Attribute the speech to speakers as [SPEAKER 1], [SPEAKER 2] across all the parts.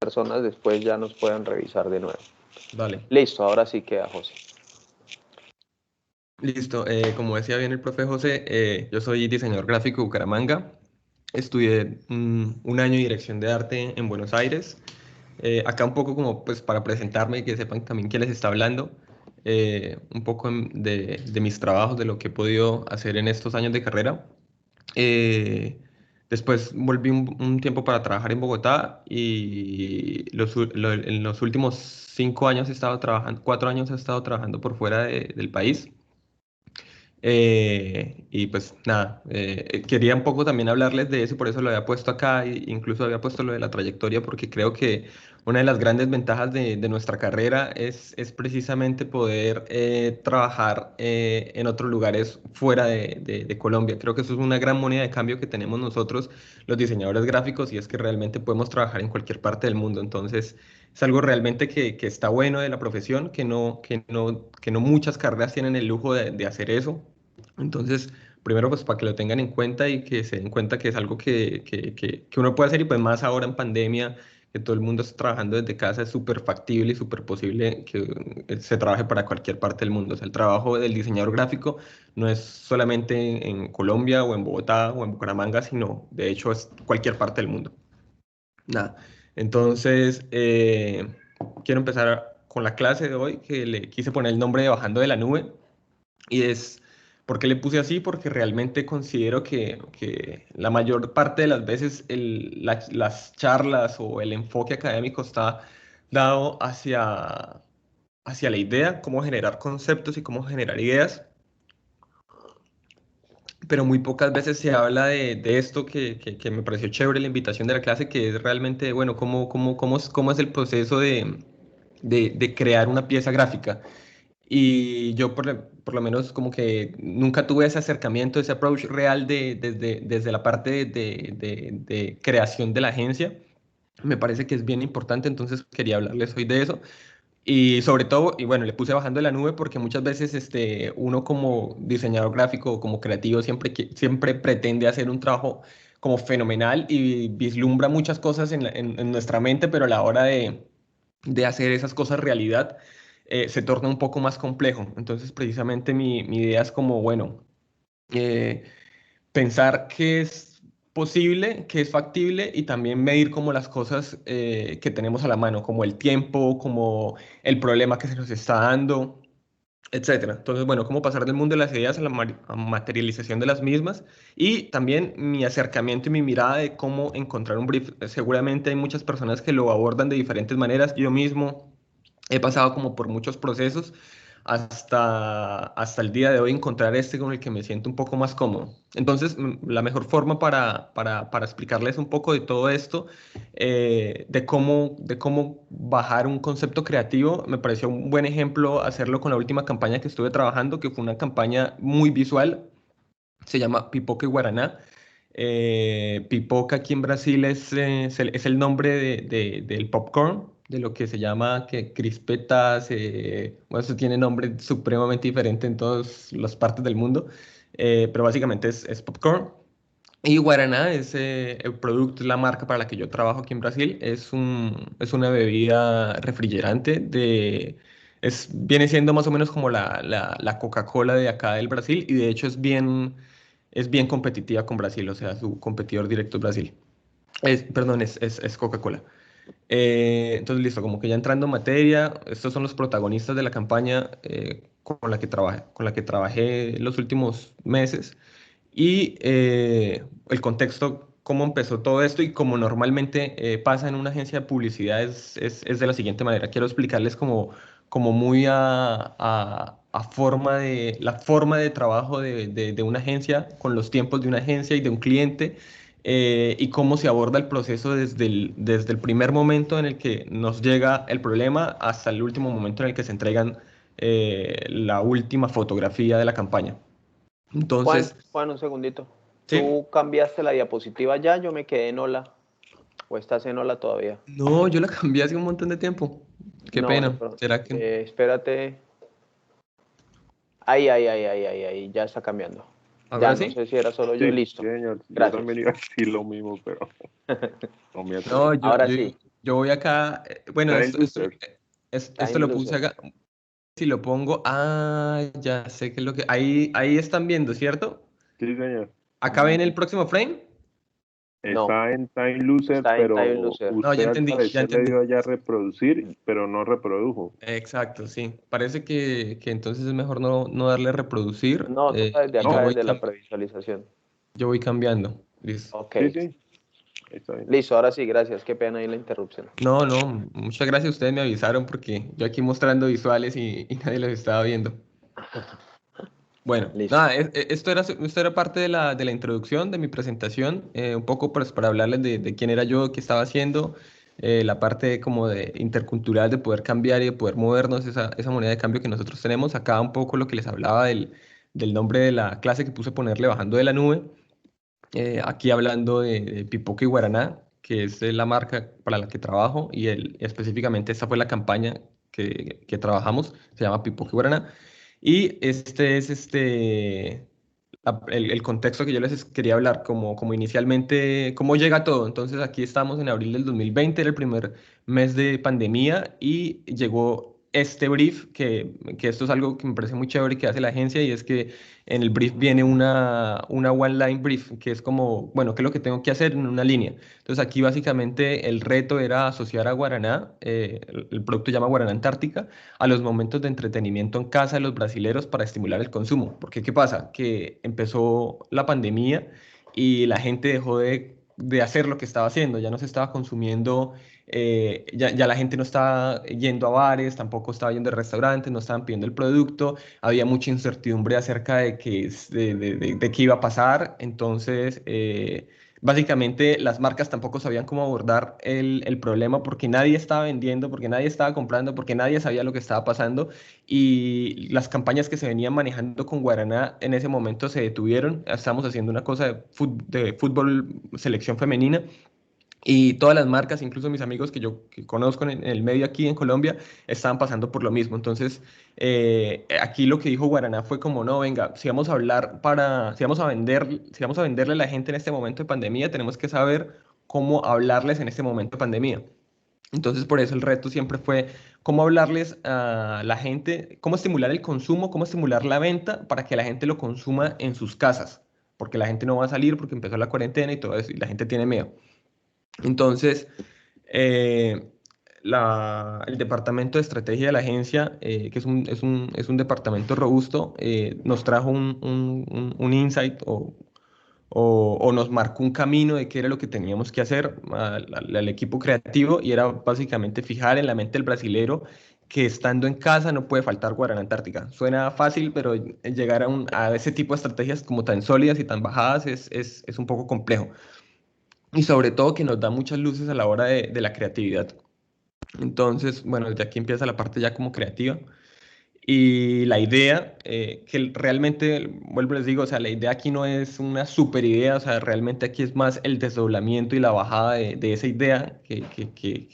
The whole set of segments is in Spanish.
[SPEAKER 1] personas después ya nos puedan revisar de nuevo.
[SPEAKER 2] Dale.
[SPEAKER 1] Listo, ahora sí queda José.
[SPEAKER 2] Listo, como decía bien el profe José, yo soy diseñador gráfico de Bucaramanga. Estudié un año de dirección de arte en Buenos Aires. Acá un poco como pues para presentarme y que sepan también quién les está hablando, un poco de mis trabajos, de lo que he podido hacer en estos años de carrera. Eh, Después volví un tiempo para trabajar en Bogotá y en los últimos 5 años he estado trabajando, 4 años he estado trabajando por fuera del país. Y pues nada, quería un poco también hablarles de eso, por eso lo había puesto acá, e incluso había puesto lo de la trayectoria, porque creo que una de las grandes ventajas de nuestra carrera es precisamente poder trabajar en otros lugares fuera de Colombia. Creo que eso es una gran moneda de cambio que tenemos nosotros, los diseñadores gráficos, y es que realmente podemos trabajar en cualquier parte del mundo. Entonces, es algo realmente que está bueno de la profesión, que no muchas carreras tienen el lujo de hacer eso. Entonces, primero pues para que lo tengan en cuenta y que se den cuenta que es algo que uno puede hacer, y pues más ahora en pandemia, que todo el mundo está trabajando desde casa, es súper factible y súper posible que se trabaje para cualquier parte del mundo. O sea, el trabajo del diseñador gráfico no es solamente en Colombia o en Bogotá o en Bucaramanga, sino de hecho es cualquier parte del mundo. Nada. Entonces, quiero empezar con la clase de hoy, que le quise poner el nombre de Bajando de la Nube. Y es, ¿por qué le puse así? Porque realmente considero que la mayor parte de las veces las charlas o el enfoque académico está dado hacia la idea, cómo generar conceptos y cómo generar ideas, pero muy pocas veces se habla de esto que me pareció chévere la invitación de la clase, que es realmente, bueno, cómo es el proceso de crear una pieza gráfica. Y yo por lo menos como que nunca tuve ese acercamiento, ese approach real desde la parte de creación de la agencia. Me parece que es bien importante, entonces quería hablarles hoy de eso. Y sobre todo, y bueno, le puse bajando de la nube porque muchas veces uno como diseñador gráfico o como creativo siempre pretende hacer un trabajo como fenomenal y vislumbra muchas cosas en nuestra mente, pero a la hora de hacer esas cosas realidad, se torna un poco más complejo. Entonces, precisamente mi idea es como, bueno, eh, pensar qué es posible, qué es factible, y también medir como las cosas que tenemos a la mano, como el tiempo, como el problema que se nos está dando, etcétera. Entonces, bueno, cómo pasar del mundo de las ideas a la materialización de las mismas, y también mi acercamiento y mi mirada de cómo encontrar un brief. Seguramente hay muchas personas que lo abordan de diferentes maneras. Yo mismo he pasado como por muchos procesos hasta el día de hoy encontrar este con el que me siento un poco más cómodo. Entonces, la mejor forma para explicarles un poco de todo esto, de cómo bajar un concepto creativo, me pareció un buen ejemplo hacerlo con la última campaña que estuve trabajando, que fue una campaña muy visual. Se llama Pipoca y Guaraná. Pipoca aquí en Brasil es el nombre del popcorn, de lo que se llama que crispetas. Bueno, eso tiene nombre supremamente diferente en todas las partes del mundo, pero básicamente es popcorn. Y Guaraná es el producto, es la marca para la que yo trabajo aquí en Brasil. Es una bebida refrigerante viene siendo más o menos como la Coca-Cola de acá del Brasil, y de hecho es bien competitiva con Brasil, o sea, su competidor directo es Brasil. Perdón, es Coca-Cola. Entonces, listo, como que ya entrando en materia, estos son los protagonistas de la campaña con la que trabajé los últimos meses. Y el contexto, cómo empezó todo esto y cómo normalmente pasa en una agencia de publicidad es de la siguiente manera. Quiero explicarles como muy la forma de trabajo de una agencia, con los tiempos de una agencia y de un cliente, y cómo se aborda el proceso desde el primer momento en el que nos llega el problema hasta el último momento en el que se entregan la última fotografía de la campaña.
[SPEAKER 1] Juan,
[SPEAKER 2] Entonces,
[SPEAKER 1] Juan, un segundito.
[SPEAKER 2] sí.
[SPEAKER 1] ¿Tú cambiaste la diapositiva ya? Yo me quedé en hola. ¿O estás en hola todavía?
[SPEAKER 2] No, yo la cambié hace un montón de tiempo. Qué
[SPEAKER 1] No,
[SPEAKER 2] pena. ¿Será que?
[SPEAKER 1] espérate. Ahí, ya está cambiando. Ya,
[SPEAKER 2] ¿Ahora
[SPEAKER 1] no
[SPEAKER 2] sí?
[SPEAKER 1] sé si era solo yo.
[SPEAKER 3] Sí,
[SPEAKER 1] Listo.
[SPEAKER 3] señor, yo
[SPEAKER 1] Gracias.
[SPEAKER 3] también iba a decir lo mismo, pero no me
[SPEAKER 2] No,
[SPEAKER 3] atreví.
[SPEAKER 2] yo,
[SPEAKER 1] Ahora
[SPEAKER 2] yo,
[SPEAKER 1] sí.
[SPEAKER 2] Yo voy acá, bueno,
[SPEAKER 3] Time Loser.
[SPEAKER 2] esto
[SPEAKER 1] Time
[SPEAKER 2] lo puse
[SPEAKER 1] loser.
[SPEAKER 2] acá. Si lo pongo, ya sé qué es lo que... Ahí están viendo, ¿cierto?
[SPEAKER 3] Sí, señor.
[SPEAKER 2] Acá ven el próximo frame.
[SPEAKER 1] No,
[SPEAKER 3] Está en Time Loser,
[SPEAKER 1] está en time
[SPEAKER 3] pero
[SPEAKER 1] loser.
[SPEAKER 2] No,
[SPEAKER 3] usted al
[SPEAKER 2] ya
[SPEAKER 3] parecer le
[SPEAKER 2] entendí.
[SPEAKER 3] dio allá a reproducir, pero no reprodujo.
[SPEAKER 2] Exacto, sí. Parece que entonces es mejor no darle a reproducir.
[SPEAKER 1] No, toca desde acá,
[SPEAKER 3] No,
[SPEAKER 1] desde la previsualización.
[SPEAKER 2] yo voy cambiando. Listo.
[SPEAKER 1] Ok.
[SPEAKER 3] sí, sí, está bien.
[SPEAKER 1] Listo, ahora sí, gracias. Qué pena ahí la interrupción.
[SPEAKER 2] No, muchas gracias. Ustedes me avisaron porque yo aquí mostrando visuales y nadie los estaba viendo. Bueno,
[SPEAKER 1] Listo.
[SPEAKER 2] nada, esto era parte de la introducción de mi presentación, un poco pues, para hablarles de quién era yo, qué estaba haciendo, la parte como de intercultural de poder cambiar y de poder movernos, esa moneda de cambio que nosotros tenemos. Acá un poco lo que les hablaba del nombre de la clase que puse a ponerle bajando de la nube. Aquí hablando de Pipoca y Guaraná, que es la marca para la que trabajo y específicamente esta fue la campaña que trabajamos, se llama Pipoca y Guaraná. Y este es el contexto que yo les quería hablar, como inicialmente, cómo llega todo. Entonces aquí estamos en abril del 2020, era el primer mes de pandemia y llegó este brief, que esto es algo que me parece muy chévere que hace la agencia y es que en el brief viene una one-line brief, que es como, bueno, ¿qué es lo que tengo que hacer en una línea? Entonces aquí básicamente el reto era asociar a Guaraná, el producto se llama Guaraná Antártica, a los momentos de entretenimiento en casa de los brasileros para estimular el consumo. Porque ¿qué pasa? Que empezó la pandemia y la gente dejó de hacer lo que estaba haciendo, ya no se estaba consumiendo, ya la gente no estaba yendo a bares, tampoco estaba yendo a restaurantes, no estaban pidiendo el producto, había mucha incertidumbre acerca de qué iba a pasar, entonces básicamente las marcas tampoco sabían cómo abordar el problema porque nadie estaba vendiendo, porque nadie estaba comprando, porque nadie sabía lo que estaba pasando y las campañas que se venían manejando con Guaraná en ese momento se detuvieron. Estábamos haciendo una cosa de fútbol selección femenina y todas las marcas, incluso mis amigos que conozco en el medio aquí en Colombia, estaban pasando por lo mismo. Entonces, aquí lo que dijo Guaraná fue como, no, venga, si vamos a hablar si vamos a si vamos a venderle a la gente en este momento de pandemia, tenemos que saber cómo hablarles en este momento de pandemia. Entonces, por eso el reto siempre fue cómo hablarles a la gente, cómo estimular el consumo, cómo estimular la venta para que la gente lo consuma en sus casas, porque la gente no va a salir porque empezó la cuarentena y todo eso, y la gente tiene miedo. Entonces, eh, el departamento de estrategia de la agencia, que es un departamento robusto, nos trajo un insight o nos marcó un camino de qué era lo que teníamos que hacer al equipo creativo y era básicamente fijar en la mente del brasilero que estando en casa no puede faltar Guaraná Antártica. Suena fácil, pero llegar a ese tipo de estrategias como tan sólidas y tan bajadas es un poco complejo y sobre todo que nos da muchas luces a la hora de la creatividad. Entonces, bueno, desde aquí empieza la parte ya como creativa. Y la idea, que realmente, vuelvo les digo, o sea, la idea aquí no es una super idea, o sea, realmente aquí es más el desdoblamiento y la bajada de esa idea que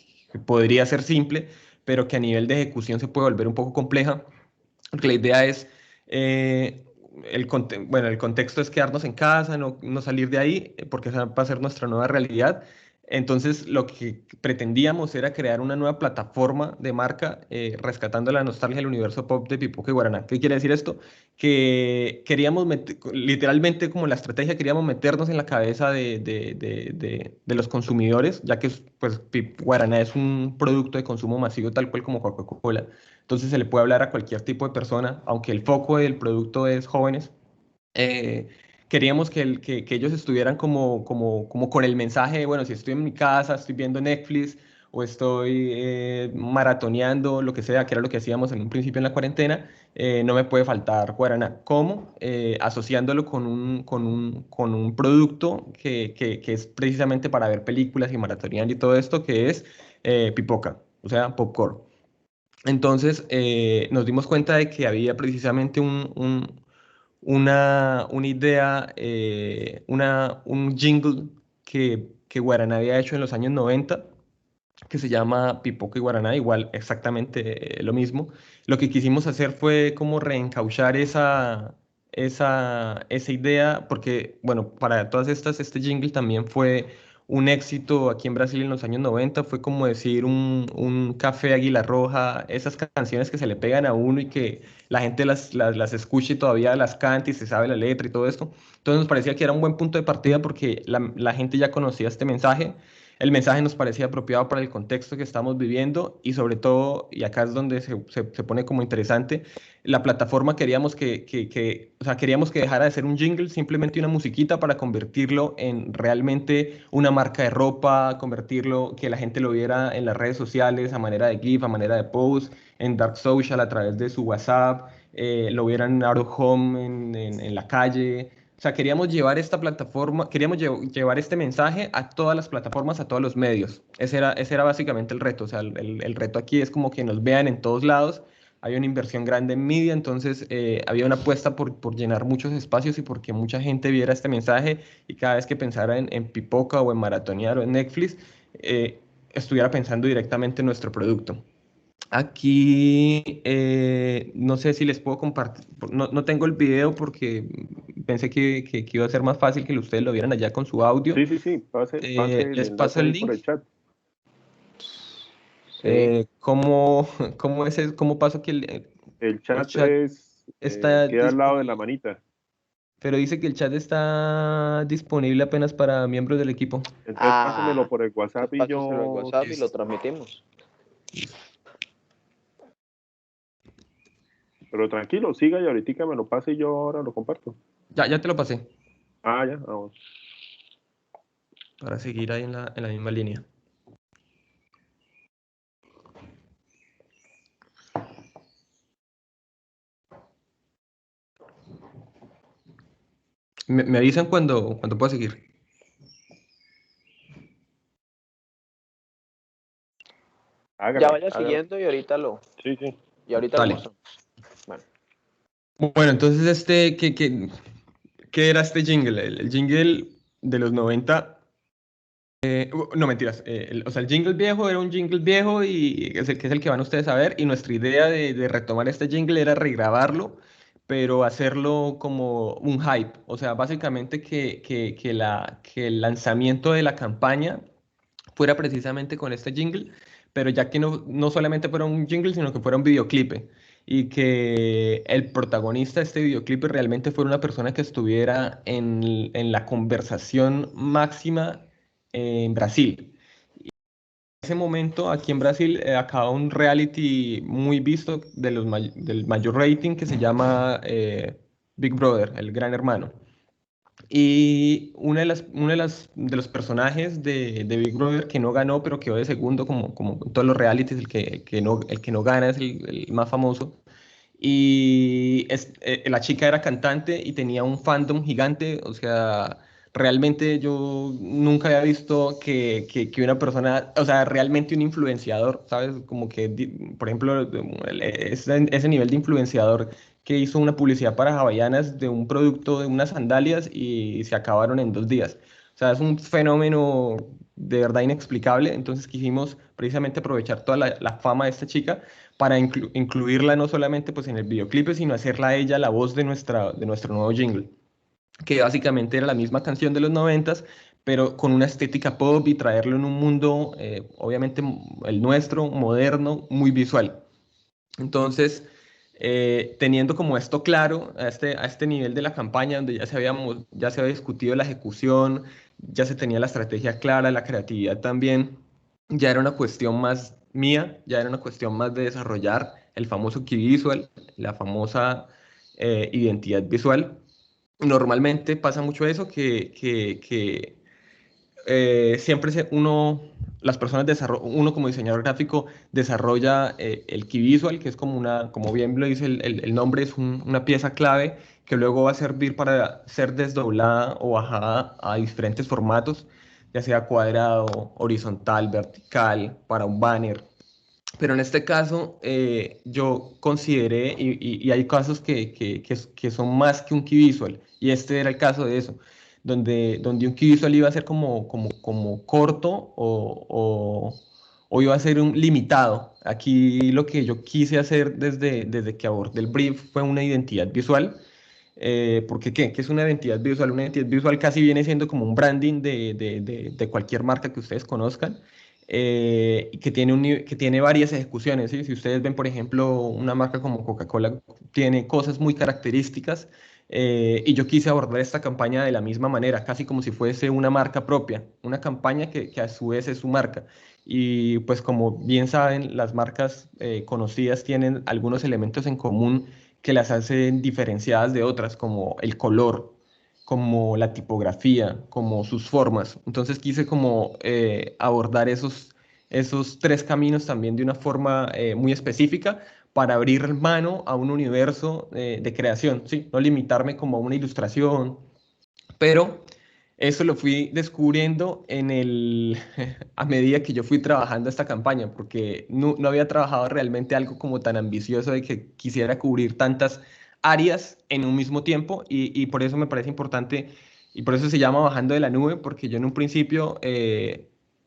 [SPEAKER 2] podría ser simple, pero que a nivel de ejecución se puede volver un poco compleja, porque la idea es, bueno, el contexto es quedarnos en casa, no salir de ahí, porque esa va a ser nuestra nueva realidad. Entonces, lo que pretendíamos era crear una nueva plataforma de marca, rescatando la nostalgia del universo pop de Pipoca y Guaraná. ¿Qué quiere decir esto? Que queríamos literalmente como la estrategia, queríamos meternos en la cabeza de los consumidores, ya que pues, Guaraná es un producto de consumo masivo tal cual como Coca-Cola. Entonces se le puede hablar a cualquier tipo de persona, aunque el foco del producto es jóvenes. eh, Queríamos que ellos estuvieran como con el mensaje de, bueno, si estoy en mi casa, estoy viendo Netflix o estoy maratoneando, lo que sea, que era lo que hacíamos en un principio en la cuarentena, no me puede faltar Guaraná. ¿Cómo? Asociándolo con un producto que es precisamente para ver películas y maratonear y todo esto, que es pipoca, o sea, popcorn. Entonces nos dimos cuenta de que había precisamente una idea, un jingle que Guaraná había hecho en los años 90 que se llama Pipoca y Guaraná, igual exactamente lo mismo. Lo que quisimos hacer fue como reencauchar esa idea, porque, bueno, para todas estas, este jingle también fue un éxito aquí en Brasil en los años 90, fue como decir un Café Águila Roja, esas canciones que se le pegan a uno y que la gente las escucha y todavía las canta y se sabe la letra y todo esto. Entonces nos parecía que era un buen punto de partida porque la gente ya conocía este mensaje. El mensaje nos parecía apropiado para el contexto que estamos viviendo y sobre todo, y acá es donde se pone como interesante, la plataforma queríamos o sea, queríamos que dejara de ser un jingle, simplemente una musiquita para convertirlo en realmente una marca de ropa, convertirlo, que la gente lo viera en las redes sociales a manera de GIF, a manera de post, en Dark Social, a través de su WhatsApp, lo vieran en Out of Home, en la calle. O sea, queríamos llevar esta plataforma, queríamos llevar este mensaje a todas las plataformas, a todos los medios. Ese era básicamente el reto. O sea, el reto aquí es como que nos vean en todos lados. Hay una inversión grande en media, entonces había una apuesta por llenar muchos espacios y porque mucha gente viera este mensaje y cada vez que pensara en Pipoca o en Maratonear o en Netflix, estuviera pensando directamente en nuestro producto. Aquí no sé si les puedo compartir, no tengo el video porque pensé que iba a ser más fácil que ustedes lo vieran allá con su audio.
[SPEAKER 3] Sí, pase el
[SPEAKER 2] Les paso
[SPEAKER 3] enlace
[SPEAKER 2] el
[SPEAKER 3] ahí por
[SPEAKER 2] link.
[SPEAKER 3] el chat.
[SPEAKER 2] ¿Cómo paso que
[SPEAKER 3] El
[SPEAKER 2] el
[SPEAKER 3] chat
[SPEAKER 2] chat está
[SPEAKER 3] queda al lado de la
[SPEAKER 2] disponible?
[SPEAKER 3] manita.
[SPEAKER 2] Pero dice que el chat está disponible apenas para miembros del equipo.
[SPEAKER 3] Entonces pásemelo
[SPEAKER 1] Ah,
[SPEAKER 3] por el WhatsApp
[SPEAKER 1] entonces
[SPEAKER 3] y
[SPEAKER 1] páseselo al
[SPEAKER 3] yo...
[SPEAKER 1] WhatsApp y lo
[SPEAKER 2] Listo.
[SPEAKER 1] transmitimos.
[SPEAKER 2] Listo.
[SPEAKER 3] Pero tranquilo, siga y ahorita me lo pase y yo ahora lo comparto.
[SPEAKER 2] Ya te lo pasé
[SPEAKER 3] Ah, ya, vamos.
[SPEAKER 2] para seguir ahí en la misma línea. Me avisan cuando pueda seguir.
[SPEAKER 1] Ya
[SPEAKER 3] Hágale,
[SPEAKER 1] vaya
[SPEAKER 3] hágale.
[SPEAKER 1] siguiendo y ahorita lo
[SPEAKER 2] Dale.
[SPEAKER 1] mostramos. Bueno,
[SPEAKER 2] Bueno, entonces ¿qué era este jingle? El jingle de los 90. No, mentiras. O sea, el jingle viejo era un jingle viejo y que es el que van ustedes a ver. Y nuestra idea de retomar este jingle era regrabarlo, pero hacerlo como un hype. O sea, básicamente que el lanzamiento de la campaña fuera precisamente con este jingle, pero ya que no solamente fuera un jingle, sino que fuera un videoclip. Y que el protagonista de este videoclip realmente fuera una persona que estuviera en la conversación máxima en Brasil. En ese momento, aquí en Brasil, acaba un reality muy visto del mayor rating que se llama Big Brother, el Gran Hermano. Y de los personajes de Big Brother que no ganó, pero quedó de segundo, como en todos los realities, el que no gana es el más famoso. Y la chica era cantante y tenía un fandom gigante, o sea, realmente yo nunca había visto que una persona, o sea, realmente un influenciador, ¿sabes? Como que, por ejemplo, ese nivel de influenciador que hizo una publicidad para Havaianas de un producto de unas sandalias y se acabaron en 2 días. O sea, es un fenómeno de verdad inexplicable, entonces quisimos precisamente aprovechar toda la fama de esta chica para incluirla no solamente pues, en el videoclip, sino hacerla a ella la voz de nuestro nuevo jingle, que básicamente era la misma canción de los 90, pero con una estética pop y traerlo en un mundo, obviamente el nuestro, moderno, muy visual. Entonces, teniendo como esto claro, a este nivel de la campaña, donde ya se había discutido la ejecución, ya se tenía la estrategia clara, la creatividad también, ya era una cuestión más mía, ya era una cuestión más de desarrollar el famoso key visual, la famosa identidad visual. Normalmente pasa mucho eso, siempre las personas uno como diseñador gráfico desarrolla el key visual, que es como bien lo dice el nombre, es una pieza clave que luego va a servir para ser desdoblada o bajada a diferentes formatos, ya sea cuadrado, horizontal, vertical, para un banner. Pero en este caso, yo consideré, y hay casos que son más que un key visual, y este era el caso de eso, donde un key visual iba a ser como corto o iba a ser un limitado. Aquí lo que yo quise hacer desde que abordé el brief fue una identidad visual Porque ¿qué es una identidad visual? Una identidad visual casi viene siendo como un branding de cualquier marca que ustedes conozcan, y que tiene varias ejecuciones, ¿sí? Si ustedes ven, por ejemplo, una marca como Coca-Cola, tiene cosas muy características, y yo quise abordar esta campaña de la misma manera, casi como si fuese una marca propia, una campaña que a su vez es su marca. Y pues como bien saben, las marcas conocidas tienen algunos elementos en común que las hacen diferenciadas de otras, como el color, como la tipografía, como sus formas. Entonces quise como abordar esos tres caminos también de una forma muy específica para abrir mano a un universo de creación, ¿sí? No limitarme como a una ilustración, pero eso lo fui descubriendo a medida que yo fui trabajando esta campaña, porque no había trabajado realmente algo como tan ambicioso de que quisiera cubrir tantas áreas en un mismo tiempo, y por eso me parece importante, y por eso se llama Bajando de la Nube, porque yo en un principio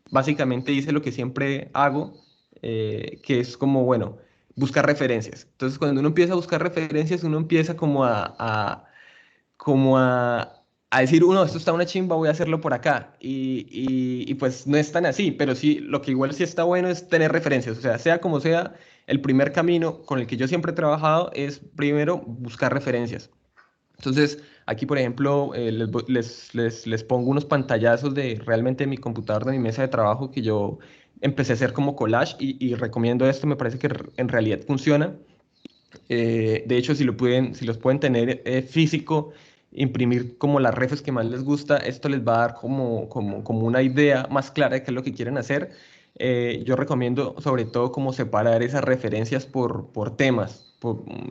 [SPEAKER 2] básicamente hice lo que siempre hago, que es como, bueno, buscar referencias. Entonces, cuando uno empieza a buscar referencias, uno empieza como a decir, uno, esto está una chimba, voy a hacerlo por acá. Y pues no es tan así, pero sí, lo que igual sí está bueno es tener referencias. O sea como sea, el primer camino con el que yo siempre he trabajado es primero buscar referencias. Entonces, aquí, por ejemplo, les pongo unos pantallazos de realmente mi computador, de mi mesa de trabajo, que yo empecé a hacer como collage, y recomiendo esto, me parece que en realidad funciona. De hecho, si los pueden tener físico, imprimir como las refes que más les gusta, esto les va a dar como una idea más clara de qué es lo que quieren hacer. Yo recomiendo sobre todo como separar esas referencias por temas.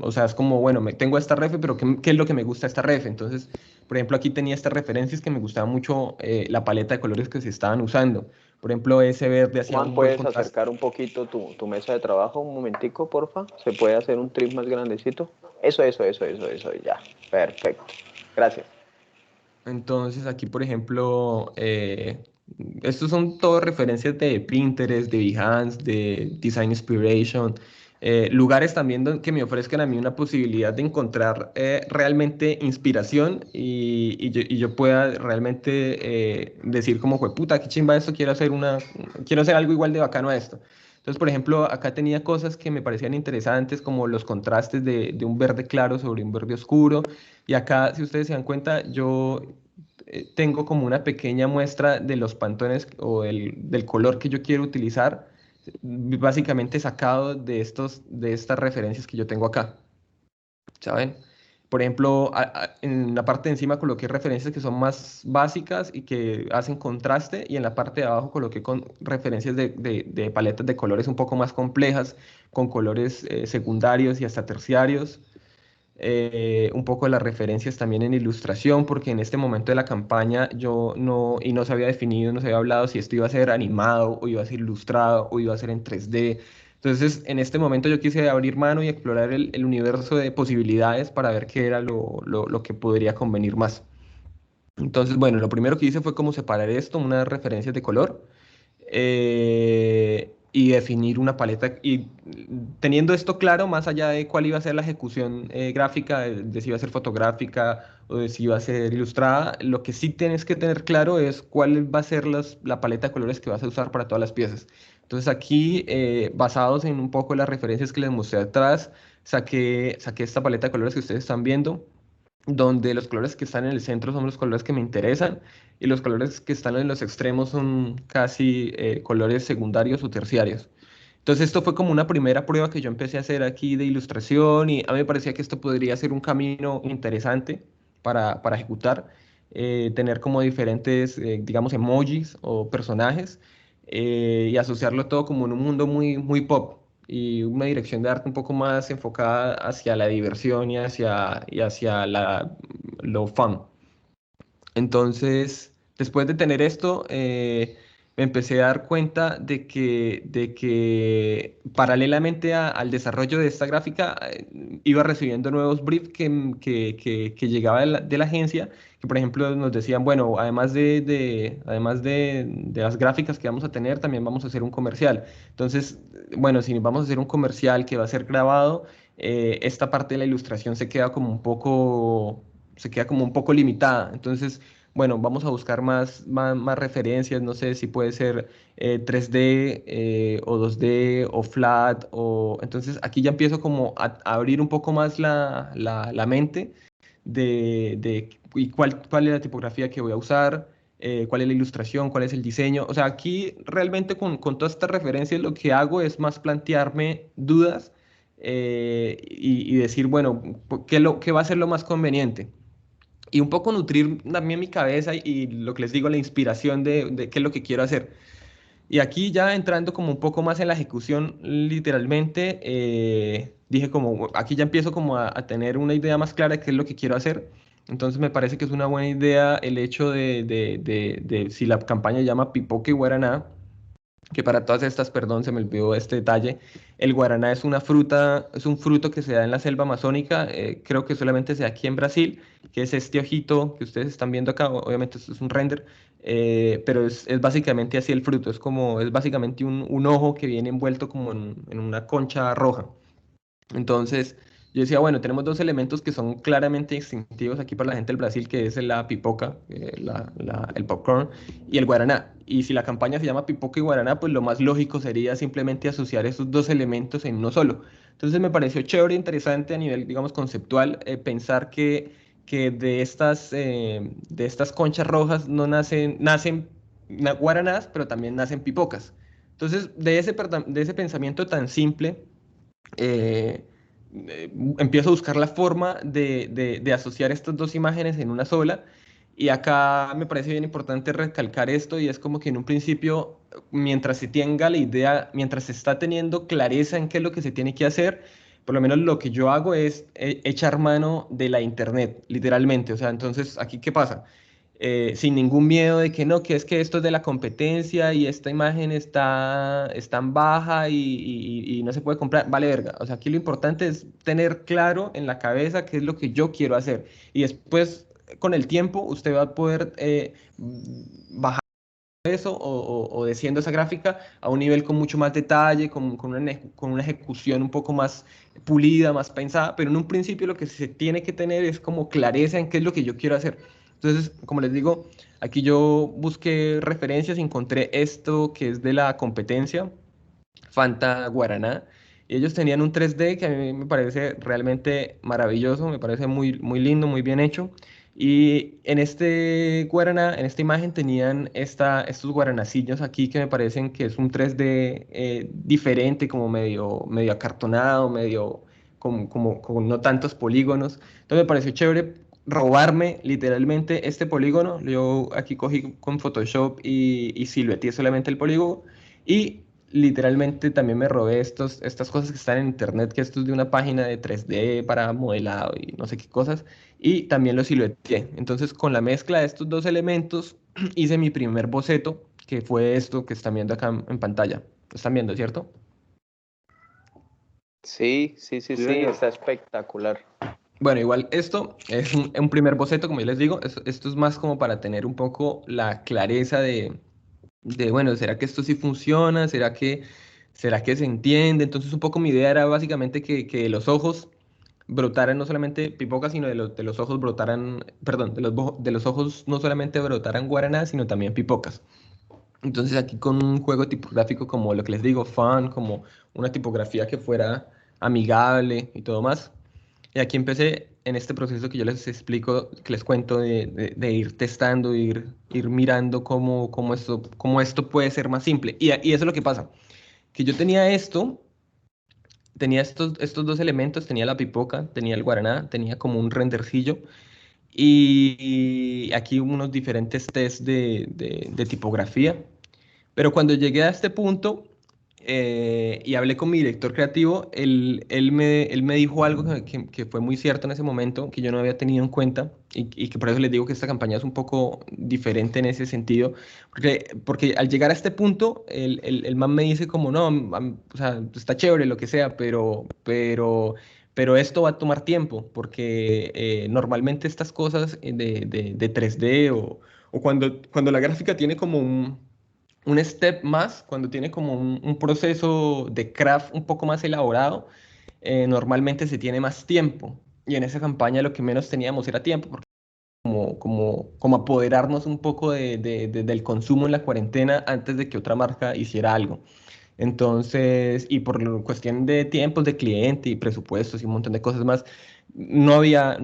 [SPEAKER 2] O sea, es como, bueno, tengo esta refe, pero ¿qué es lo que me gusta esta refe? Entonces, por ejemplo, aquí tenía estas referencias que me gustaba mucho, la paleta de colores que se estaban usando. Por ejemplo, ese verde hacía
[SPEAKER 1] Juan,
[SPEAKER 2] un buen
[SPEAKER 1] ¿puedes
[SPEAKER 2] contraste.
[SPEAKER 1] acercar un poquito tu mesa de trabajo? Un momentico, porfa. ¿Se puede hacer un trim más grandecito? Eso, ya. Perfecto. Gracias.
[SPEAKER 2] Entonces aquí, por ejemplo, estos son todas referencias de Pinterest, de Behance, de Design Inspiration, lugares también que me ofrezcan a mí una posibilidad de encontrar realmente inspiración, y yo pueda realmente decir como, puta, qué chimba esto, quiero hacer algo igual de bacano a esto. Entonces, por ejemplo, acá tenía cosas que me parecían interesantes, como los contrastes de un verde claro sobre un verde oscuro. Y acá, si ustedes se dan cuenta, yo tengo como una pequeña muestra de los pantones o del color que yo quiero utilizar, básicamente sacado de estas referencias que yo tengo acá, ¿saben? Por ejemplo, en la parte de encima coloqué referencias que son más básicas y que hacen contraste, y en la parte de abajo coloqué con referencias de paletas de colores un poco más complejas, con colores secundarios y hasta terciarios. Un poco de las referencias también en ilustración, porque en este momento de la campaña yo no se había definido, no se había hablado si esto iba a ser animado o iba a ser ilustrado o iba a ser en 3D. Entonces, en este momento yo quise abrir mano y explorar el universo de posibilidades para ver qué era lo que podría convenir más. Entonces, bueno, lo primero que hice fue como separar esto, unas referencias de color, y definir una paleta. Y teniendo esto claro, más allá de cuál iba a ser la ejecución gráfica, de si iba a ser fotográfica o de si iba a ser ilustrada, lo que sí tienes que tener claro es cuál va a ser la paleta de colores que vas a usar para todas las piezas. Entonces aquí, basados en un poco las referencias que les mostré atrás, saqué esta paleta de colores que ustedes están viendo, donde los colores que están en el centro son los colores que me interesan, y los colores que están en los extremos son casi colores secundarios o terciarios. Entonces esto fue como una primera prueba que yo empecé a hacer aquí de ilustración, y a mí me parecía que esto podría ser un camino interesante para ejecutar, tener como diferentes, digamos, emojis o personajes, y asociarlo todo como en un mundo muy pop, y una dirección de arte un poco más enfocada hacia la diversión y hacia lo fun. Entonces, después de tener esto, me empecé a dar cuenta de que paralelamente al desarrollo de esta gráfica, iba recibiendo nuevos briefs que llegaba de la agencia, que por ejemplo nos decían, bueno, además de las gráficas que vamos a tener, también vamos a hacer un comercial. Entonces, bueno, si vamos a hacer un comercial que va a ser grabado, esta parte de la ilustración se queda como un poco se queda como un poco limitada. Entonces, bueno, vamos a buscar más referencias, no sé si puede ser 3D o 2D o flat, o entonces aquí ya empiezo como a abrir un poco más la mente de y cuál es la tipografía que voy a usar, cuál es la ilustración, cuál es el diseño. O sea, aquí realmente con todas estas referencias lo que hago es más plantearme dudas y decir, bueno, ¿qué va a ser lo más conveniente? Y un poco nutrir también mi cabeza y lo que les digo, la inspiración de qué es lo que quiero hacer. Y aquí ya entrando como un poco más en la ejecución, literalmente, dije como, aquí ya empiezo como a tener una idea más clara de qué es lo que quiero hacer. Entonces me parece que es una buena idea el hecho de si la campaña se llama Pipoque Guaraná, que para todas estas, perdón, se me olvidó este detalle, el guaraná es una fruta, es un fruto que se da en la selva amazónica, creo que solamente se da aquí en Brasil, que es este ojito que ustedes están viendo acá, obviamente esto es un render, pero es básicamente así el fruto, es básicamente un ojo que viene envuelto como en una concha roja. Entonces, yo decía, bueno, tenemos dos elementos que son claramente distintivos aquí para la gente del Brasil, que es la pipoca, el popcorn, y el guaraná. Y si la campaña se llama pipoca y guaraná, pues lo más lógico sería simplemente asociar esos dos elementos en uno solo. Entonces me pareció chévere, interesante a nivel, digamos, conceptual, pensar que de estas conchas rojas no nacen guaranás, pero también nacen pipocas. Entonces, de ese pensamiento tan simple, eh, empiezo a buscar la forma de asociar estas dos imágenes en una sola. Y acá me parece bien importante recalcar esto y es como que en un principio, mientras se tenga la idea, mientras se está teniendo clareza en qué es lo que se tiene que hacer, por lo menos lo que yo hago es echar mano de la internet, literalmente. O sea, entonces, ¿aquí qué pasa? Sin ningún miedo de que no, que es que esto es de la competencia y esta imagen está en baja y no se puede comprar, vale verga. O sea, aquí lo importante es tener claro en la cabeza qué es lo que yo quiero hacer. Y después, con el tiempo, usted va a poder bajar eso o desciendo esa gráfica a un nivel con mucho más detalle, con una ejecución un poco más pulida, más pensada, pero en un principio lo que se tiene que tener es como clareza en qué es lo que yo quiero hacer. Entonces, como les digo, aquí yo busqué referencias y encontré esto que es de la competencia, Fanta Guaraná, y ellos tenían un 3D que a mí me parece realmente maravilloso, me parece muy lindo, muy bien hecho. Y en este guaraná, en esta imagen tenían estos guaranacillos aquí que me parecen que es un 3D diferente, como medio acartonado, medio con no tantos polígonos. Entonces me pareció chévere robarme literalmente este polígono. Yo aquí cogí con Photoshop y silueteé solamente el polígono y literalmente también me robé estas cosas que están en internet, que esto es de una página de 3D para modelado y no sé qué cosas, y también lo silueteé. Entonces, con la mezcla de estos dos elementos, hice mi primer boceto, que fue esto que están viendo acá en pantalla. Lo están viendo, ¿cierto?
[SPEAKER 1] Sí,
[SPEAKER 3] Sí,
[SPEAKER 1] sí,
[SPEAKER 3] señor.
[SPEAKER 1] está espectacular.
[SPEAKER 2] Bueno, igual esto es un primer boceto, como yo les digo, esto es más como para tener un poco la clareza bueno, ¿será que esto sí funciona? ¿Será que se entiende? Entonces, un poco mi idea era básicamente que de los ojos brotaran no solamente pipoca, sino de los ojos brotaran, perdón, de los ojos no solamente brotaran guaraná, sino también pipocas. Entonces, aquí con un juego tipográfico como lo que les digo, fun, como una tipografía que fuera amigable y todo más. Y aquí empecé en este proceso que yo les explico, que les cuento de ir testando, ir mirando cómo esto puede ser más simple. Y eso es lo que pasa, que yo tenía estos dos elementos, tenía la pipoca, tenía el guaraná, tenía como un rendercillo y aquí unos diferentes tests de tipografía. Pero cuando llegué a este punto y hablé con mi director creativo, él me dijo algo que fue muy cierto en ese momento, que yo no había tenido en cuenta y que por eso les digo que esta campaña es un poco diferente en ese sentido, porque al llegar a este punto, el man me dice como, no, o sea, está chévere lo que sea, pero esto va a tomar tiempo, porque normalmente estas cosas de 3D o cuando la gráfica tiene como un step más, cuando tiene como un proceso de craft un poco más elaborado, normalmente se tiene más tiempo. Y en esa campaña lo que menos teníamos era tiempo, porque como apoderarnos un poco del consumo en la cuarentena antes de que otra marca hiciera algo. Entonces, y por cuestión de tiempos de cliente y presupuestos y un montón de cosas más, no había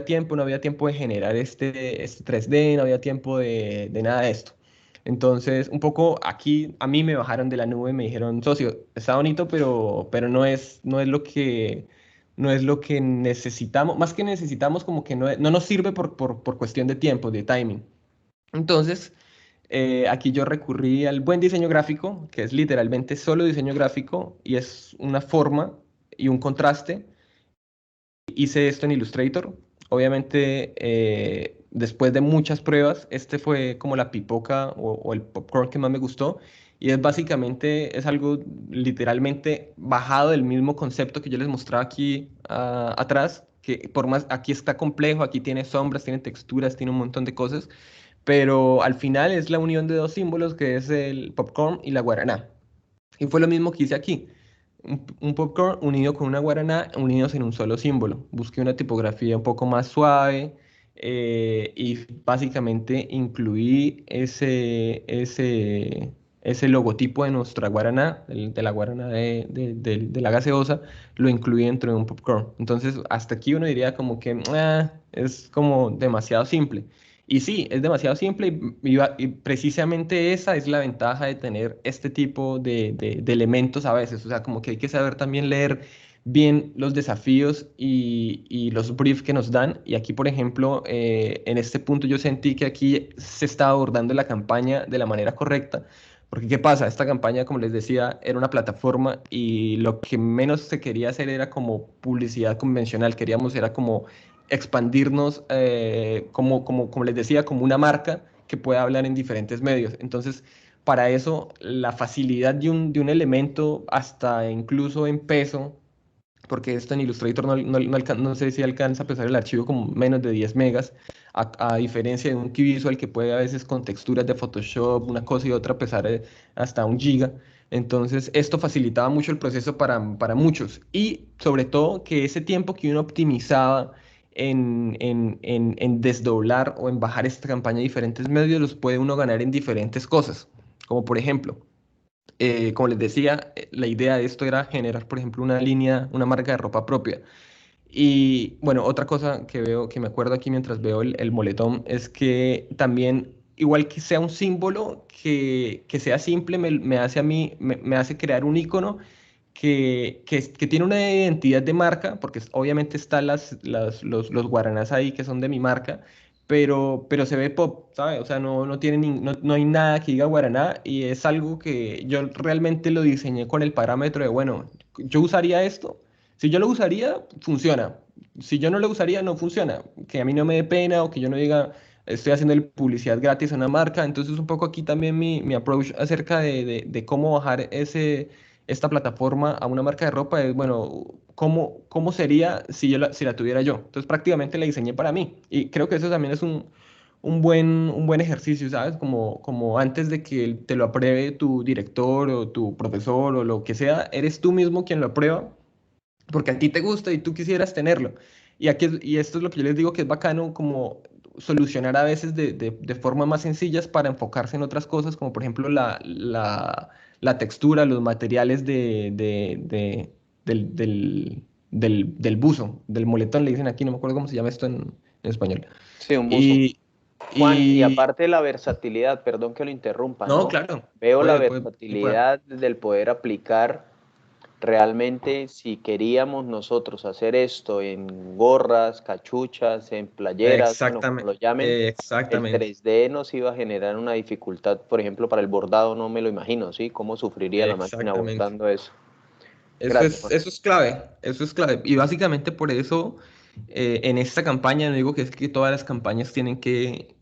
[SPEAKER 2] tiempo, no había tiempo de generar este 3D, no había tiempo de nada de esto. Entonces, un poco aquí a mí me bajaron de la nube y me dijeron, socio, está bonito, pero no es lo que necesitamos, más que necesitamos, como que no nos sirve por cuestión de tiempo, de timing. Entonces, aquí yo recurrí al buen diseño gráfico, que es literalmente solo diseño gráfico y es una forma y un contraste. Hice esto en Illustrator. Obviamente, después de muchas pruebas, este fue como la pipoca o el popcorn que más me gustó. Y es básicamente, es algo literalmente bajado del mismo concepto que yo les mostraba aquí atrás, que por más, aquí está complejo, aquí tiene sombras, tiene texturas, tiene un montón de cosas, pero al final es la unión de dos símbolos que es el popcorn y la guaraná. Y fue lo mismo que hice aquí. Un popcorn unido con una guaraná, unidos en un solo símbolo. Busqué una tipografía un poco más suave y básicamente incluí ese logotipo de nuestra guaraná, de la guaraná de la gaseosa, lo incluí dentro de un popcorn. Entonces, hasta aquí uno diría como que es como demasiado simple. Y sí, es demasiado simple y precisamente esa es la ventaja de tener este tipo de elementos a veces. O sea, como que hay que saber también leer bien los desafíos y los briefs que nos dan. Y aquí, por ejemplo, en este punto yo sentí que aquí se estaba abordando la campaña de la manera correcta. Porque, ¿qué pasa? Esta campaña, como les decía, era una plataforma y lo que menos se quería hacer era como publicidad convencional. Queríamos era como expandirnos, como les decía, como una marca que pueda hablar en diferentes medios. Entonces, para eso, la facilidad de un elemento, hasta incluso en peso, porque esto en Illustrator no sé si alcanza a pesar el archivo como menos de 10 megas, a diferencia de un key visual que puede a veces con texturas de Photoshop, una cosa y otra pesar hasta 1 giga. Entonces, esto facilitaba mucho el proceso para muchos y sobre todo que ese tiempo que uno optimizaba en desdoblar o en bajar esta campaña a diferentes medios, los puede uno ganar en diferentes cosas, como por ejemplo, como les decía, la idea de esto era generar, por ejemplo, una línea, una marca de ropa propia. Y bueno, otra cosa que veo, que me acuerdo aquí mientras veo el moletón, es que también, igual que sea un símbolo, que sea simple, me hace a mí, me hace crear un icono que tiene una identidad de marca, porque obviamente están los guaranás ahí que son de mi marca, pero se ve pop, ¿sabes? O sea, no tiene no hay nada que diga guaraná y es algo que yo realmente lo diseñé con el parámetro de, bueno, yo usaría esto, si yo lo usaría, funciona, si yo no lo usaría, no funciona, que a mí no me dé pena o que yo no diga, estoy haciendo publicidad gratis a una marca, entonces un poco aquí también mi approach acerca de cómo bajar esta plataforma a una marca de ropa es, bueno, ¿cómo sería si la tuviera yo? Entonces prácticamente la diseñé para mí. Y creo que eso también es un buen ejercicio, ¿sabes? Como antes de que te lo apruebe tu director o tu profesor o lo que sea, eres tú mismo quien lo aprueba porque a ti te gusta y tú quisieras tenerlo. Y esto es lo que yo les digo que es bacano, como solucionar a veces de formas más sencillas para enfocarse en otras cosas, como por ejemplo la textura, los materiales del buzo, del moletón, le dicen aquí, no me acuerdo cómo se llama esto en español.
[SPEAKER 1] Sí, un buzo.
[SPEAKER 2] Y,
[SPEAKER 1] Juan, y
[SPEAKER 2] y
[SPEAKER 1] aparte la versatilidad, perdón que lo interrumpa,
[SPEAKER 2] no,
[SPEAKER 1] ¿no?
[SPEAKER 2] claro,
[SPEAKER 1] Veo la
[SPEAKER 2] sí puede.
[SPEAKER 1] versatilidad del poder aplicar realmente si queríamos nosotros hacer esto en gorras, cachuchas, en playeras, bueno, como lo llamen, el
[SPEAKER 2] Exactamente.
[SPEAKER 1] 3D nos iba a generar una dificultad, por ejemplo, para el bordado, no me lo imagino, ¿sí? ¿Cómo sufriría la máquina
[SPEAKER 2] Exactamente.
[SPEAKER 1] bordando eso?
[SPEAKER 2] Eso
[SPEAKER 1] Gracias,
[SPEAKER 2] es,
[SPEAKER 1] Juan.
[SPEAKER 2] eso es clave, eso es clave. Y básicamente por eso en esta campaña, no digo que es que todas las campañas tienen que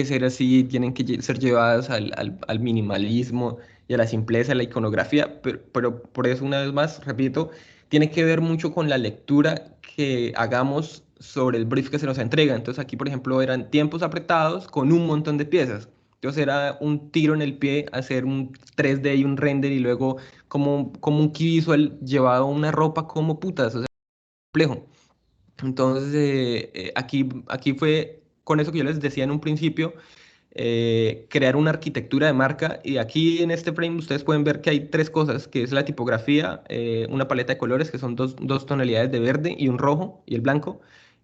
[SPEAKER 2] ser así, tienen que ser llevadas al minimalismo y a la simpleza, a la iconografía, pero por eso una vez más, repito, tiene que ver mucho con la lectura que hagamos sobre el brief que se nos entrega. Entonces aquí, por ejemplo, eran tiempos apretados con un montón de piezas. Entonces era un tiro en el pie hacer un 3D y un render y luego como un key visual llevado a una ropa como putas, o sea, complejo. Entonces, aquí fue con eso que yo les decía en un principio, crear una arquitectura de marca. Y aquí en este frame ustedes pueden ver que hay tres cosas, que es la tipografía, una paleta de colores, que son dos tonalidades de verde y un rojo y el blanco.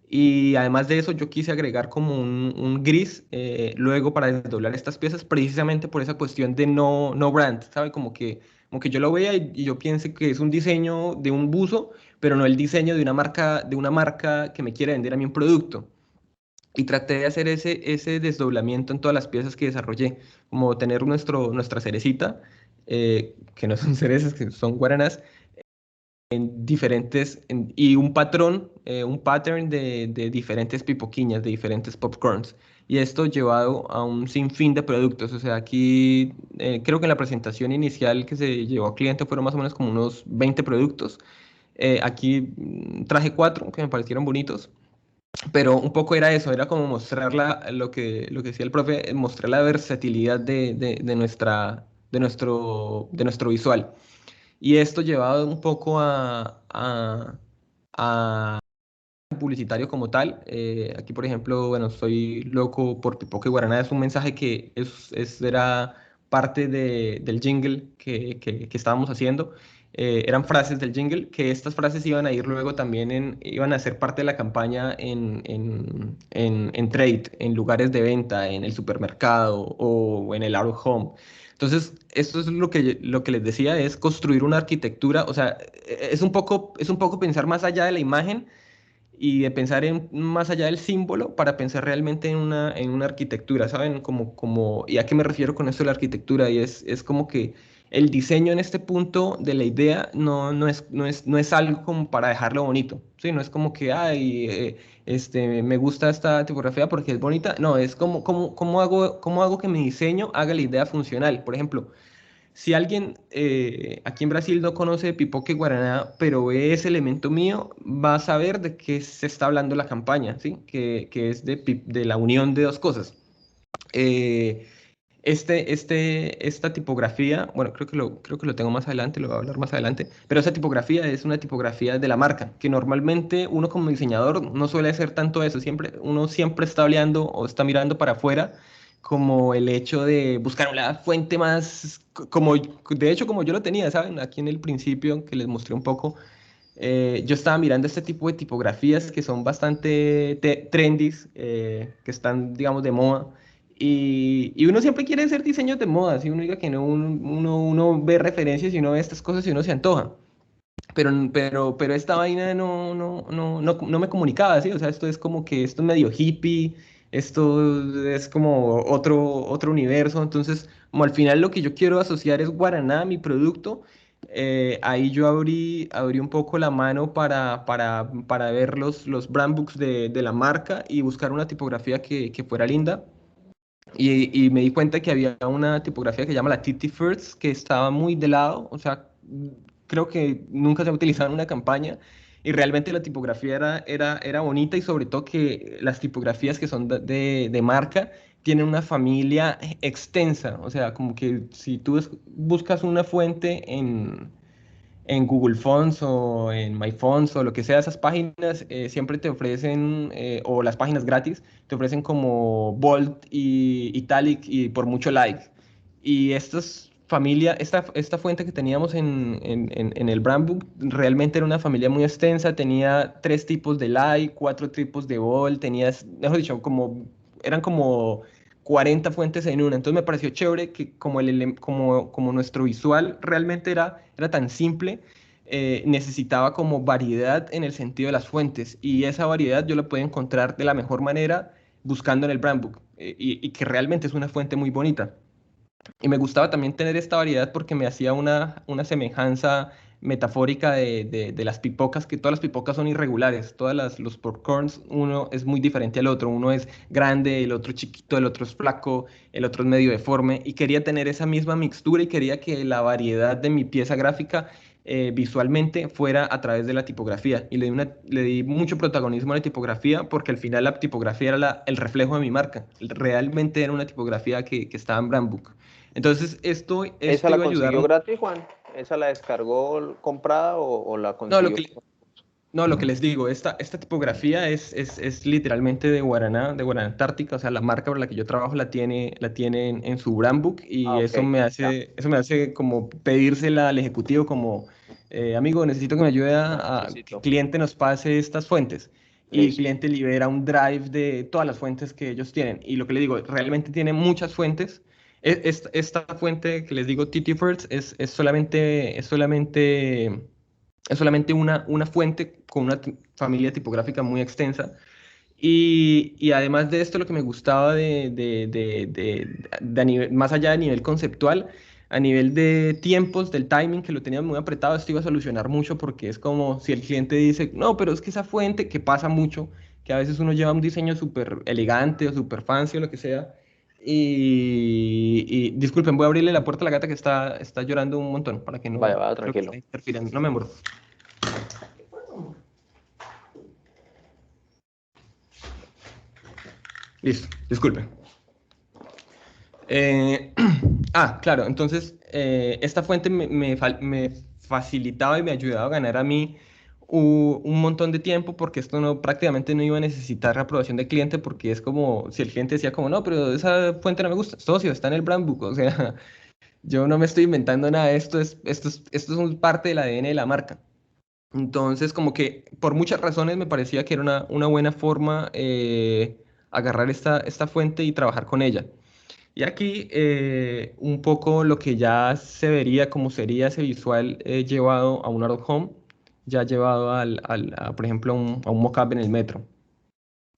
[SPEAKER 2] Y además de eso yo quise agregar como un gris luego para desdoblar estas piezas, precisamente por esa cuestión de no brand, ¿sabe? Como que yo lo vea y yo piense que es un diseño de un buzo, pero no el diseño de una marca que me quiere vender a mí un producto. Y traté de hacer ese desdoblamiento en todas las piezas que desarrollé, como tener nuestra cerecita, que no son cerezas, que son guaranas, en diferentes, y un patrón, un pattern de diferentes pipoquiñas, de diferentes popcorns. Y esto llevado a un sinfín de productos. O sea, aquí creo que en la presentación inicial que se llevó al cliente fueron más o menos como unos 20 productos. Aquí traje 4 que me parecieron bonitos. Pero un poco era eso, era como mostrar lo que decía el profe, mostrar la versatilidad de nuestro visual. Y esto llevado un poco a publicitario como tal. Aquí, por ejemplo, bueno, soy loco por Pipoca y Guaraná. Es un mensaje que era parte del jingle que estábamos haciendo. Eran frases del jingle, que estas frases iban a ir luego también iban a ser parte de la campaña en trade, en lugares de venta, en el supermercado o en el out of home. Entonces, esto es lo que les decía, es construir una arquitectura, o sea, es un poco pensar más allá de la imagen y de pensar más allá del símbolo para pensar realmente en una arquitectura, ¿saben? ¿Y a qué me refiero con esto de la arquitectura? Y es como que el diseño en este punto de la idea no es algo como para dejarlo bonito, ¿sí? No es como que, ay, me gusta esta tipografía porque es bonita. No, es cómo hago que mi diseño haga la idea funcional. Por ejemplo, si alguien aquí en Brasil no conoce Pipoque Guaraná, pero ve ese elemento mío, va a saber de qué se está hablando la campaña, ¿sí? Que es de la unión de dos cosas. Eh, esta tipografía, bueno, creo que lo tengo más adelante, lo voy a hablar más adelante, pero esa tipografía es una tipografía de la marca, que normalmente uno como diseñador no suele hacer tanto eso, uno siempre está oleando o está mirando para afuera, como el hecho de buscar una fuente más, de hecho como yo lo tenía, ¿saben? Aquí en el principio, que les mostré un poco, yo estaba mirando este tipo de tipografías que son bastante trendy, que están, digamos, de moda. Y uno siempre quiere hacer diseños de moda. Si uno diga que no, uno ve referencias y uno ve estas cosas y uno se antoja. Pero esta vaina no me comunicaba, ¿sí? O sea, esto es medio hippie, esto es como otro universo. Entonces, como al final lo que yo quiero asociar es Guaraná, mi producto, ahí yo abrí un poco la mano para ver los brand books de la marca y buscar una tipografía que fuera linda. Y me di cuenta que había una tipografía que se llama la TT First, que estaba muy de lado, o sea, creo que nunca se ha utilizado en una campaña, y realmente la tipografía era bonita, y sobre todo que las tipografías que son de marca tienen una familia extensa, o sea, como que si tú buscas una fuente en Google Fonts o en MyFonts o lo que sea, esas páginas siempre te ofrecen, o las páginas gratis, te ofrecen como Bold y Italic y por mucho like. Y esta fuente que teníamos en el brand book realmente era una familia muy extensa, tenía 3 tipos de like, 4 tipos de Bold, mejor dicho, eran como 40 fuentes en una. Entonces me pareció chévere que como nuestro visual realmente era tan simple, necesitaba como variedad en el sentido de las fuentes. Y esa variedad yo la puedo encontrar de la mejor manera buscando en el brand book, y que realmente es una fuente muy bonita. Y me gustaba también tener esta variedad porque me hacía una semejanza metafórica de las pipocas, que todas las pipocas son irregulares, los popcorns, uno es muy diferente al otro, uno es grande, el otro chiquito, el otro es flaco, el otro es medio deforme, y quería tener esa misma mixtura y quería que la variedad de mi pieza gráfica visualmente fuera a través de la tipografía. Y le di mucho protagonismo a la tipografía porque al final la tipografía era el reflejo de mi marca, realmente era una tipografía que estaba en Brand Book. Entonces,
[SPEAKER 1] ¿Esa la
[SPEAKER 2] iba a
[SPEAKER 1] consiguió
[SPEAKER 2] ayudarnos.
[SPEAKER 1] gratis, Juan? ¿Esa la descargó comprada o la
[SPEAKER 2] No,
[SPEAKER 1] consiguió?
[SPEAKER 2] No, lo que les digo, esta tipografía es literalmente de Guaraná Antártica, o sea, la marca por la que yo trabajo la tiene en su brand book y
[SPEAKER 1] Ok, ya,
[SPEAKER 2] eso me hace como pedírsela al ejecutivo como, amigo, necesito que me ayude a que el
[SPEAKER 1] necesito.
[SPEAKER 2] cliente nos pase estas fuentes. Y el
[SPEAKER 1] Listo.
[SPEAKER 2] cliente libera un drive de todas las fuentes que ellos tienen. Y lo que les digo, realmente tiene muchas fuentes. Esta fuente que les digo, TT First, es solamente una fuente con una familia tipográfica muy extensa. Y además de esto, lo que me gustaba más allá de nivel conceptual, a nivel de tiempos, del timing, que lo tenía muy apretado, esto iba a solucionar mucho porque es como si el cliente dice, no, pero es que esa fuente, que pasa mucho, que a veces uno lleva un diseño súper elegante o súper fancy o lo que sea. Y disculpen, voy a abrirle la puerta a la gata que está llorando un montón para que
[SPEAKER 1] Vaya,
[SPEAKER 2] no,
[SPEAKER 1] vaya,
[SPEAKER 2] creo que está
[SPEAKER 1] tranquilo.
[SPEAKER 2] interfiriendo, no me muero. Listo, disculpen. Eh, claro, entonces esta fuente me facilitaba y me ayudaba a ganar a mí un montón de tiempo porque esto prácticamente no iba a necesitar aprobación del cliente porque es como si el cliente decía como, no, pero esa fuente no me gusta, socio, está en el brand book, o sea, yo no me estoy inventando nada, esto es un parte del ADN de la marca. Entonces, como que por muchas razones me parecía que era una buena forma agarrar esta fuente y trabajar con ella. Y aquí un poco lo que ya se vería como sería ese visual llevado a un out of home, ya llevado por ejemplo, a un mockup en el metro.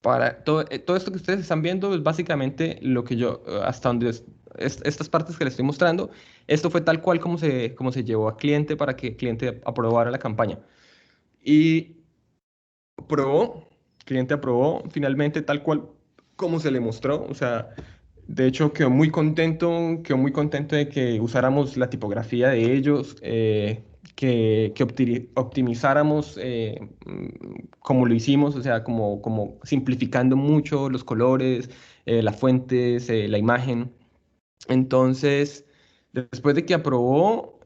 [SPEAKER 2] Para todo esto que ustedes están viendo es básicamente lo que yo, hasta donde estas partes que les estoy mostrando, esto fue tal cual como se llevó a cliente para que el cliente aprobara la campaña. Y aprobó, el cliente aprobó finalmente tal cual como se le mostró, o sea, de hecho quedó muy contento de que usáramos la tipografía de ellos, que optimizáramos como lo hicimos, o sea, como simplificando mucho los colores, las fuentes, la imagen. Entonces, después de que aprobó,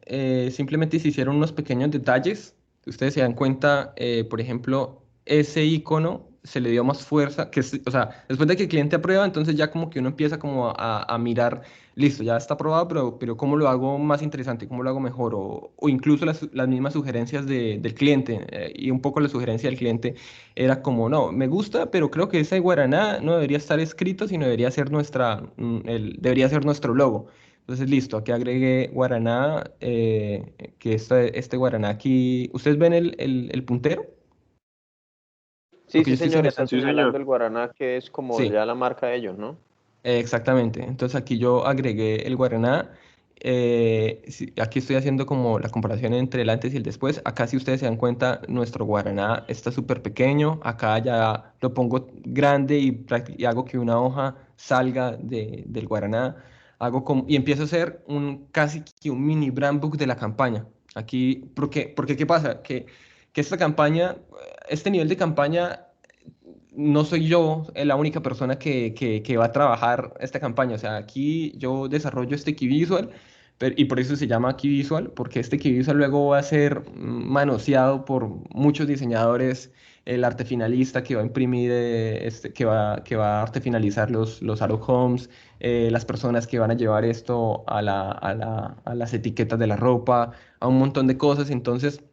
[SPEAKER 2] simplemente se hicieron unos pequeños detalles. Ustedes se dan cuenta, por ejemplo, ese icono se le dio más fuerza, o sea, después de que el cliente aprueba, entonces ya como que uno empieza como a mirar, listo, ya está aprobado, pero ¿cómo lo hago más interesante? ¿Cómo lo hago mejor? O incluso las mismas sugerencias del cliente, y un poco la sugerencia del cliente era como, no, me gusta, pero creo que ese guaraná no debería estar escrito, sino debería ser debería ser nuestro logo. Entonces, listo, aquí agregué guaraná, que este guaraná aquí, ¿ustedes ven el puntero? Lo
[SPEAKER 1] Sí,
[SPEAKER 2] que yo
[SPEAKER 1] sí,
[SPEAKER 2] estoy
[SPEAKER 1] señor,
[SPEAKER 2] señalando.
[SPEAKER 1] está
[SPEAKER 3] Sí,
[SPEAKER 1] señalando
[SPEAKER 3] señor.
[SPEAKER 1] el Guaraná, que es como
[SPEAKER 2] Sí,
[SPEAKER 1] ya la marca de ellos, ¿no?
[SPEAKER 2] exactamente. Entonces aquí yo agregué el guaraná. Aquí estoy haciendo como la comparación entre el antes y el después. Acá, si ustedes se dan cuenta, nuestro guaraná está súper pequeño. Acá ya lo pongo grande y hago que una hoja salga del guaraná. Y empiezo a hacer casi que un mini brand book de la campaña. Aquí, porque ¿qué pasa? Que esta campaña, este nivel de campaña no soy yo la única persona que va a trabajar esta campaña. O sea, aquí yo desarrollo este key visual y por eso se llama key visual, porque este key visual luego va a ser manoseado por muchos diseñadores, el arte finalista que va a imprimir, que va a arte finalizar los out of homes, las personas que van a llevar esto a las etiquetas de la ropa, a un montón de cosas. Entonces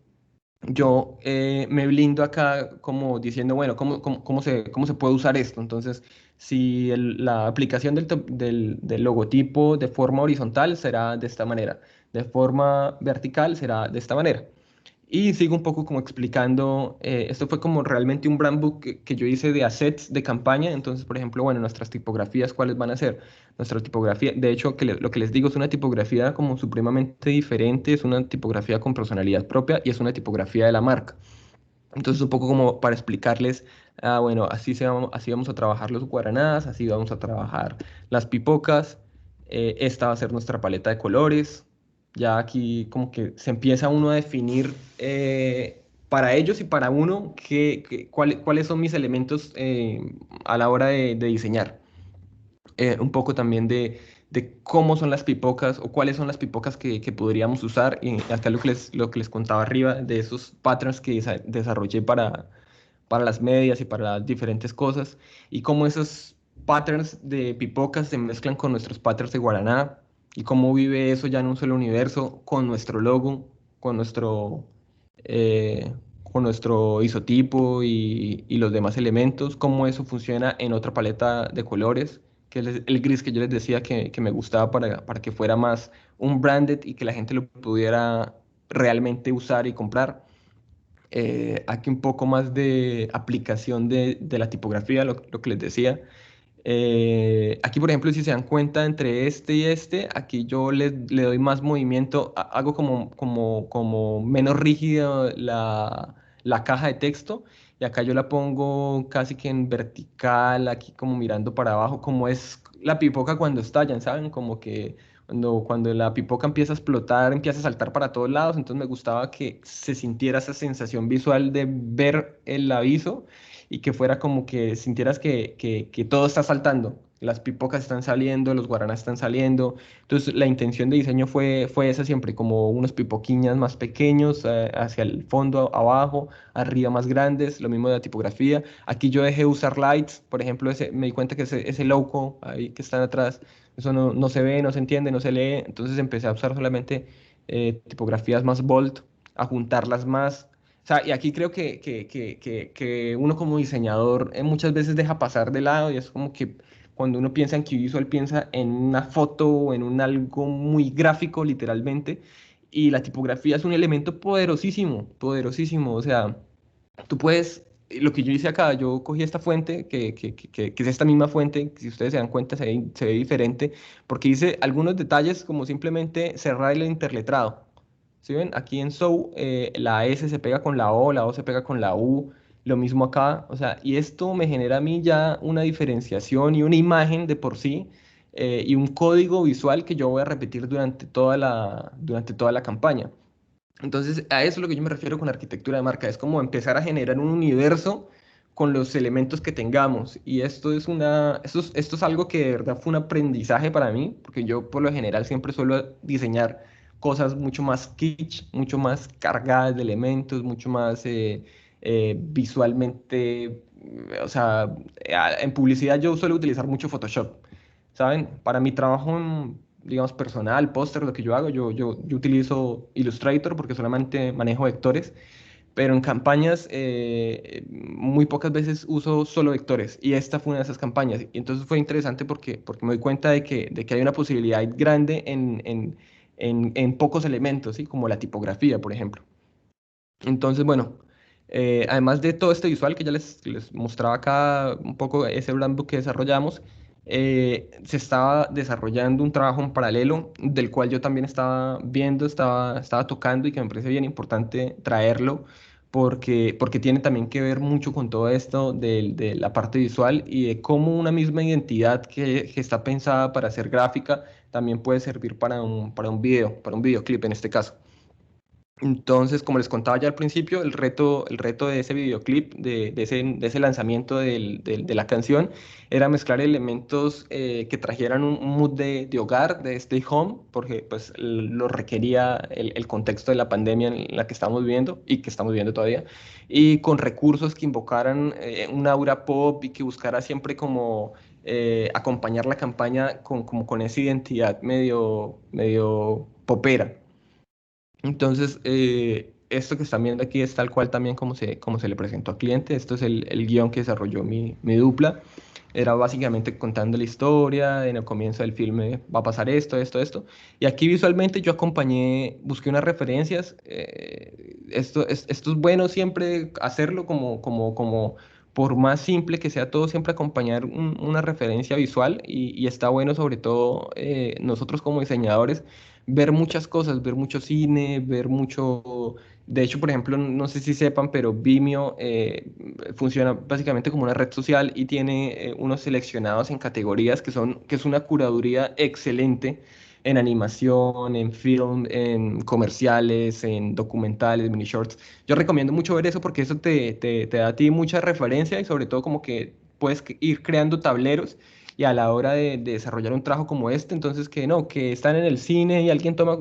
[SPEAKER 2] yo me blindo acá como diciendo, bueno, ¿cómo se puede usar esto? Entonces, si la aplicación del logotipo de forma horizontal será de esta manera, de forma vertical será de esta manera. Y sigo un poco como explicando, esto fue como realmente un brand book que yo hice de assets de campaña, entonces, por ejemplo, bueno, nuestras tipografías, ¿cuáles van a ser? Nuestra tipografía, de hecho, lo que les digo es una tipografía como supremamente diferente, es una tipografía con personalidad propia y es una tipografía de la marca. Entonces, un poco como para explicarles, bueno, así vamos a trabajar los guaranás, así vamos a trabajar las pipocas, esta va a ser nuestra paleta de colores. Ya aquí como que se empieza uno a definir para ellos y para uno cuáles son mis elementos a la hora de diseñar un poco también de cómo son las pipocas o cuáles son las pipocas que podríamos usar. Y acá lo que les contaba arriba de esos patterns que desarrollé para las medias y para las diferentes cosas, y cómo esos patterns de pipocas se mezclan con nuestros patterns de Guaraná, y cómo vive eso ya en un solo universo con nuestro logo, con nuestro, eh, con nuestro isotipo y los demás elementos, cómo eso funciona en otra paleta de colores, que es el gris que yo les decía que me gustaba para que fuera más un branded y que la gente lo pudiera realmente usar y comprar. Aquí un poco más de aplicación de la tipografía, lo que les decía. Aquí, por ejemplo, si se dan cuenta entre este y este, aquí yo le doy más movimiento, hago como menos rígida la caja de texto, y acá yo la pongo casi que en vertical, aquí como mirando para abajo, como es la pipoca cuando estallan, ¿saben? Como que cuando la pipoca empieza a explotar, empieza a saltar para todos lados, entonces me gustaba que se sintiera esa sensación visual de ver el aviso y que fuera como que sintieras que todo está saltando. Las pipocas están saliendo, los guaranas están saliendo. Entonces la intención de diseño fue esa siempre, como unos pipoquiñas más pequeños, hacia el fondo, abajo, arriba más grandes, lo mismo de la tipografía. Aquí yo dejé usar lights, por ejemplo, me di cuenta que ese logo ahí que están atrás, eso no se ve, no se entiende, no se lee. Entonces empecé a usar solamente tipografías más bold, a juntarlas más. O sea, y aquí creo que uno como diseñador muchas veces deja pasar de lado, y es como que cuando uno piensa en QVisual piensa en una foto o en un algo muy gráfico literalmente, y la tipografía es un elemento poderosísimo, poderosísimo. O sea, tú puedes, lo que yo hice acá, yo cogí esta fuente, que es esta misma fuente, si ustedes se dan cuenta se ve diferente, porque hice algunos detalles como simplemente cerrar el interletrado. ¿Sí ven? Aquí en SOU la S se pega con la O se pega con la U, lo mismo acá, o sea, y esto me genera a mí ya una diferenciación y una imagen de por sí, y un código visual que yo voy a repetir durante toda la campaña. Entonces, a eso es lo que yo me refiero con arquitectura de marca, es como empezar a generar un universo con los elementos que tengamos. Y esto es algo que de verdad fue un aprendizaje para mí, porque yo por lo general siempre suelo diseñar cosas mucho más kitsch, mucho más cargadas de elementos, mucho más visualmente, o sea, en publicidad yo suelo utilizar mucho Photoshop, ¿saben? Para mi trabajo, digamos, personal, póster, lo que yo hago, yo utilizo Illustrator porque solamente manejo vectores, pero en campañas muy pocas veces uso solo vectores, y esta fue una de esas campañas. Y entonces fue interesante porque me doy cuenta de que hay una posibilidad grande en pocos elementos, ¿sí? Como la tipografía, por ejemplo. Entonces, bueno, además de todo este visual que ya les mostraba acá, un poco ese Brandbook que desarrollamos, se estaba desarrollando un trabajo en paralelo del cual yo también estaba viendo, estaba tocando, y que me parece bien importante traerlo porque tiene también que ver mucho con todo esto de la parte visual y de cómo una misma identidad que está pensada para ser gráfica también puede servir para un video, para un videoclip en este caso. Entonces, como les contaba ya al principio, el reto de ese videoclip, de ese lanzamiento de la canción, era mezclar elementos que trajeran un mood de hogar, de stay home, porque pues lo requería el contexto de la pandemia en la que estamos viviendo y que estamos viviendo todavía, y con recursos que invocaran un aura pop y que buscara siempre como acompañar la campaña como con esa identidad medio popera. Entonces, esto que están viendo aquí es tal cual también como se le presentó al cliente. Esto es el guión que desarrolló mi dupla. Era básicamente contando la historia, en el comienzo del filme va a pasar esto, esto, esto. Y aquí visualmente yo busqué unas referencias. Esto es bueno siempre hacerlo como por más simple que sea todo, siempre acompañar una referencia visual, y está bueno sobre todo nosotros como diseñadores ver muchas cosas, ver mucho cine, ver mucho. De hecho, por ejemplo, no sé si sepan, pero Vimeo funciona básicamente como una red social y tiene unos seleccionados en categorías que es una curaduría excelente en animación, en film, en comerciales, en documentales, mini shorts. Yo recomiendo mucho ver eso porque eso te da a ti mucha referencia, y sobre todo como que puedes ir creando tableros, y a la hora de desarrollar un trabajo como este, entonces que no, que están en el cine y alguien toma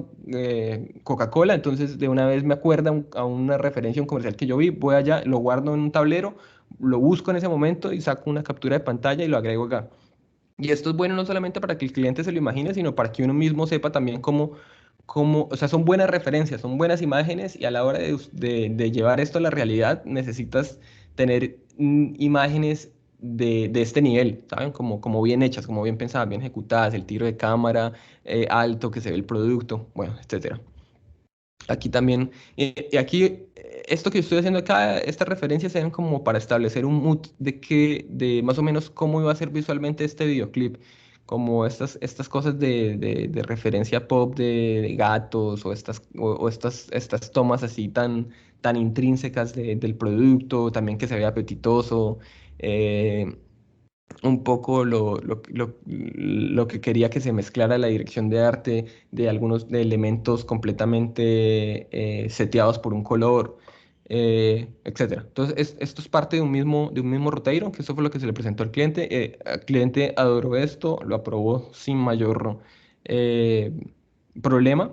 [SPEAKER 2] Coca-Cola, entonces de una vez me acuerda a una referencia, un comercial que yo vi, voy allá, lo guardo en un tablero, lo busco en ese momento y saco una captura de pantalla y lo agrego acá. Y esto es bueno no solamente para que el cliente se lo imagine, sino para que uno mismo sepa también o sea, son buenas referencias, son buenas imágenes y a la hora de llevar esto a la realidad necesitas tener imágenes de este nivel, ¿saben? Como bien hechas, como bien pensadas, bien ejecutadas, el tiro de cámara alto, que se ve el producto, bueno, etcétera. Aquí también, y aquí, esto que estoy haciendo acá, estas referencias eran como para establecer un mood de más o menos cómo iba a ser visualmente este videoclip, como estas cosas de referencia pop de gatos o estas tomas así tan intrínsecas del producto, también que se vea apetitoso. eh, un poco lo que quería que se mezclara la dirección de arte de algunos de elementos completamente seteados por un color, etcétera. Entonces, esto es parte de un mismo roteiro, que eso fue lo que se le presentó al cliente. El cliente adoró esto, lo aprobó sin mayor eh, problema.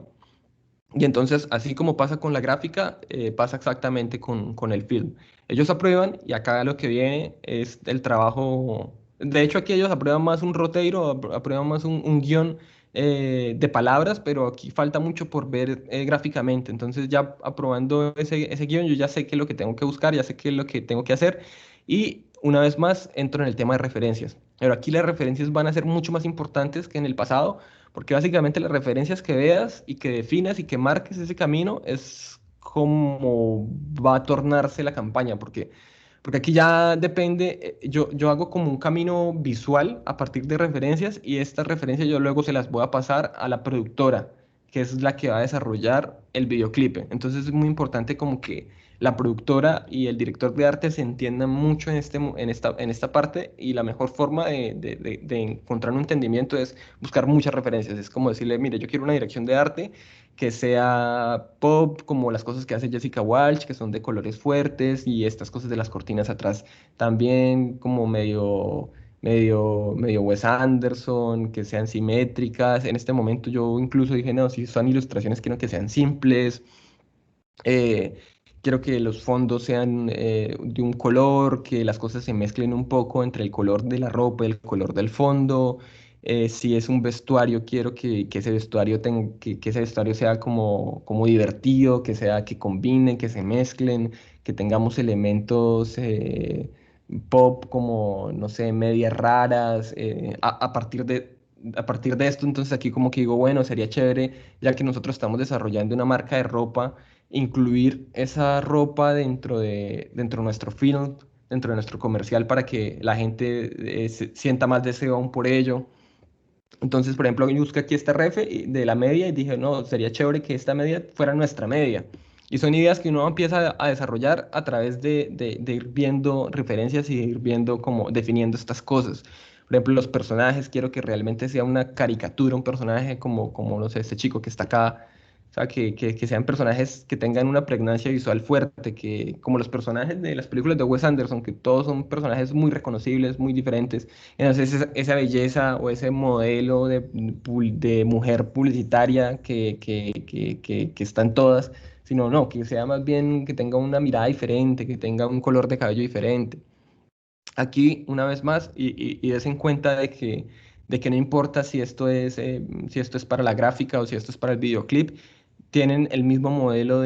[SPEAKER 2] Y entonces, así como pasa con la gráfica, pasa exactamente con el film. Ellos aprueban y acá lo que viene es el trabajo. De hecho, aquí ellos aprueban más un roteiro, aprueban más un guión de palabras, pero aquí falta mucho por ver gráficamente. Entonces, ya aprobando ese guión, yo ya sé qué es lo que tengo que buscar, ya sé qué es lo que tengo que hacer. Y una vez más, entro en el tema de referencias. Pero aquí las referencias van a ser mucho más importantes que en el pasado porque básicamente las referencias que veas y que definas y que marques ese camino es como va a tornarse la campaña, porque aquí ya depende, yo hago como un camino visual a partir de referencias y estas referencias yo luego se las voy a pasar a la productora, que es la que va a desarrollar el videoclip. Entonces es muy importante como que la productora y el director de arte se entiendan mucho en esta parte y la mejor forma de encontrar un entendimiento es buscar muchas referencias. Es como decirle, mire, yo quiero una dirección de arte que sea pop, como las cosas que hace Jessica Walsh, que son de colores fuertes, y estas cosas de las cortinas atrás también como medio Wes Anderson, que sean simétricas. En este momento yo incluso dije, no, si son ilustraciones, quiero que sean simples. Eh, Quiero que los fondos sean de un color, que las cosas se mezclen un poco entre el color de la ropa y el color del fondo. Si es un vestuario, quiero que ese vestuario que ese vestuario sea como divertido, que combinen, que se mezclen, que tengamos elementos pop como, no sé, medias raras. A partir de esto, entonces aquí como que digo, bueno, sería chévere, ya que nosotros estamos desarrollando una marca de ropa, incluir esa ropa dentro de nuestro film, dentro de nuestro comercial, para que la gente se sienta más deseo aún por ello. Entonces, por ejemplo, yo busqué aquí esta de la media y dije, no, sería chévere que esta media fuera nuestra media. Y son ideas que uno empieza a desarrollar a través de ir viendo referencias y de ir viendo como definiendo estas cosas. Por ejemplo, los personajes, quiero que realmente sea una caricatura, un personaje como no sé, este chico que está acá. O sea, que sean personajes que tengan una pregnancia visual fuerte, que como los personajes de las películas de Wes Anderson, que todos son personajes muy reconocibles, muy diferentes. Entonces, esa belleza o ese modelo de mujer publicitaria que están todas, sino no, que sea más bien que tenga una mirada diferente, que tenga un color de cabello diferente. Aquí, una vez más, y des en cuenta de que no importa si esto es para la gráfica o si esto es para el videoclip, tienen el mismo modelo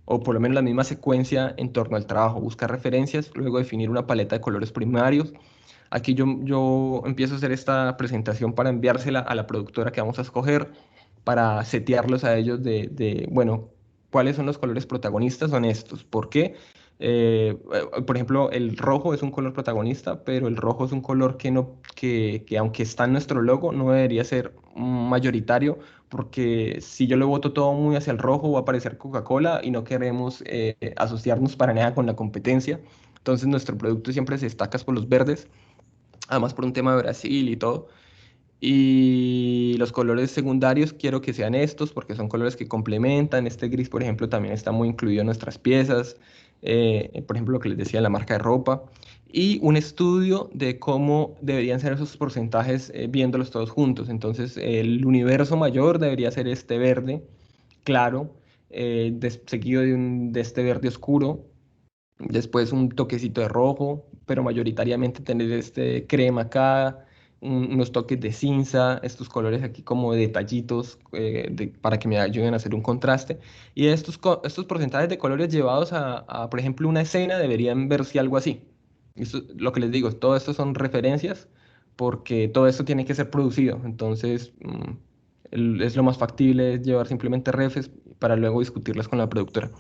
[SPEAKER 2] o por lo menos la misma secuencia en torno al trabajo, buscar referencias, luego definir una paleta de colores primarios. Aquí yo empiezo a hacer esta presentación para enviársela a la productora que vamos a escoger, para setearlos a ellos bueno, cuáles son los colores protagonistas, son estos. ¿Por qué? Por ejemplo, el rojo es un color protagonista, pero el rojo es un color que aunque está en nuestro logo, no debería ser mayoritario, porque si yo le boto todo muy hacia el rojo, va a aparecer Coca-Cola y no queremos asociarnos para nada con la competencia. Entonces nuestro producto siempre se destaca por los verdes, además por un tema de Brasil y todo. Y los colores secundarios quiero que sean estos porque son colores que complementan. Este gris, por ejemplo, también está muy incluido en nuestras piezas. por ejemplo, lo que les decía, la marca de ropa, y un estudio de cómo deberían ser esos porcentajes viéndolos todos juntos. Entonces, el universo mayor debería ser este verde claro, seguido de este verde oscuro, después un toquecito de rojo, pero mayoritariamente tener este crema acá, unos toques de cinza, estos colores aquí como de detallitos para que me ayuden a hacer un contraste. Y estos porcentajes de colores llevados por ejemplo, una escena deberían verse algo así. Esto, lo que les digo, todo esto son referencias porque todo esto tiene que ser producido. Entonces, es lo más factible llevar simplemente refs para luego discutirlas con la productora.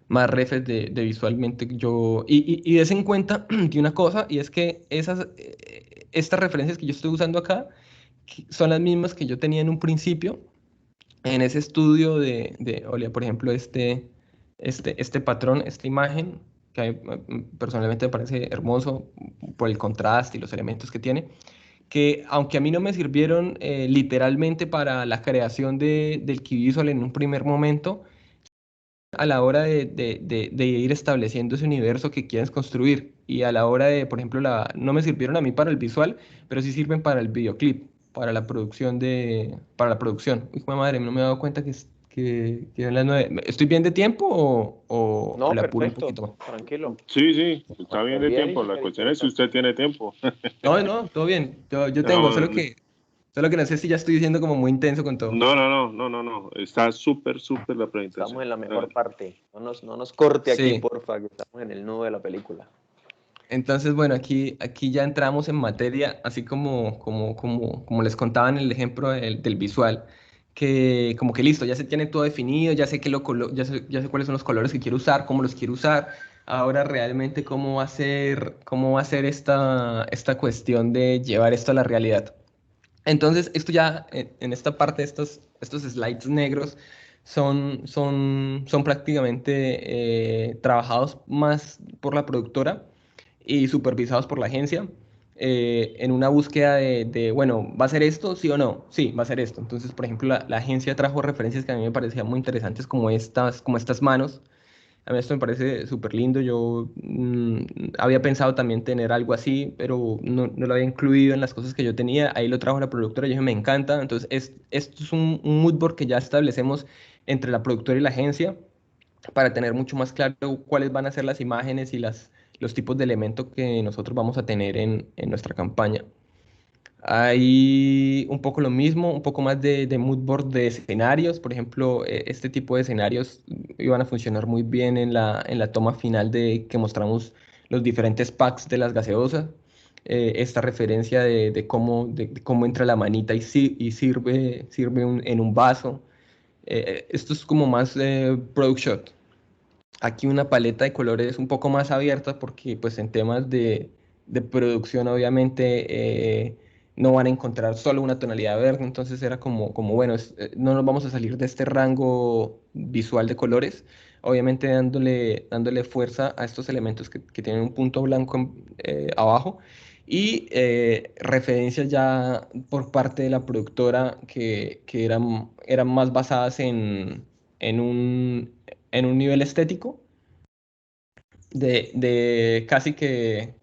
[SPEAKER 2] Más refs de visualmente yo... Y des en cuenta de una cosa, y es que estas referencias que yo estoy usando acá son las mismas que yo tenía en un principio en ese estudio Olia, por ejemplo, este patrón, esta imagen, que a mí, personalmente me parece hermoso por el contraste y los elementos que tiene, que aunque a mí no me sirvieron literalmente para la creación del key visual en un primer momento, a la hora de ir estableciendo ese universo que quieres construir y a la hora de, por ejemplo, no me sirvieron a mí para el visual, pero sí sirven para el videoclip, para la producción para la producción. Uy, madre, no me he dado cuenta que eran las 9. ¿Estoy bien de tiempo o
[SPEAKER 1] No,
[SPEAKER 2] le apuro un
[SPEAKER 1] perfecto,
[SPEAKER 2] poquito más?
[SPEAKER 1] tranquilo.
[SPEAKER 3] Sí, está bien de
[SPEAKER 1] Bien y
[SPEAKER 3] tiempo. La
[SPEAKER 1] súper
[SPEAKER 3] cuestión es si usted
[SPEAKER 1] interesante.
[SPEAKER 3] tiene tiempo.
[SPEAKER 2] No, todo bien. Yo tengo,
[SPEAKER 3] No,
[SPEAKER 2] solo que no sé si ya estoy diciendo como muy intenso con todo.
[SPEAKER 3] no. Está súper la
[SPEAKER 1] Estamos
[SPEAKER 3] presentación.
[SPEAKER 1] en la mejor parte. No nos corte aquí,
[SPEAKER 2] Sí.
[SPEAKER 1] porfa, que estamos en el nudo de la película.
[SPEAKER 2] Entonces, bueno, aquí ya entramos en materia, así como les contaba en el ejemplo del visual, que como que listo, ya se tiene todo definido, ya sé, ya sé cuáles son los colores que quiero usar, cómo los quiero usar. Ahora realmente cómo va a ser esta cuestión de llevar esto a la realidad. Entonces, esto ya en esta parte, estos slides negros son prácticamente trabajados más por la productora y supervisados por la agencia en una búsqueda bueno, ¿va a ser esto? ¿Sí o no? Sí, va a ser esto. Entonces, por ejemplo, la agencia trajo referencias que a mí me parecían muy interesantes como estas manos. A mí esto me parece súper lindo. Yo había pensado también tener algo así, pero no lo había incluido en las cosas que yo tenía. Ahí lo trajo la productora y yo dije, me encanta. Entonces, esto es un mood board que ya establecemos entre la productora y la agencia para tener mucho más claro cuáles van a ser las imágenes y los tipos de elementos que nosotros vamos a tener en nuestra campaña. Hay un poco lo mismo, un poco más de mood board de escenarios. Por ejemplo, este tipo de escenarios iban a funcionar muy bien en la toma final que mostramos los diferentes packs de las gaseosas. Esta referencia de cómo entra la manita y sirve en un vaso. Esto es como más product shot. Aquí una paleta de colores un poco más abierta porque pues en temas de producción obviamente no van a encontrar solo una tonalidad verde, entonces era como bueno, no nos vamos a salir de este rango visual de colores, obviamente dándole fuerza a estos elementos que tienen un punto blanco abajo y referencias ya por parte de la productora que eran más basadas en un en un nivel estético de casi que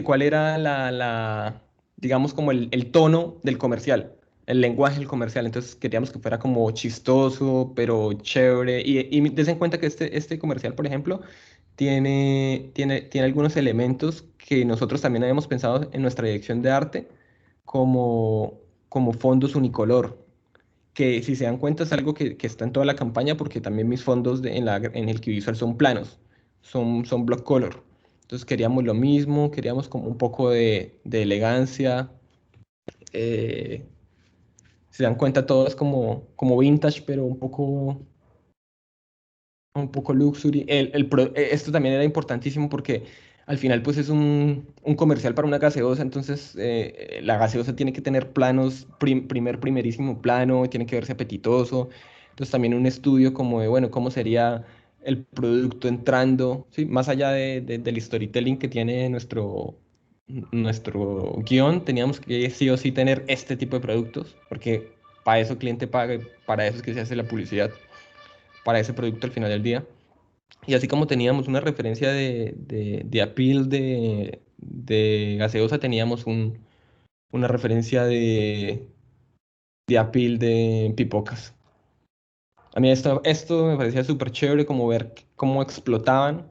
[SPEAKER 2] cuál era digamos como el tono del comercial, el lenguaje del comercial. Entonces queríamos que fuera como chistoso, pero chévere. Y des en cuenta que este comercial, por ejemplo, tiene algunos elementos que nosotros también habíamos pensado en nuestra dirección de arte como fondos unicolor que si se dan cuenta es algo que está en toda la campaña porque también mis fondos en el visual son planos, son block color. Entonces queríamos lo mismo, queríamos como un poco de elegancia. eh, Se dan cuenta todo es como vintage, pero un poco luxury. Esto también era importantísimo porque al final pues es un comercial para una gaseosa, entonces la gaseosa tiene que tener planos, primerísimo plano, tiene que verse apetitoso. Entonces también un estudio como de, bueno, cómo sería el producto entrando, ¿sí? Más allá del storytelling que tiene nuestro guión, teníamos que sí o sí tener este tipo de productos, porque para eso el cliente paga y para eso es que se hace la publicidad. para ese producto al final del día. Y así como teníamos una referencia de appeal de gaseosa, teníamos una referencia de appeal de pipocas. A mí esto me parecía súper chévere, como ver cómo explotaban.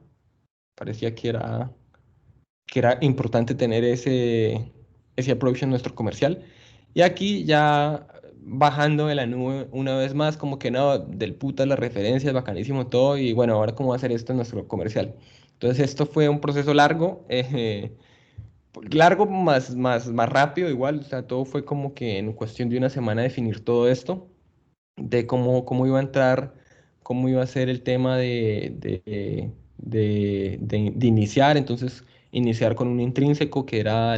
[SPEAKER 2] Parecía que era importante tener ese approach en nuestro comercial. Y aquí ya bajando de la nube una vez más, como que no, del puta las referencias, bacanísimo todo, y bueno, ahora cómo va a hacer esto en nuestro comercial. Entonces esto fue un proceso largo, largo más rápido igual, o sea, todo fue como que en cuestión de una semana definir todo esto, de cómo iba a entrar, cómo iba a ser el tema de iniciar, entonces iniciar con un intrínseco que era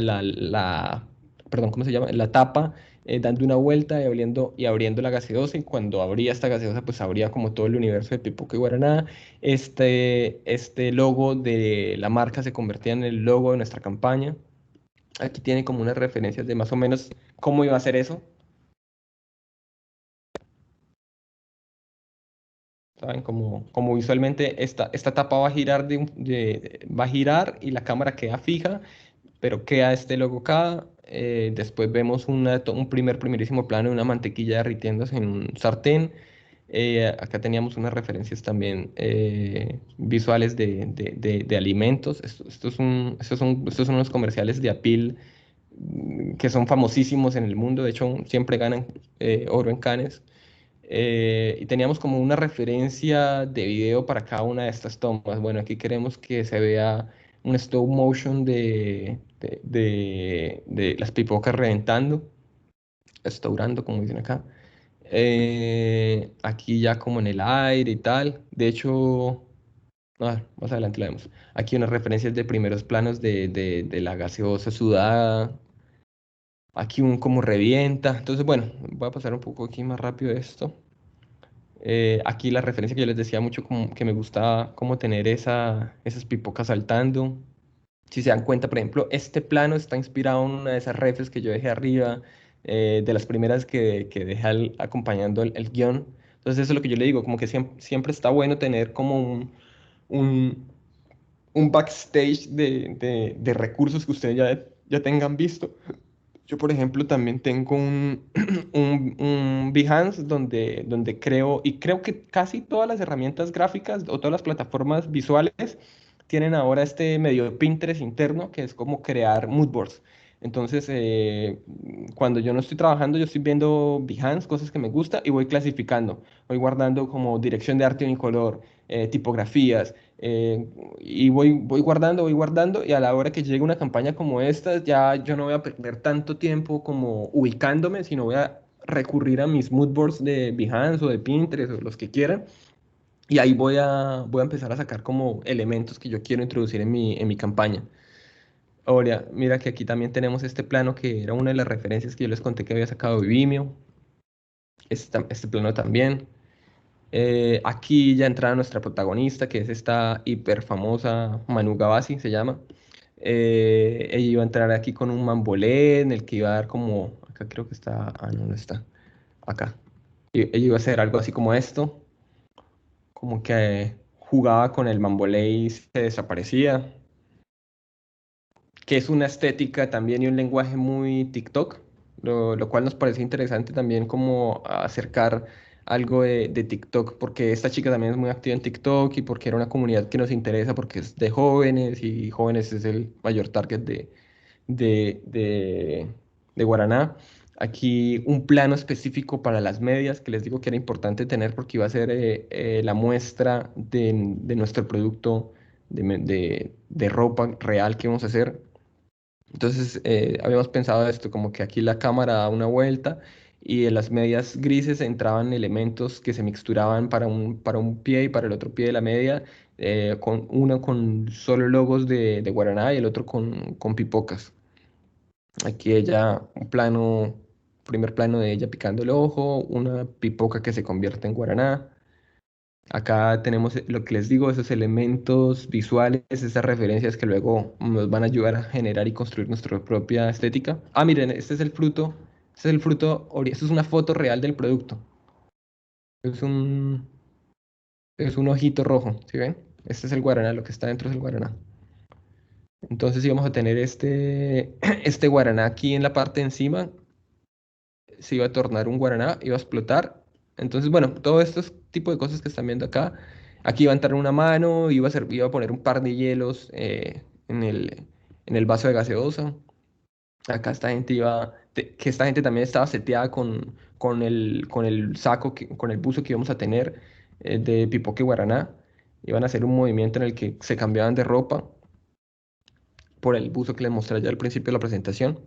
[SPEAKER 2] perdón, ¿cómo se llama? La tapa, dando una vuelta y abriendo la gaseosa, y cuando abría esta gaseosa, pues abría como todo el universo de Pipoca y Guaraná. Este logo de la marca se convertía en el logo de nuestra campaña. Aquí tiene como unas referencias de más o menos cómo iba a ser eso. ¿Saben? Como visualmente esta tapa va a girar, va a girar y la cámara queda fija, pero queda este logo acá. Después vemos un primerísimo plano de una mantequilla derritiéndose en un sartén. Acá teníamos unas referencias también visuales de alimentos. Estos son unos comerciales de Apil que son famosísimos en el mundo. De hecho, siempre ganan oro en Cannes. Y teníamos como una referencia de video para cada una de estas tomas. Bueno, aquí queremos que se vea un stop motion de las pipocas reventando, restaurando, como dicen acá. Aquí ya como en el aire y tal. De hecho, más adelante la vemos. Aquí unas referencias de primeros planos de la gaseosa sudada. Aquí un como revienta. Entonces, bueno, voy a pasar un poco aquí más rápido esto. Aquí la referencia que yo les decía mucho, como que me gustaba como tener esas pipocas saltando. Si se dan cuenta, por ejemplo, este plano está inspirado en una de esas refes que yo dejé arriba, de las primeras que dejé acompañando el guión. Entonces eso es lo que yo le digo, como que siempre está bueno tener como un, un backstage de recursos que ustedes ya tengan visto. Yo, por ejemplo, también tengo un Behance donde creo, y creo que casi todas las herramientas gráficas o todas las plataformas visuales tienen ahora este medio Pinterest interno que es como crear mood boards. Entonces, cuando yo no estoy trabajando, yo estoy viendo Behance, cosas que me gusta, y voy clasificando. Voy guardando como dirección de arte unicolor, tipografías, y voy guardando, y a la hora que llegue una campaña como esta, ya yo no voy a perder tanto tiempo como ubicándome, sino voy a recurrir a mis mood boards de Behance o de Pinterest o los que quieran, y ahí voy a empezar a sacar como elementos que yo quiero introducir en mi campaña. Ahora, mira que aquí también tenemos este plano que era una de las referencias que yo les conté que había sacado de Vimeo. Este plano también. Aquí ya entraba nuestra protagonista, que es esta hiper famosa Manu Gavassi, se llama. Ella iba a entrar aquí con un mambolé en el que iba a dar como, acá creo que está, no, no está, acá. Ella iba a hacer algo así como esto, como que jugaba con el mambolé y se desaparecía, que es una estética también y un lenguaje muy TikTok, lo cual nos parece interesante también como acercar algo de TikTok, porque esta chica también es muy activa en TikTok y porque era una comunidad que nos interesa porque es de jóvenes y jóvenes es el mayor target de, de, de Guaraná. Aquí un plano específico para las medias que les digo que era importante tener porque iba a ser la muestra de nuestro producto de ropa real que vamos a hacer. Entonces habíamos pensado esto, como que aquí la cámara da una vuelta y en las medias grises entraban elementos que se mixturaban para un pie y para el otro pie de la media, con uno con solo logos de Guaraná y el otro con pipocas. Aquí ella, primer plano de ella picando el ojo, una pipoca que se convierte en Guaraná. Acá tenemos lo que les digo, esos elementos visuales, esas referencias que luego nos van a ayudar a generar y construir nuestra propia estética. Ah, miren, esto es una foto real del producto. Es un, Es un ojito rojo, ¿sí ven? Este es el guaraná, lo que está dentro es el guaraná. Entonces íbamos a tener este guaraná aquí en la parte de encima, se iba a tornar un guaraná, iba a explotar. Entonces, bueno, todo estos tipo de cosas que están viendo acá, aquí iba a entrar una mano, iba a poner un par de hielos en el vaso de gaseosa. Acá esta gente que esta gente también estaba seteada con el saco, con el buzo que íbamos a tener de Pipoque Guaraná. Iban a hacer un movimiento en el que se cambiaban de ropa por el buzo que les mostré ya al principio de la presentación.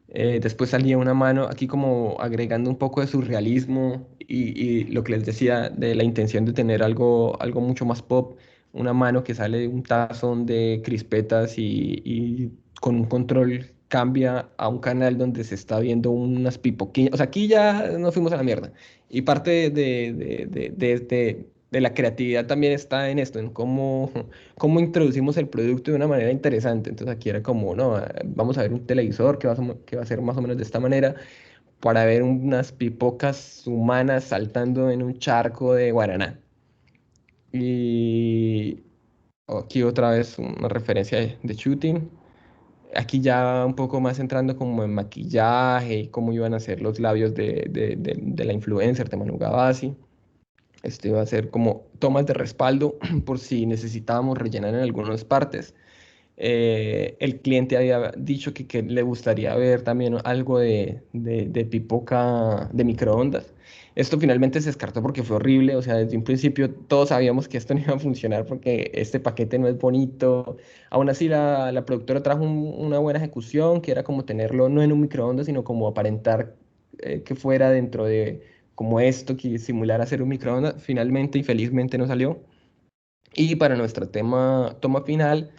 [SPEAKER 2] Después salía una mano aquí como agregando un poco de surrealismo y lo que les decía de la intención de tener algo mucho más pop, una mano que sale de un tazón de crispetas y con un control cambia a un canal donde se está viendo unas pipoquillas. O sea, aquí ya nos fuimos a la mierda. Y parte de la creatividad también está en esto, en cómo introducimos el producto de una manera interesante. Entonces aquí era como, no, vamos a ver un televisor que va a ser más o menos de esta manera, para ver unas pipocas humanas saltando en un charco de guaraná. Y aquí otra vez una referencia de shooting. Aquí ya un poco más entrando como en maquillaje y cómo iban a ser los labios de la influencer de Manu Gavassi. Esto iba a ser como tomas de respaldo por si necesitábamos rellenar en algunas partes. El cliente había dicho que le gustaría ver también algo de pipoca de microondas. Esto finalmente se descartó porque fue horrible, o sea, desde un principio todos sabíamos que esto no iba a funcionar porque este paquete no es bonito. Aún así, la productora trajo una buena ejecución, que era como tenerlo no en un microondas, sino como aparentar que fuera dentro de como esto, que simulara ser un microondas. Finalmente y felizmente no salió. Y para nuestro toma final,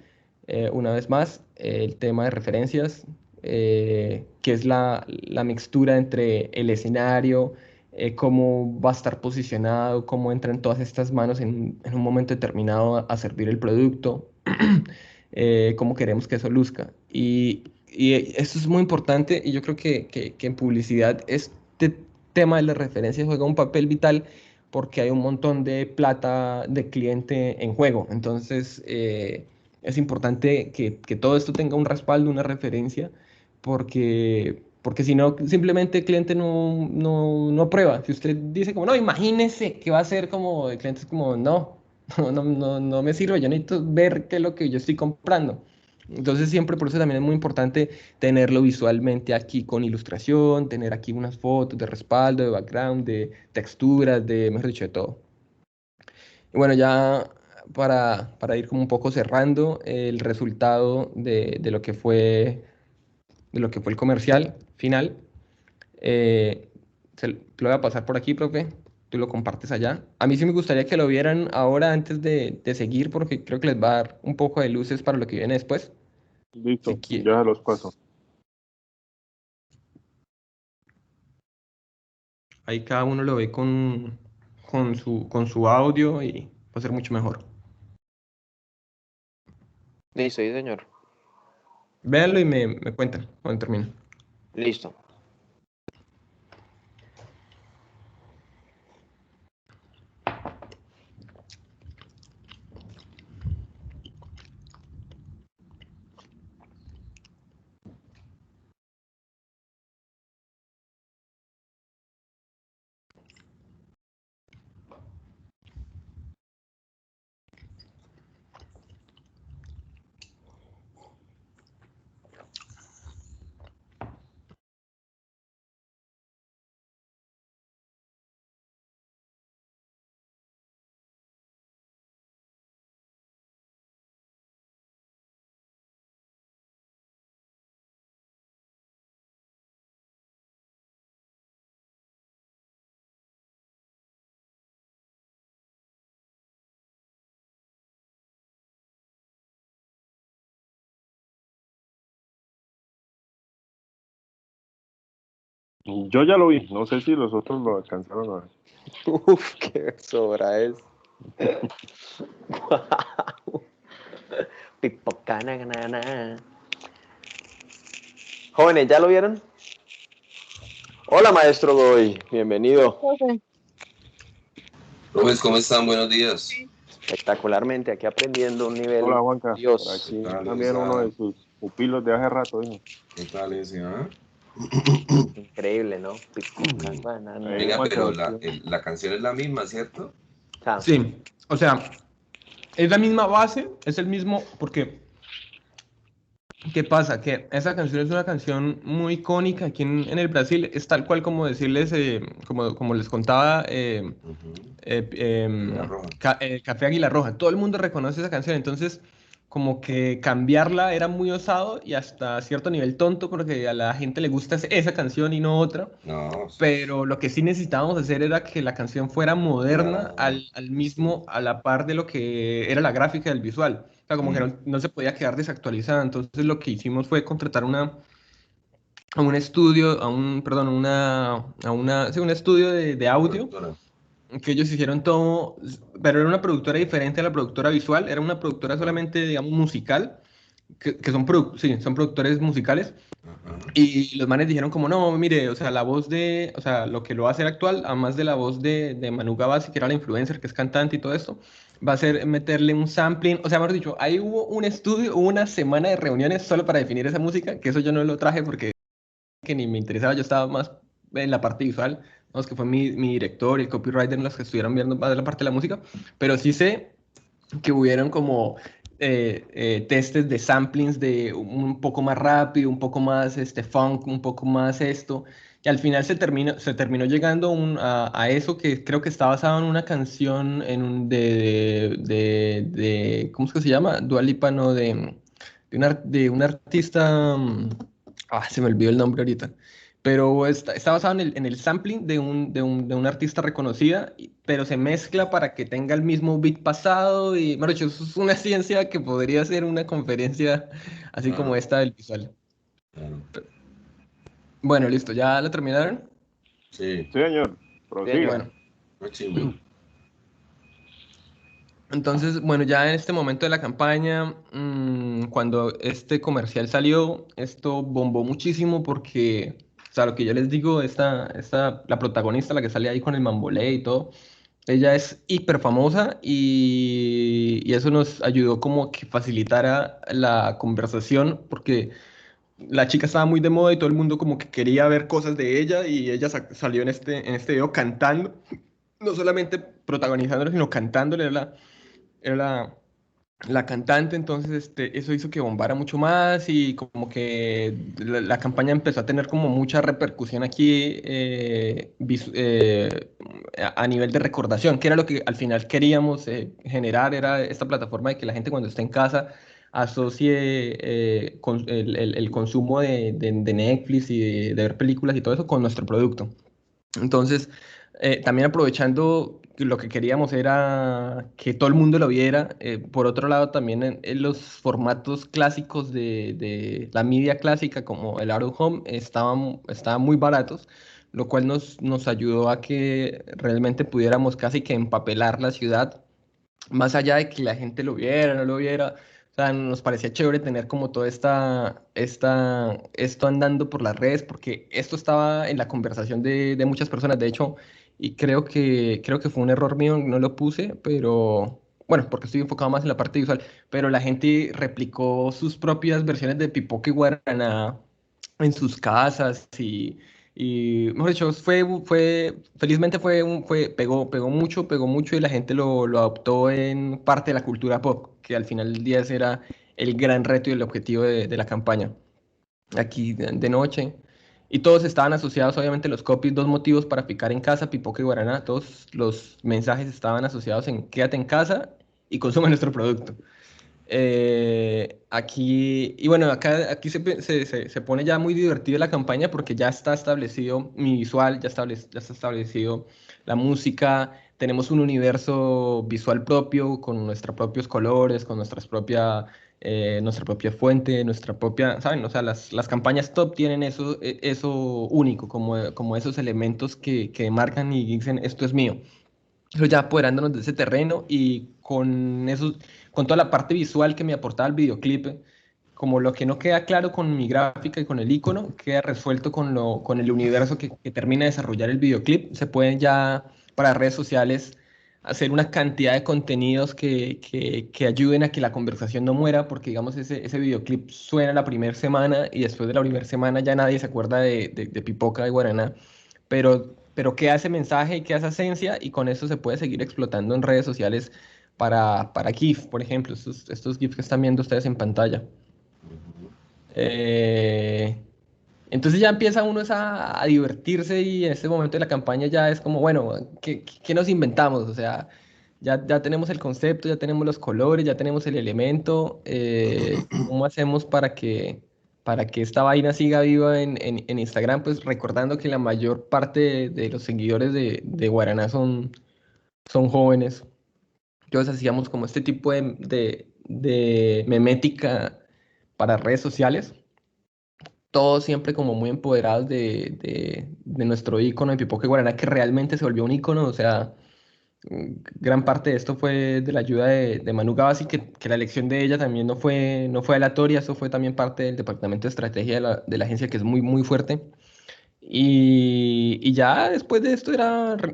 [SPEAKER 2] una vez más, el tema de referencias, que es la mixtura entre el escenario, cómo va a estar posicionado, cómo entran todas estas manos en un momento determinado a servir el producto, cómo queremos que eso luzca. Y esto es muy importante y yo creo que en publicidad este tema de las referencias juega un papel vital porque hay un montón de plata de cliente en juego. Entonces, es importante que todo esto tenga un respaldo, una referencia, porque si no, simplemente el cliente no prueba. Si usted dice como, no, imagínese que va a ser como, el cliente es como, no, no me sirve, yo necesito ver qué es lo que yo estoy comprando. Entonces siempre por eso también es muy importante tenerlo visualmente aquí con ilustración, tener aquí unas fotos de respaldo, de background, de texturas, mejor dicho, de todo. Y bueno, ya para ir como un poco cerrando el resultado de lo que fue el comercial final, eh, lo voy a pasar por aquí, profe. Tú lo compartes allá. A mí sí me gustaría que lo vieran ahora antes de seguir, porque creo que les va a dar un poco de luces para lo que viene después.
[SPEAKER 3] Listo,
[SPEAKER 2] Si
[SPEAKER 3] ya los paso.
[SPEAKER 2] Ahí cada uno lo ve con su audio y va a ser mucho mejor.
[SPEAKER 1] Listo, sí, señor.
[SPEAKER 2] Véanlo y me cuentan cuando termine.
[SPEAKER 1] Listo.
[SPEAKER 3] Yo ya lo vi, no sé si los otros lo alcanzaron a ver.
[SPEAKER 1] Uf, qué sobra es. Guau. Pipocana, ganana. Jóvenes, ¿ya lo vieron? Hola, maestro Goy, bienvenido.
[SPEAKER 4] Rubens, ¿cómo están? Buenos días.
[SPEAKER 1] Espectacularmente, aquí aprendiendo un nivel.
[SPEAKER 3] Hola, Juanca.
[SPEAKER 1] Dios.
[SPEAKER 3] Por aquí
[SPEAKER 4] ¿Qué tal
[SPEAKER 3] también uno de sus pupilos de hace rato, hijo.
[SPEAKER 4] ¿Qué tal ese, ah?
[SPEAKER 1] Increíble, ¿no? Picando banana.
[SPEAKER 4] Venga, pero
[SPEAKER 3] Juanca,
[SPEAKER 4] la canción es la misma, ¿cierto?
[SPEAKER 2] Sí, o sea, es la misma base, es el mismo, porque, ¿qué pasa? Que esa canción es una canción muy icónica aquí en el Brasil, es tal cual como decirles, como les contaba,
[SPEAKER 4] Águila Roja.
[SPEAKER 2] Café Águila Roja. Todo el mundo reconoce esa canción, entonces como que cambiarla era muy osado y hasta cierto nivel tonto porque a la gente le gusta esa canción y no otra.
[SPEAKER 4] No,
[SPEAKER 2] Pero lo que sí necesitábamos hacer era que la canción fuera moderna
[SPEAKER 4] claro.
[SPEAKER 2] mismo, a la par de lo que era la gráfica del visual. O sea, como que no se podía quedar desactualizada. Entonces lo que hicimos fue contratar a un estudio, perdón, sí, un estudio de audio
[SPEAKER 4] Productora.
[SPEAKER 2] que ellos hicieron todo, pero era una productora diferente a la productora visual, era una productora
[SPEAKER 4] Ah,
[SPEAKER 2] solamente, digamos, musical, que son, sí, son productores musicales,
[SPEAKER 4] ajá.
[SPEAKER 2] y los manes dijeron como, no, mire, o sea, la voz o sea, lo que lo va a hacer actual, además de la voz de Manu Gavassi, que era la influencer, que es cantante y todo esto, va a ser meterle un sampling, o sea, mejor dicho, ahí hubo un estudio, hubo una semana de reuniones solo para definir esa música, que eso yo no lo traje porque que ni me interesaba, yo estaba más en la parte visual, vamos, que fue mi director y el copywriter los que estuvieron viendo más de la parte de la música, pero sí sé que hubieron como testes de samplings de un poco más rápido, un poco más funk, un poco más esto, y al final se terminó llegando a eso que creo que está basado en una canción ¿cómo es que se llama? Dua Lipa, no, de un artista, se me olvidó el nombre ahorita, pero está basado en el sampling de un artista reconocida, pero se mezcla para que tenga el mismo beat pasado y, bueno, eso es una ciencia que podría ser una conferencia así como
[SPEAKER 4] Claro,
[SPEAKER 2] esta del visual.
[SPEAKER 4] claro.
[SPEAKER 2] Bueno, listo, ¿ya la terminaron?
[SPEAKER 4] Sí,
[SPEAKER 3] sí, señor,
[SPEAKER 1] Sí, señor.
[SPEAKER 3] prosiga.
[SPEAKER 2] Bueno,
[SPEAKER 4] una chimba.
[SPEAKER 2] entonces, bueno, ya en este momento de la campaña, cuando este comercial salió, esto bombó muchísimo porque, o sea, lo que yo les digo, la protagonista, la que sale ahí con el mambolé y todo, ella es hiper famosa y eso nos ayudó como que facilitara la conversación porque la chica estaba muy de moda y todo el mundo como que quería ver cosas de ella y ella salió en este video cantando, no solamente protagonizándolo, sino cantándole, era la cantante, entonces eso hizo que bombara mucho más y como que la campaña empezó a tener como mucha repercusión aquí a nivel de recordación, que era lo que al final queríamos generar, era esta plataforma de que la gente cuando esté en casa asocie el consumo de Netflix y de ver películas y todo eso con nuestro producto. Entonces, también aprovechando que lo que queríamos era que todo el mundo lo viera. Por otro lado, también en los formatos clásicos de la media clásica, como el out of home, estaban muy baratos, lo cual nos ayudó a que realmente pudiéramos casi que empapelar la ciudad, más allá de que la gente lo viera, no lo viera. O sea, nos parecía chévere tener como toda esto andando por las redes, porque esto estaba en la conversación de muchas personas, de hecho, y creo que fue un error mío, no lo puse, pero bueno, porque estoy enfocado más en la parte visual, pero la gente replicó sus propias versiones de Pipoca y Guaraná en sus casas y mejor dicho, felizmente pegó mucho y la gente lo adoptó en parte de la cultura pop, que al final del día ese era el gran reto y el objetivo de la campaña. Aquí de noche. Y todos estaban asociados, obviamente, los copies, dos motivos para picar en casa, pipoca y guaraná. Todos los mensajes estaban asociados en quédate en casa y consume nuestro producto. Aquí, y bueno, aquí se pone ya muy divertido la campaña porque ya está establecido mi visual, ya está establecido la música, tenemos un universo visual propio con nuestros propios colores, con nuestra propia fuente, nuestra propia, ¿saben? O sea, las campañas top tienen eso único, como esos elementos que marcan y dicen, esto es mío. Pero ya apoderándonos de ese terreno y con toda la parte visual que me aportaba el videoclip, como lo que no queda claro con mi gráfica y con el icono, queda resuelto con el universo que termina de desarrollar el videoclip. Se pueden ya para redes sociales hacer una cantidad de contenidos que ayuden a que la conversación no muera, porque digamos ese videoclip suena la primera semana y después de la primera semana ya nadie se acuerda de Pipoca de Guaraná, pero queda ese mensaje y queda esa esencia y con eso se puede seguir explotando en redes sociales para GIF, por ejemplo, estos GIFs que están viendo ustedes en pantalla. Eh, entonces ya empieza uno a divertirse y en este momento de la campaña ya es como, bueno, ¿qué nos inventamos? O sea, ya tenemos el concepto, ya tenemos los colores, ya tenemos el elemento. ¿Cómo hacemos para que esta vaina siga viva en Instagram? Pues recordando que la mayor parte de los seguidores de Guaraná son jóvenes. Entonces hacíamos como este tipo de memética para redes sociales, todos siempre como muy empoderados de nuestro ícono de Pipoca y Guaraná, que realmente se volvió un ícono. O sea, gran parte de esto fue de la ayuda de Manu Gavassi, que la elección de ella también no fue aleatoria, eso fue también parte del departamento de estrategia de la agencia, que es muy, muy fuerte. Y ya después de esto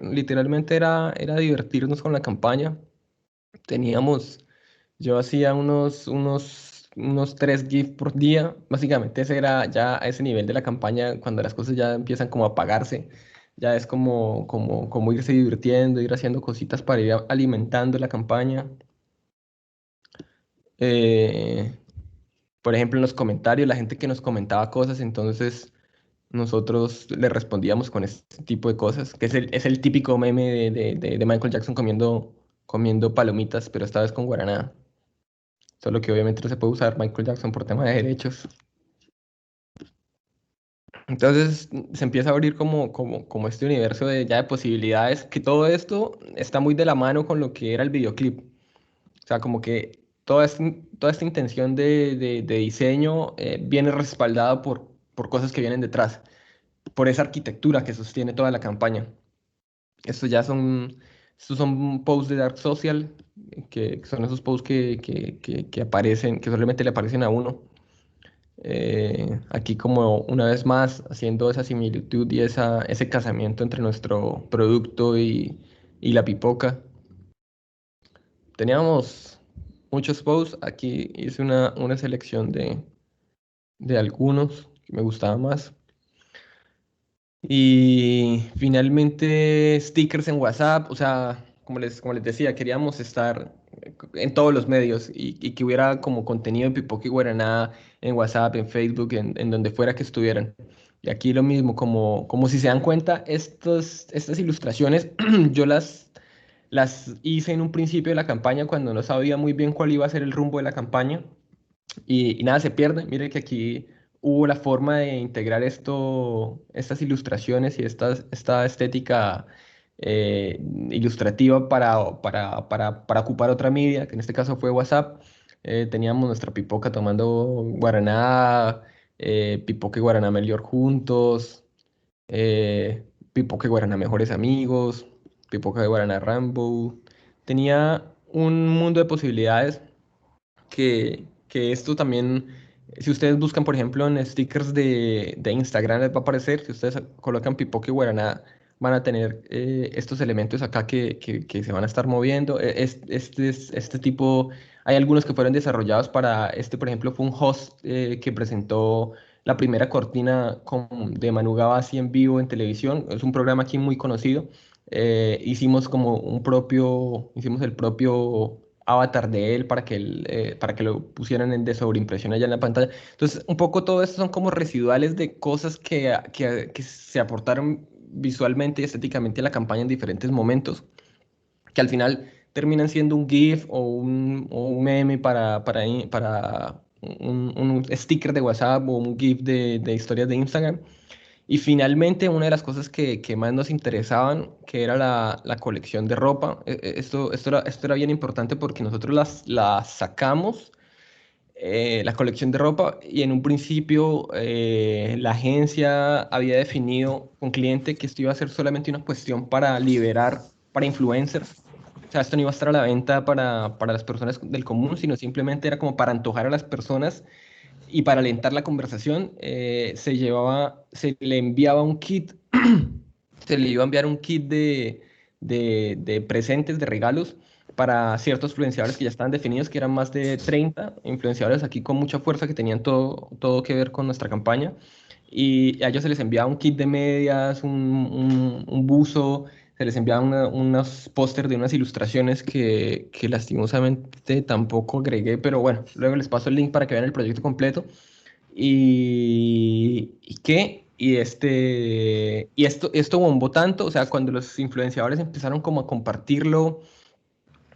[SPEAKER 2] literalmente era divertirnos con la campaña. Teníamos, yo hacía unos 3 GIF por día. Básicamente ese era ya a ese nivel de la campaña, cuando las cosas ya empiezan como a apagarse. Ya es como irse divirtiendo, ir haciendo cositas para ir alimentando la campaña. Eh, por ejemplo, en los comentarios, la gente que nos comentaba cosas, entonces nosotros le respondíamos con este tipo de cosas, que es el típico meme de Michael Jackson comiendo palomitas, pero esta vez con guaraná. Solo que obviamente no se puede usar Michael Jackson por tema de derechos. Entonces se empieza a abrir como este universo ya de posibilidades, que todo esto está muy de la mano con lo que era el videoclip. O sea, como que toda esta intención de diseño viene respaldada por cosas que vienen detrás, por esa arquitectura que sostiene toda la campaña. Estos son posts de Dark Social, que son esos posts que aparecen, que solamente le aparecen a uno. Aquí como una vez más haciendo esa similitud y ese casamiento entre nuestro producto y la pipoca. Teníamos muchos posts, aquí hice una selección de algunos que me gustaban más. Y finalmente stickers en WhatsApp, o sea, como les decía, queríamos estar en todos los medios y que hubiera como contenido de Pipoca y Guaraná en WhatsApp, en Facebook, en donde fuera que estuvieran. Y aquí lo mismo, como si se dan cuenta, estas ilustraciones yo las hice en un principio de la campaña cuando no sabía muy bien cuál iba a ser el rumbo de la campaña y nada se pierde. Mire que aquí hubo la forma de integrar estas ilustraciones y esta estética ilustrativa para ocupar otra media, que en este caso fue WhatsApp. Teníamos nuestra pipoca tomando guaraná, pipoca y guaraná mejor juntos, pipoca y guaraná mejores amigos, pipoca y guaraná Rambo. Tenía un mundo de posibilidades que esto también, si ustedes buscan, por ejemplo, en stickers de Instagram, les va a aparecer. Si ustedes colocan Pipoca y Guaraná, van a tener estos elementos acá que se van a estar moviendo. Este tipo, hay algunos que fueron desarrollados por ejemplo, fue un host que presentó la primera cortina de Manu Gavassi en vivo en televisión. Es un programa aquí muy conocido. Hicimos hicimos el propio avatar de él para que lo pusieran de sobreimpresión allá en la pantalla. Entonces, un poco todo esto son como residuales de cosas que se aportaron visualmente y estéticamente a la campaña en diferentes momentos, que al final terminan siendo un GIF o un meme para un sticker de WhatsApp o un GIF de historias de Instagram. Y finalmente, una de las cosas que más nos interesaban, que era la colección de ropa. Esto era bien importante porque nosotros las sacamos, la colección de ropa, y en un principio la agencia había definido con cliente que esto iba a ser solamente una cuestión para liberar para influencers. O sea, esto no iba a estar a la venta para las personas del común, sino simplemente era como para antojar a las personas y para alentar la conversación. Se le enviaba un kit, se le iba a enviar un kit de presentes, de regalos para ciertos influenciadores que ya estaban definidos, que eran más de 30 influenciadores aquí con mucha fuerza que tenían todo que ver con nuestra campaña. Y a ellos se les enviaba un kit de medias, un buzo, se les enviaban unos póster de unas ilustraciones que lastimosamente tampoco agregué, pero bueno, luego les paso el link para que vean el proyecto completo. Y esto bombó tanto, o sea, cuando los influenciadores empezaron como a compartirlo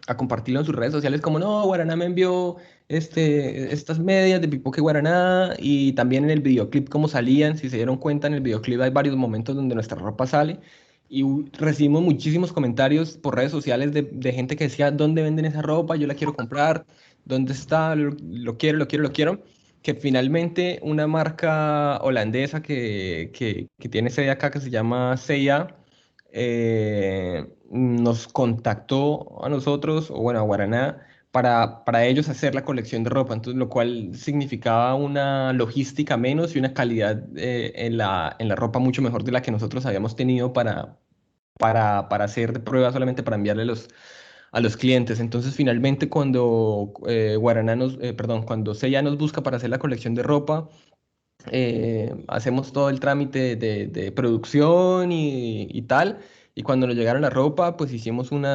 [SPEAKER 2] en sus redes sociales, como no, Guaraná me envió estas medias de Pipoque Guaraná, y también en el videoclip cómo salían. Si se dieron cuenta, en el videoclip hay varios momentos donde nuestra ropa sale, y recibimos muchísimos comentarios por redes sociales de gente que decía: ¿dónde venden esa ropa? Yo la quiero comprar, ¿dónde está? Lo quiero, lo quiero, lo quiero. Que finalmente una marca holandesa que tiene sede acá, que se llama C&A, nos contactó a nosotros, o bueno, a Guaraná, para ellos hacer la colección de ropa. Entonces, lo cual significaba una logística menos y una calidad en la ropa mucho mejor de la que nosotros habíamos tenido para hacer pruebas, solamente para enviarle a los clientes. Entonces, finalmente, cuando cuando C&A nos busca para hacer la colección de ropa, hacemos todo el trámite de producción y tal, y cuando nos llegaron la ropa, pues hicimos un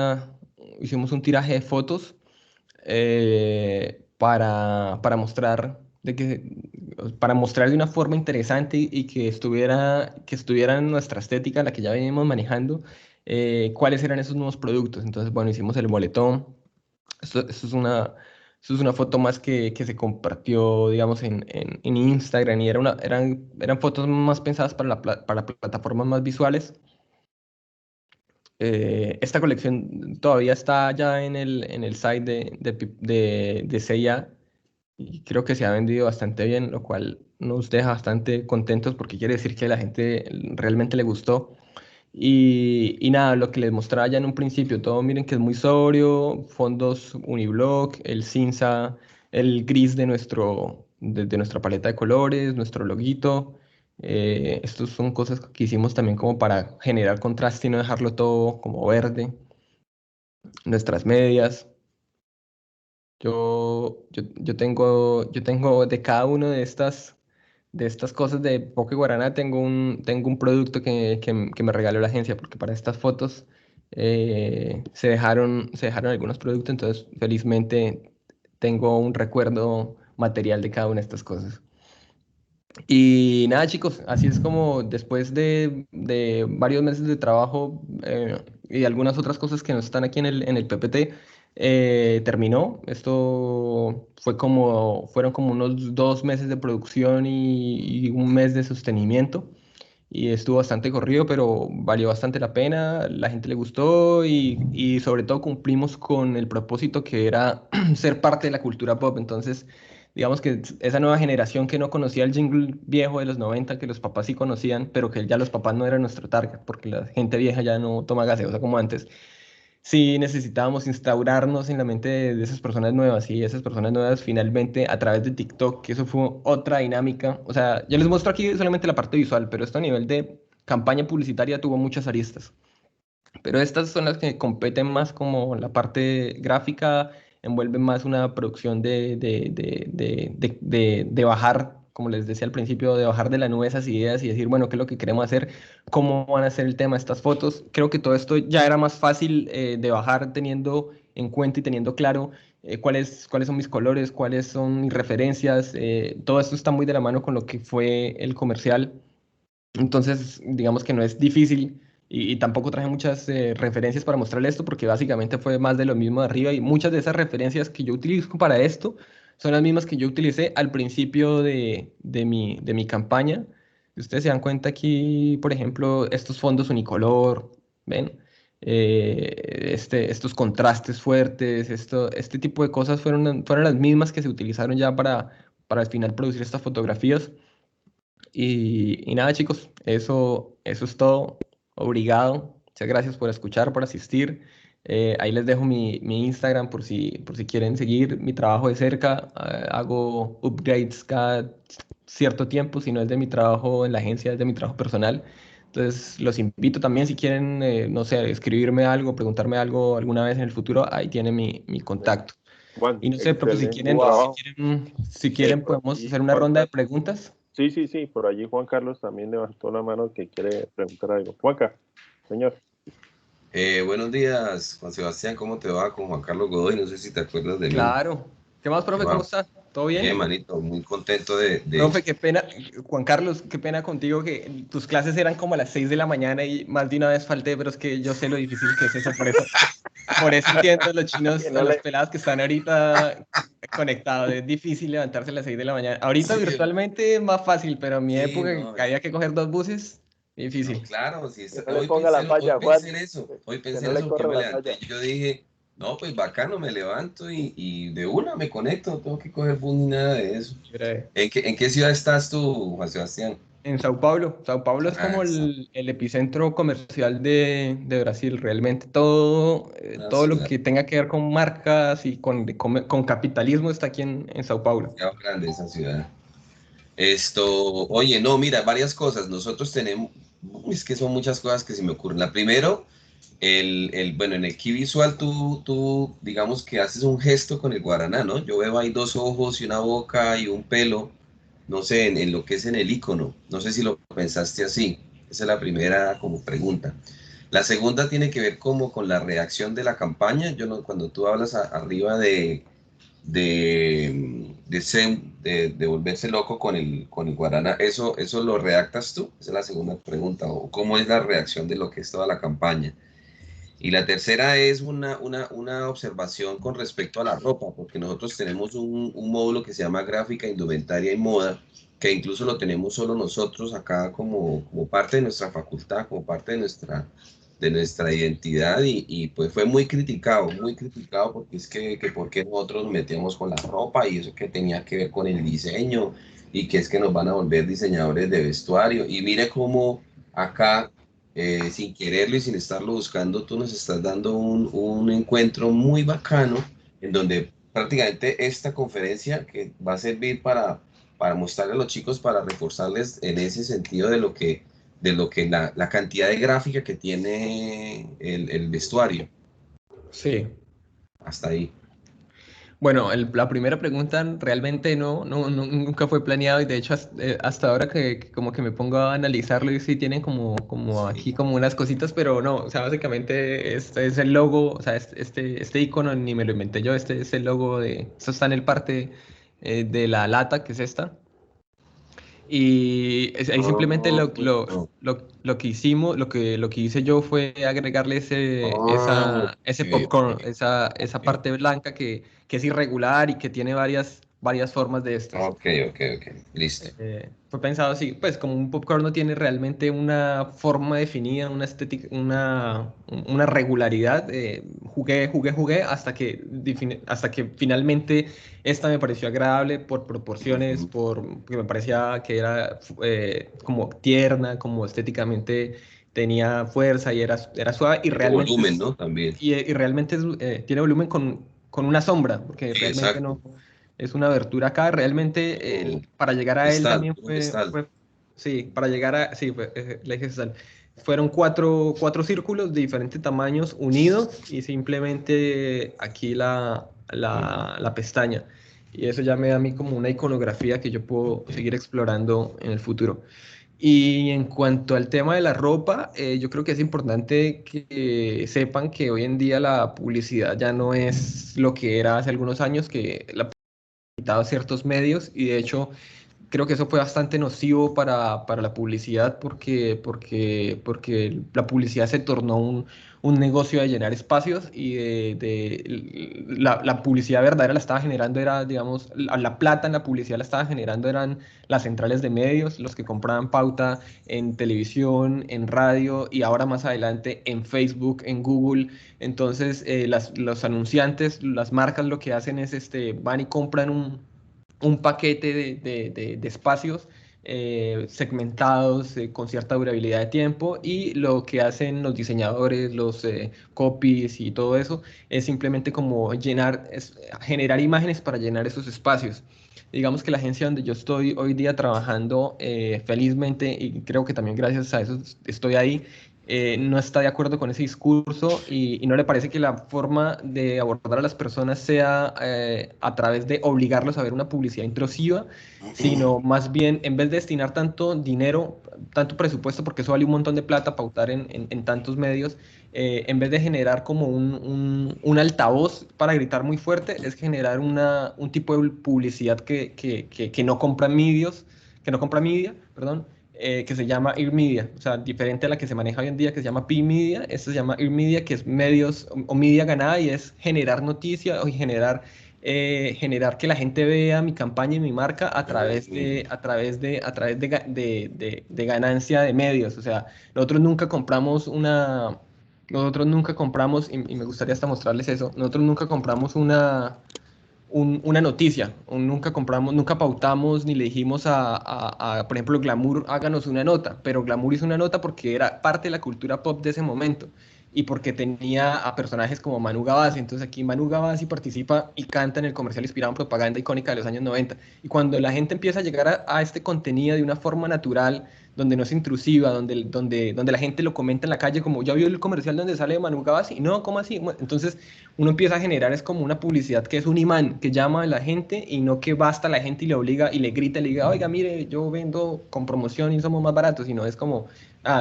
[SPEAKER 2] tiraje de fotos, para mostrar para mostrar de una forma interesante y que estuviera en nuestra estética, la que ya veníamos manejando, cuáles eran esos nuevos productos. Entonces, bueno, hicimos el boletón. Esto es una foto más que se compartió, digamos, en Instagram, y eran fotos más pensadas para plataformas más visuales. Esta colección todavía está ya en el site de C&A, y creo que se ha vendido bastante bien, lo cual nos deja bastante contentos porque quiere decir que a la gente realmente le gustó. Y nada, lo que les mostraba ya en un principio, todo miren que es muy sobrio: fondos uniblock, el cinza, el gris de nuestra paleta de colores, nuestro loguito. Estos son cosas que hicimos también como para generar contraste y no dejarlo todo como verde. Nuestras medias. Yo tengo de cada una de estas cosas de Poke Guaraná, tengo un producto que me regaló la agencia, porque para estas fotos se dejaron algunos productos. Entonces felizmente tengo un recuerdo material de cada una de estas cosas. Y nada, chicos, así es como después de varios meses de trabajo, y algunas otras cosas que no están aquí en el PPT, terminó. Esto fueron como unos 2 meses de producción y un mes de sostenimiento. Y estuvo bastante corrido, pero valió bastante la pena. La gente le gustó, y sobre todo cumplimos con el propósito, que era ser parte de la cultura pop. Entonces, digamos que esa nueva generación que no conocía el jingle viejo de los 90, que los papás sí conocían, pero que ya los papás no eran nuestro target, porque la gente vieja ya no toma gaseosa como antes. Sí necesitábamos instaurarnos en la mente de esas personas nuevas, y esas personas nuevas finalmente a través de TikTok, que eso fue otra dinámica. O sea, yo les muestro aquí solamente la parte visual, pero esto a nivel de campaña publicitaria tuvo muchas aristas. Pero estas son las que competen más como la parte gráfica, envuelven más una producción de bajar, como les decía al principio, de bajar de la nube esas ideas y decir, bueno, ¿qué es lo que queremos hacer? ¿Cómo van a ser el tema de estas fotos? Creo que todo esto ya era más fácil de bajar, teniendo en cuenta y teniendo claro cuáles son mis colores, cuáles son mis referencias. Todo esto está muy de la mano con lo que fue el comercial. Entonces, digamos que no es difícil, y tampoco traje muchas referencias para mostrarle esto, porque básicamente fue más de lo mismo de arriba, y muchas de esas referencias que yo utilizo para esto son las mismas que yo utilicé al principio de mi campaña. Si ustedes se dan cuenta aquí, por ejemplo, estos fondos unicolor, ¿ven? Estos contrastes fuertes, este tipo de cosas fueron las mismas que se utilizaron ya para al final producir estas fotografías. Y nada, chicos, eso es todo. Obrigado. Muchas gracias por escuchar, por asistir. Ahí les dejo mi Instagram por si quieren seguir mi trabajo de cerca. Hago upgrades cada cierto tiempo, si no es de mi trabajo en la agencia, es de mi trabajo personal. Entonces los invito también si quieren, no sé, escribirme algo, preguntarme algo alguna vez en el futuro, ahí tienen mi contacto.
[SPEAKER 3] Juan,
[SPEAKER 2] Y no sé, profe, si
[SPEAKER 3] excelente
[SPEAKER 2] quieren,
[SPEAKER 3] trabajo.
[SPEAKER 2] si quieren
[SPEAKER 3] Por
[SPEAKER 2] podemos
[SPEAKER 3] allí,
[SPEAKER 2] hacer una
[SPEAKER 3] Juan
[SPEAKER 2] ronda de
[SPEAKER 3] Carlos.
[SPEAKER 2] preguntas.
[SPEAKER 3] Sí, sí, sí, por allí Juan Carlos también levantó la mano que quiere preguntar algo. Juanca, señor.
[SPEAKER 4] Buenos días, Juan Sebastián, ¿cómo te va? Con Juan Carlos Godoy, no sé si te acuerdas de mí.
[SPEAKER 2] Claro. ¿Qué más,
[SPEAKER 4] ¿Qué
[SPEAKER 2] profe? ¿Cómo
[SPEAKER 4] va?
[SPEAKER 2] está? ¿Todo
[SPEAKER 4] Bien,
[SPEAKER 2] bien?
[SPEAKER 4] manito, muy contento de...
[SPEAKER 2] Profe, qué pena, Juan Carlos, qué pena contigo que tus clases eran como a las 6 de la mañana y más de una vez falté, pero es que yo sé lo difícil que es eso, por eso entiendo a los chinos,
[SPEAKER 3] Que
[SPEAKER 2] a
[SPEAKER 3] no
[SPEAKER 2] los
[SPEAKER 3] le,
[SPEAKER 2] pelados que están ahorita conectados, es difícil levantarse a las 6 de la mañana. Ahorita
[SPEAKER 4] Sí,
[SPEAKER 2] virtualmente es más fácil, pero en mi
[SPEAKER 4] sí,
[SPEAKER 2] época
[SPEAKER 4] no,
[SPEAKER 2] que había que coger 2 buses,
[SPEAKER 4] no,
[SPEAKER 2] difícil.
[SPEAKER 4] claro, sí,
[SPEAKER 3] que no le ponga la
[SPEAKER 4] hoy
[SPEAKER 3] falla,
[SPEAKER 4] pensé
[SPEAKER 3] Juan.
[SPEAKER 4] en eso, hoy
[SPEAKER 3] Que
[SPEAKER 4] pensé
[SPEAKER 3] no
[SPEAKER 4] en
[SPEAKER 3] le
[SPEAKER 4] eso porque
[SPEAKER 3] corra
[SPEAKER 4] me
[SPEAKER 3] la talla.
[SPEAKER 4] levanté y yo dije, no, pues bacano, me levanto y de una me conecto, no tengo que coger bus ni nada de eso. En qué ciudad estás tú, Juan Sebastián?
[SPEAKER 2] En Sao Paulo. Sao Paulo es
[SPEAKER 4] Ah,
[SPEAKER 2] como el epicentro comercial de Brasil. Realmente todo,
[SPEAKER 4] una
[SPEAKER 2] todo lo
[SPEAKER 4] ciudad
[SPEAKER 2] que tenga que ver con marcas y con capitalismo está aquí en Sao Paulo.
[SPEAKER 4] demasiado grande esa ciudad. Oye, no, mira, varias cosas. Nosotros tenemos, es que son muchas cosas que se me ocurren. La primero, bueno, en el key visual tú, digamos que haces un gesto con el guaraná, ¿no? Yo veo ahí dos ojos y una boca y un pelo, no sé, en lo que es en el icono. No sé si lo pensaste así. Esa es la primera como pregunta. La segunda tiene que ver como con la reacción de la campaña. Yo no, cuando tú hablas arriba de volverse loco con el guaraná. ¿Eso lo redactas tú? Esa es la segunda pregunta. ¿O cómo es la reacción de lo que es toda la campaña? Y la tercera es una observación con respecto a la ropa, porque nosotros tenemos un módulo que se llama gráfica, indumentaria y moda, que incluso lo tenemos solo nosotros acá como parte de nuestra facultad, como parte de nuestra identidad pues fue muy criticado porque es que por qué nosotros nos metíamos con la ropa y eso que tenía que ver con el diseño y que es que nos van a volver diseñadores de vestuario. Y mire cómo acá sin quererlo y sin estarlo buscando, tú nos estás dando un encuentro muy bacano en donde prácticamente esta conferencia que va a servir para mostrarle a los chicos, para reforzarles en ese sentido de lo que la cantidad de gráfica que tiene el vestuario.
[SPEAKER 2] Sí.
[SPEAKER 4] Hasta ahí.
[SPEAKER 2] Bueno, la primera pregunta realmente nunca fue planeado y de hecho hasta ahora que como que me pongo a analizarlo y sí tienen como aquí
[SPEAKER 4] Sí.
[SPEAKER 2] como unas cositas, pero no, o sea, básicamente este es el logo, o sea, este icono ni me lo inventé yo, este es el logo esto está en el parte de la lata que es esta. Y ahí simplemente
[SPEAKER 4] Oh,
[SPEAKER 2] lo que hicimos, lo que hice yo fue agregarle ese popcorn, esa
[SPEAKER 4] ok,
[SPEAKER 2] parte blanca que es irregular y que tiene varias formas de estas.
[SPEAKER 4] ok, ok, ok, listo.
[SPEAKER 2] Fue pensado así, pues como un popcorn no tiene realmente una forma definida, una estética, una regularidad, jugué hasta que finalmente esta me pareció agradable por proporciones,
[SPEAKER 4] Ujú.
[SPEAKER 2] porque me parecía que era como tierna, como estéticamente tenía fuerza y era suave y
[SPEAKER 4] Tiene
[SPEAKER 2] realmente
[SPEAKER 4] volumen, ¿no? También.
[SPEAKER 2] y realmente tiene volumen con una sombra, porque
[SPEAKER 4] Sí,
[SPEAKER 2] realmente no
[SPEAKER 4] exacto.
[SPEAKER 2] es una abertura acá. Realmente
[SPEAKER 4] Como
[SPEAKER 2] para llegar a él
[SPEAKER 4] cristal,
[SPEAKER 2] también
[SPEAKER 4] puro cristal.
[SPEAKER 2] sí, para llegar a, sí, la dije cristal. Fueron cuatro círculos de diferentes tamaños unidos y simplemente aquí la pestaña. Y eso ya me da a mí como una iconografía que yo puedo
[SPEAKER 4] Ok.
[SPEAKER 2] seguir explorando en el futuro. Y en cuanto al tema de la ropa, yo creo que es importante que sepan que hoy en día la publicidad ya no es lo que era hace algunos años, que la quitado ciertos medios y de hecho creo que eso fue bastante nocivo para la publicidad porque la publicidad se tornó un negocio de llenar espacios y la publicidad verdadera la estaba generando era, digamos, la plata en la publicidad la estaba generando eran las centrales de medios, los que compraban pauta en televisión, en radio y ahora más adelante en Facebook, en Google. Entonces, los anunciantes, las marcas lo que hacen es van y compran un paquete de espacios segmentados, con cierta durabilidad de tiempo, y lo que hacen los diseñadores, los copies y todo eso es simplemente como generar imágenes para llenar esos espacios. Digamos que la agencia donde yo estoy hoy día trabajando, felizmente, y creo que también gracias a eso estoy ahí, no está de acuerdo con ese discurso, y no le parece que la forma de abordar a las personas sea a través de obligarlos a ver una publicidad intrusiva, sino más bien, en vez de destinar tanto dinero, tanto presupuesto, porque eso vale un montón de plata pautar en tantos medios, en vez de generar como un altavoz para gritar muy fuerte, es generar un tipo de publicidad que no compra medios, que no compra media, perdón, que se llama Ear Media, o sea, diferente a la que se maneja hoy en día, que se llama P-Media. Esto se llama Ear Media, que es medios o media ganada, y es generar noticias o generar que la gente vea mi campaña y mi marca a través de ganancia de medios. O sea, nosotros nunca compramos, y me gustaría hasta mostrarles eso, nosotros nunca compramos una noticia, nunca pautamos ni le dijimos por ejemplo, Glamour, háganos una nota, pero Glamour hizo una nota porque era parte de la cultura pop de ese momento, y porque tenía a personajes como Manu Gavassi. Entonces aquí Manu Gavassi participa y canta en el comercial inspirado en propaganda icónica de los años 90. Y cuando la gente empieza a llegar a este contenido de una forma natural, donde no es intrusiva, donde la gente lo comenta en la calle, como ya vio el comercial donde sale Manu Gavassi, no, ¿cómo así? Entonces uno empieza a generar, es como una publicidad que es un imán, que llama a la gente, y no que basta la gente y le obliga y le grita y le diga, oiga, mire, yo vendo con promoción y somos más baratos, sino es como,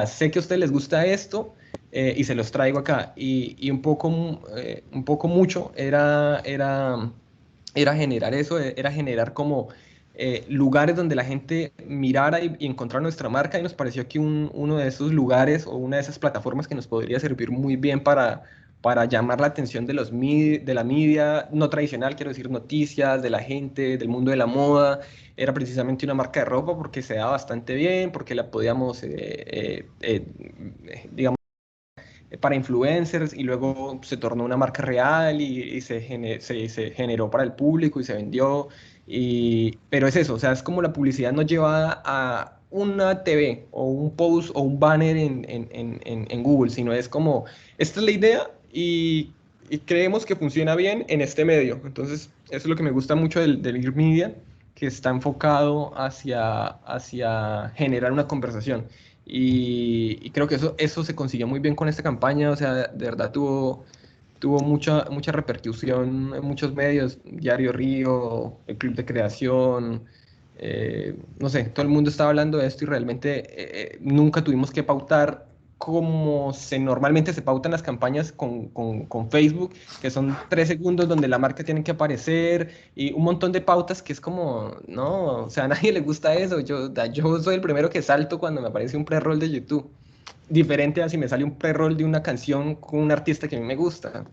[SPEAKER 2] sé que a ustedes les gusta esto, y se los traigo acá. Y un poco mucho era generar eso, era generar como lugares donde la gente mirara y encontrara nuestra marca, y nos pareció que uno de esos lugares o una de esas plataformas que nos podría servir muy bien para llamar la atención de de la media no tradicional, quiero decir, noticias, de la gente, del mundo de la moda, era precisamente una marca de ropa, porque se da bastante bien, porque la podíamos, digamos, para influencers, y luego se tornó una marca real, y se generó para el público y se vendió. Pero es eso, o sea, es como la publicidad no llevada a una TV o un post o un banner en Google, sino es como, esta es la idea, y creemos que funciona bien en este medio. Entonces, eso es lo que me gusta mucho del Ear Media, que está enfocado hacia generar una conversación. Y creo que eso se consiguió muy bien con esta campaña. O sea, de verdad tuvo mucha repercusión en muchos medios, Diario Río, el Club de Creación, no sé, todo el mundo estaba hablando de esto, y realmente nunca tuvimos que pautar como normalmente se pautan las campañas con Facebook, que son 3 segundos donde la marca tiene que aparecer, y un montón de pautas que es como, no, o sea, a nadie le gusta eso. Yo soy el primero que salto cuando me aparece un pre-roll de YouTube, diferente a si me sale un pre-roll de una canción con un artista que a mí me gusta.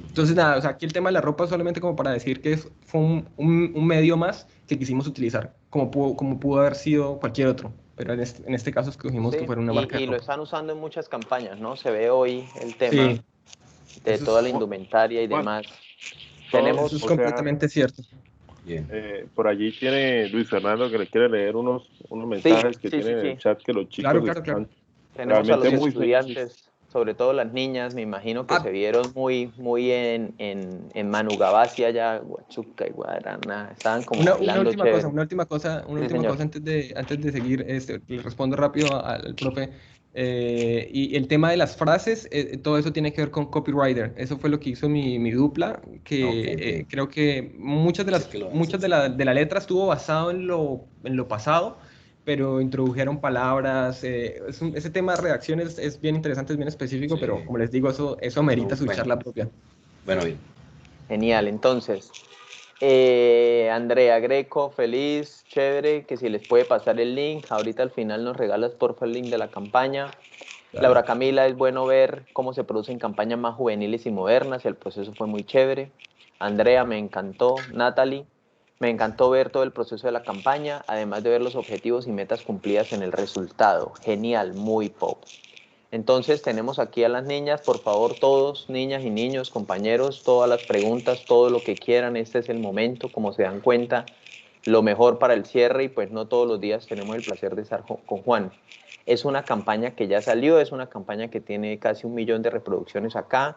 [SPEAKER 2] Entonces, nada, o sea, aquí el tema de la ropa es solamente como para decir que fue un medio más que quisimos utilizar, como pudo haber sido cualquier otro, pero en este caso escogimos que fuera una marca de
[SPEAKER 1] y lo
[SPEAKER 2] ropa.
[SPEAKER 1] están usando en muchas campañas, ¿no? Se ve hoy el tema de toda la indumentaria y demás.
[SPEAKER 2] Eso es completamente cierto.
[SPEAKER 3] Bien. Por allí tiene Luis Fernando que le quiere leer unos mensajes que tiene en el chat, que los chicos están
[SPEAKER 1] tenemos a los estudiantes, sobre todo las niñas, me imagino que se vieron muy en Manu Gavassi allá, Huachuca y Guaraná, estaban como
[SPEAKER 2] una última cosa antes de seguir, le respondo rápido al profe. Y el tema de las frases, todo eso tiene que ver con copywriter. Eso fue lo que hizo mi dupla, que creo que muchas de la letra estuvo basado en lo pasado, pero introdujeron palabras. Ese tema de redacciones es bien interesante, es bien específico, pero como les digo, eso amerita su charla propia.
[SPEAKER 4] Bueno, bien.
[SPEAKER 1] Genial, entonces, Andrea Greco, feliz, chévere, que si les puede pasar el link, ahorita al final nos regalas porfa el link de la campaña. Claro. Laura Camila, es bueno ver cómo se producen campañas más juveniles y modernas, el proceso fue muy chévere. Andrea, me encantó. Natalie, me encantó ver todo el proceso de la campaña, además de ver los objetivos y metas cumplidas en el resultado. Genial, muy pop. Entonces tenemos aquí a las niñas, por favor todos, niñas y niños, compañeros, todas las preguntas, todo lo que quieran, este es el momento, como se dan cuenta, lo mejor para el cierre y pues no todos los días tenemos el placer de estar con Juan. Es una campaña que ya salió, es una campaña que tiene casi 1 millón de reproducciones acá.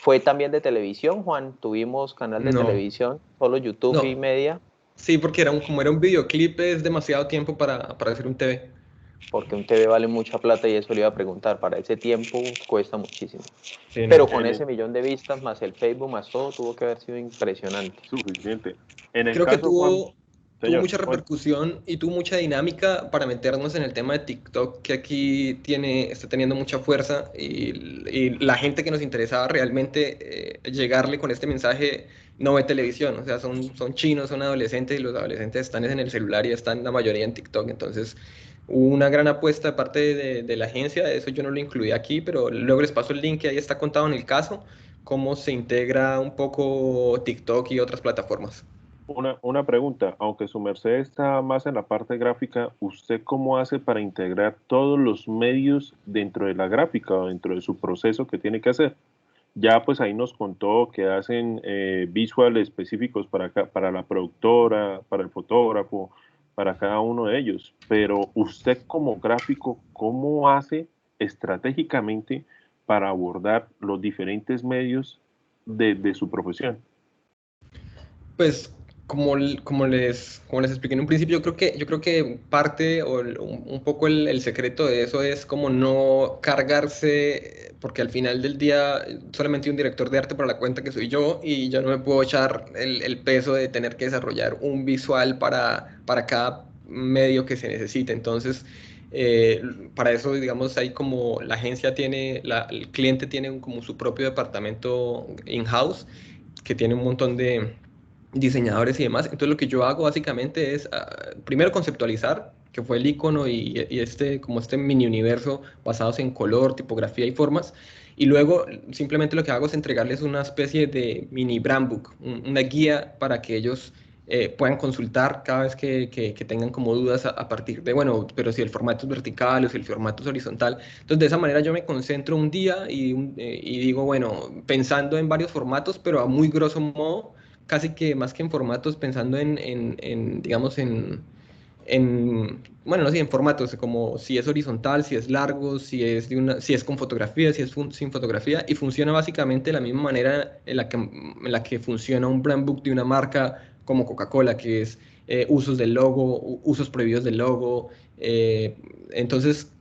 [SPEAKER 1] Fue también de televisión, Juan, tuvimos canal de
[SPEAKER 2] No,
[SPEAKER 1] televisión, solo YouTube y
[SPEAKER 2] no.
[SPEAKER 1] media,
[SPEAKER 2] Sí, porque como era un videoclip, es demasiado tiempo para hacer un TV.
[SPEAKER 1] porque un TV vale mucha plata y eso le iba a preguntar, para ese tiempo cuesta muchísimo.
[SPEAKER 2] Sí,
[SPEAKER 1] Pero
[SPEAKER 2] no.
[SPEAKER 1] con ese 1 millón de vistas, más el Facebook, más todo, tuvo que haber sido impresionante.
[SPEAKER 3] Suficiente. En el
[SPEAKER 2] Creo que
[SPEAKER 3] caso, Juan,
[SPEAKER 2] tuvo
[SPEAKER 3] señor,
[SPEAKER 2] mucha
[SPEAKER 3] Juan,
[SPEAKER 2] repercusión y tuvo mucha dinámica para meternos en el tema de TikTok, que aquí está teniendo mucha fuerza y la gente que nos interesaba realmente llegarle con este mensaje no ve televisión, o sea, son chinos, son adolescentes y los adolescentes están en el celular y están la mayoría en TikTok, entonces hubo una gran apuesta de parte de la agencia, eso yo no lo incluí aquí, pero luego les paso el link que ahí está contado en el caso, cómo se integra un poco TikTok y otras plataformas.
[SPEAKER 3] una pregunta, aunque su merced está más en la parte gráfica, ¿usted cómo hace para integrar todos los medios dentro de la gráfica o dentro de su proceso que tiene que hacer? Ya pues ahí nos contó que hacen visual específicos para la productora, para el fotógrafo, para cada uno de ellos, pero usted como gráfico, ¿cómo hace estratégicamente para abordar los diferentes medios de su profesión?
[SPEAKER 2] Pues como les expliqué en un principio, yo creo que parte o un poco el secreto de eso es como no cargarse, porque al final del día solamente hay un director de arte para la cuenta que soy yo y yo no me puedo echar el peso de tener que desarrollar un visual para cada medio que se necesite. Entonces, para eso, digamos, hay como la agencia tiene, el cliente tiene como su propio departamento in-house que tiene un montón de diseñadores y demás. Entonces lo que yo hago básicamente es primero conceptualizar, que fue el icono y como este mini universo basados en color, tipografía y formas. Y luego simplemente lo que hago es entregarles una especie de mini brand book, una guía para que ellos puedan consultar cada vez que tengan como dudas a partir de, bueno, pero si el formato es vertical o si el formato es horizontal. Entonces de esa manera yo me concentro un día y digo, bueno, pensando en varios formatos, pero a muy grosso modo, casi que más que en formatos, pensando digamos, bueno, no sé, en formatos, como si es horizontal, si es largo, si es con fotografía, si es sin fotografía, y funciona básicamente de la misma manera en la que funciona un brand book de una marca como Coca-Cola, que es usos del logo, usos prohibidos del logo, entonces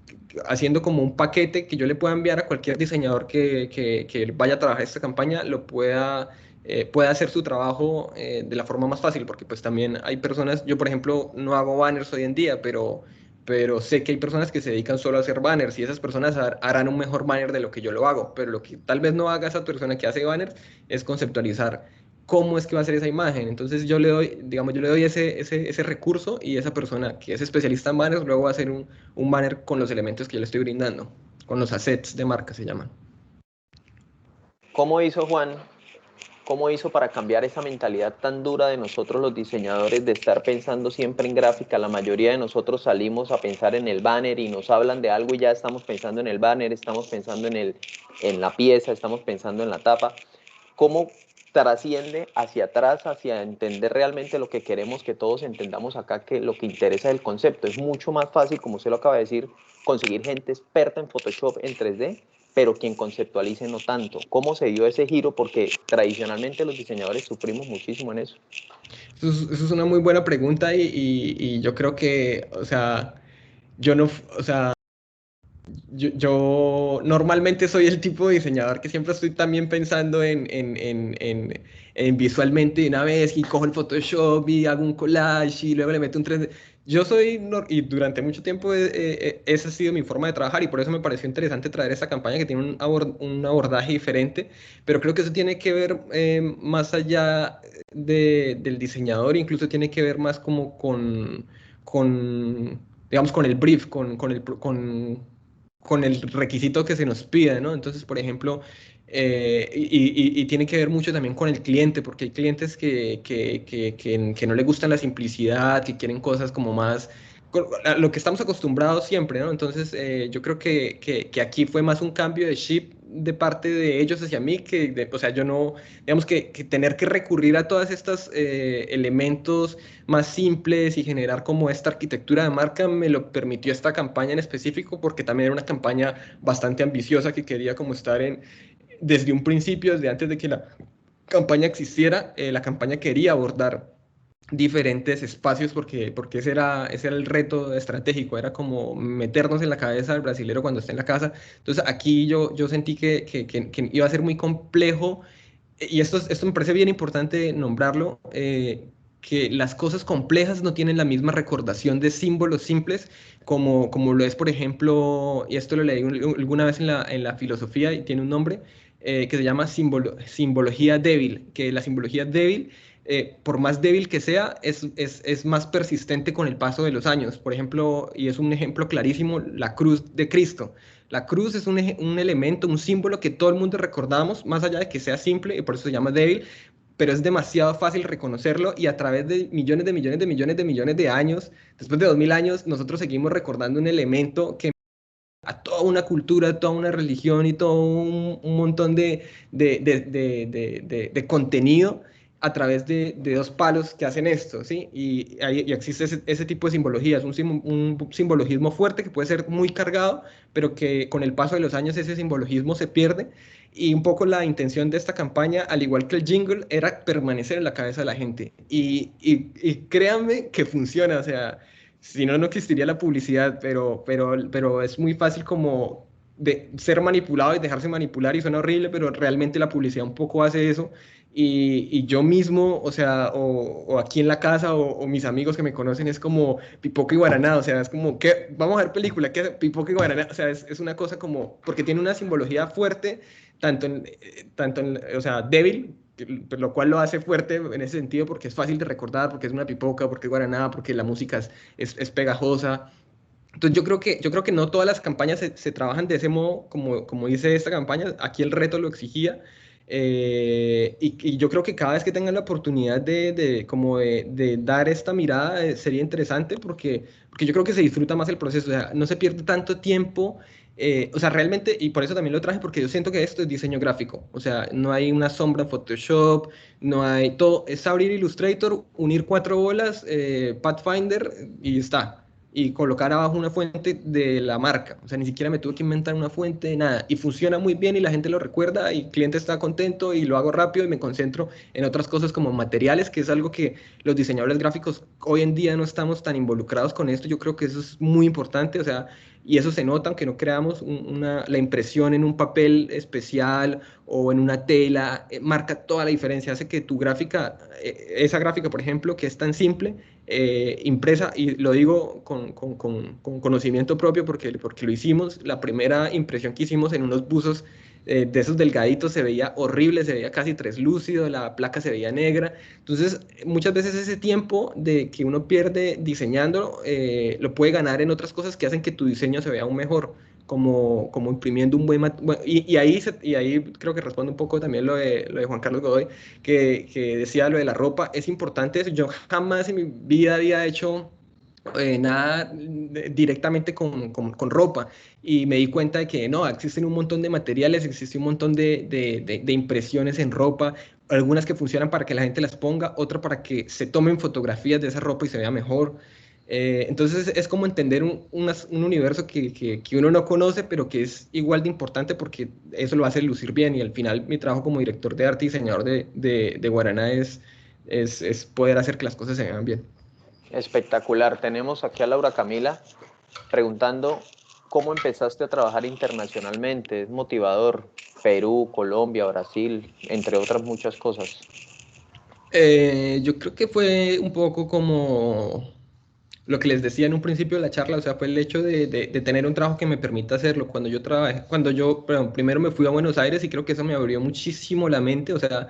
[SPEAKER 2] haciendo como un paquete que yo le pueda enviar a cualquier diseñador que vaya a trabajar esta campaña, pueda hacer su trabajo de la forma más fácil, porque pues también hay personas, yo por ejemplo no hago banners hoy en día, pero sé que hay personas que se dedican solo a hacer banners y esas personas harán un mejor banner de lo que yo lo hago, pero lo que tal vez no haga esa persona que hace banners es conceptualizar cómo es que va a ser esa imagen. Entonces yo le doy, digamos, yo le doy ese recurso y esa persona que es especialista en banners luego va a hacer un banner con los elementos que yo le estoy brindando, con los assets de marca se llaman.
[SPEAKER 1] ¿Cómo hizo Juan? ¿Cómo hizo para cambiar esa mentalidad tan dura de nosotros los diseñadores de estar pensando siempre en gráfica? La mayoría de nosotros salimos a pensar en el banner y nos hablan de algo y ya estamos pensando en el banner, estamos pensando en la pieza, estamos pensando en la tapa. ¿Cómo trasciende hacia atrás, hacia entender realmente lo que queremos que todos entendamos acá, que lo que interesa es el concepto? Es mucho más fácil, como usted lo acaba de decir, conseguir gente experta en Photoshop, en 3D, pero quien conceptualice no tanto. ¿Cómo se dio ese giro? Porque tradicionalmente los diseñadores sufrimos muchísimo en eso.
[SPEAKER 2] Eso es una muy buena pregunta y yo creo que, o sea, yo no, o sea, yo normalmente soy el tipo de diseñador que siempre estoy también pensando en visualmente de una vez y cojo el Photoshop y hago un collage y luego le meto un 3D. Yo soy, y durante mucho tiempo esa ha sido mi forma de trabajar y por eso me pareció interesante traer esta campaña que tiene un abordaje diferente, pero creo que eso tiene que ver más allá del diseñador, incluso tiene que ver más como digamos, con el brief, con el requisito que se nos pide, ¿no? Entonces, por ejemplo, y tiene que ver mucho también con el cliente, porque hay clientes que no le gustan la simplicidad, que quieren cosas como más, a lo que estamos acostumbrados siempre, ¿no? Entonces, yo creo que aquí fue más un cambio de chip de parte de ellos hacia mí, o sea, yo no, digamos que tener que recurrir a todos estos elementos más simples y generar como esta arquitectura de marca me lo permitió esta campaña en específico, porque también era una campaña bastante ambiciosa que quería como estar desde un principio, desde antes de que la campaña existiera, la campaña quería abordar diferentes espacios porque ese era el reto estratégico, era como meternos en la cabeza del brasilero cuando está en la casa. Entonces aquí yo sentí que iba a ser muy complejo, y esto me parece bien importante nombrarlo, que las cosas complejas no tienen la misma recordación de símbolos simples como lo es, por ejemplo, y esto lo leí alguna vez en la filosofía y tiene un nombre, que se llama simbología débil, que la simbología débil, por más débil que sea, es más persistente con el paso de los años. Por ejemplo, y es un ejemplo clarísimo, la cruz de Cristo. La cruz es un elemento, un símbolo que todo el mundo recordamos, más allá de que sea simple, y por eso se llama débil, pero es demasiado fácil reconocerlo, y a través de millones de millones de millones de millones de años, después de 2000 años, nosotros seguimos recordando un elemento que a toda una cultura, toda una religión y todo un montón de contenido a través de dos palos que hacen esto, ¿sí? Y existe ese tipo de simbología, es un simbologismo fuerte que puede ser muy cargado, pero que con el paso de los años ese simbologismo se pierde, y un poco la intención de esta campaña, al igual que el jingle, era permanecer en la cabeza de la gente. Y créanme que funciona, o sea, si no, no existiría la publicidad, pero es muy fácil como de ser manipulado y dejarse manipular, y suena horrible, pero realmente la publicidad un poco hace eso. Y yo mismo, o sea, o aquí en la casa, o mis amigos que me conocen, es como pipoca y guaraná, o sea, es como, ¿qué? Vamos a ver película, ¿qué? Pipoca y guaraná, o sea, es una cosa como, porque tiene una simbología fuerte, o sea, débil, lo cual lo hace fuerte en ese sentido, porque es fácil de recordar, porque es una pipoca, porque es guaraná, porque la música es pegajosa. Entonces yo creo que no todas las campañas se trabajan de ese modo, como dice esta campaña. Aquí el reto lo exigía, y yo creo que cada vez que tengan la oportunidad de dar esta mirada, sería interesante, porque yo creo que se disfruta más el proceso, o sea, no se pierde tanto tiempo, o sea, realmente, y por eso también lo traje, porque yo siento que esto es diseño gráfico, o sea, no hay una sombra en Photoshop, no hay todo, es abrir Illustrator, unir cuatro bolas, Pathfinder, y está, y colocar abajo una fuente de la marca. O sea, ni siquiera me tuve que inventar una fuente, nada. Y funciona muy bien, y la gente lo recuerda, y el cliente está contento, y lo hago rápido, y me concentro en otras cosas como materiales, que es algo que los diseñadores gráficos hoy en día no estamos tan involucrados con esto. Yo creo que eso es muy importante, o sea, y eso se nota, aunque no creamos la impresión en un papel especial o en una tela, marca toda la diferencia, hace que tu gráfica, esa gráfica, por ejemplo, que es tan simple, impresa, y lo digo con conocimiento propio, porque lo hicimos. La primera impresión que hicimos en unos buzos, de esos delgaditos, se veía horrible, se veía casi translúcido, la placa se veía negra. Entonces, muchas veces ese tiempo de que uno pierde diseñando, lo puede ganar en otras cosas que hacen que tu diseño se vea aún mejor, como imprimiendo un buen y ahí creo que responde un poco también lo de Juan Carlos Godoy, que decía lo de la ropa. Es importante eso. Yo jamás en mi vida había hecho nada directamente con ropa, y me di cuenta de que no, existen un montón de materiales, existe un montón de impresiones en ropa, algunas que funcionan para que la gente las ponga, otras para que se tomen fotografías de esa ropa y se vea mejor. Entonces es como entender un universo que uno no conoce, pero que es igual de importante, porque eso lo hace lucir bien. Y al final mi trabajo como director de arte y diseñador de Guaraná es poder hacer que las cosas se vean bien.
[SPEAKER 1] Espectacular. Tenemos aquí a Laura Camila preguntando cómo empezaste a trabajar internacionalmente. Es motivador. Perú, Colombia, Brasil, entre otras muchas cosas.
[SPEAKER 2] Yo creo que fue un poco como lo que les decía en un principio de la charla, o sea, fue el hecho de tener un trabajo que me permita hacerlo. Perdón, primero me fui a Buenos Aires, y creo que eso me abrió muchísimo la mente, o sea,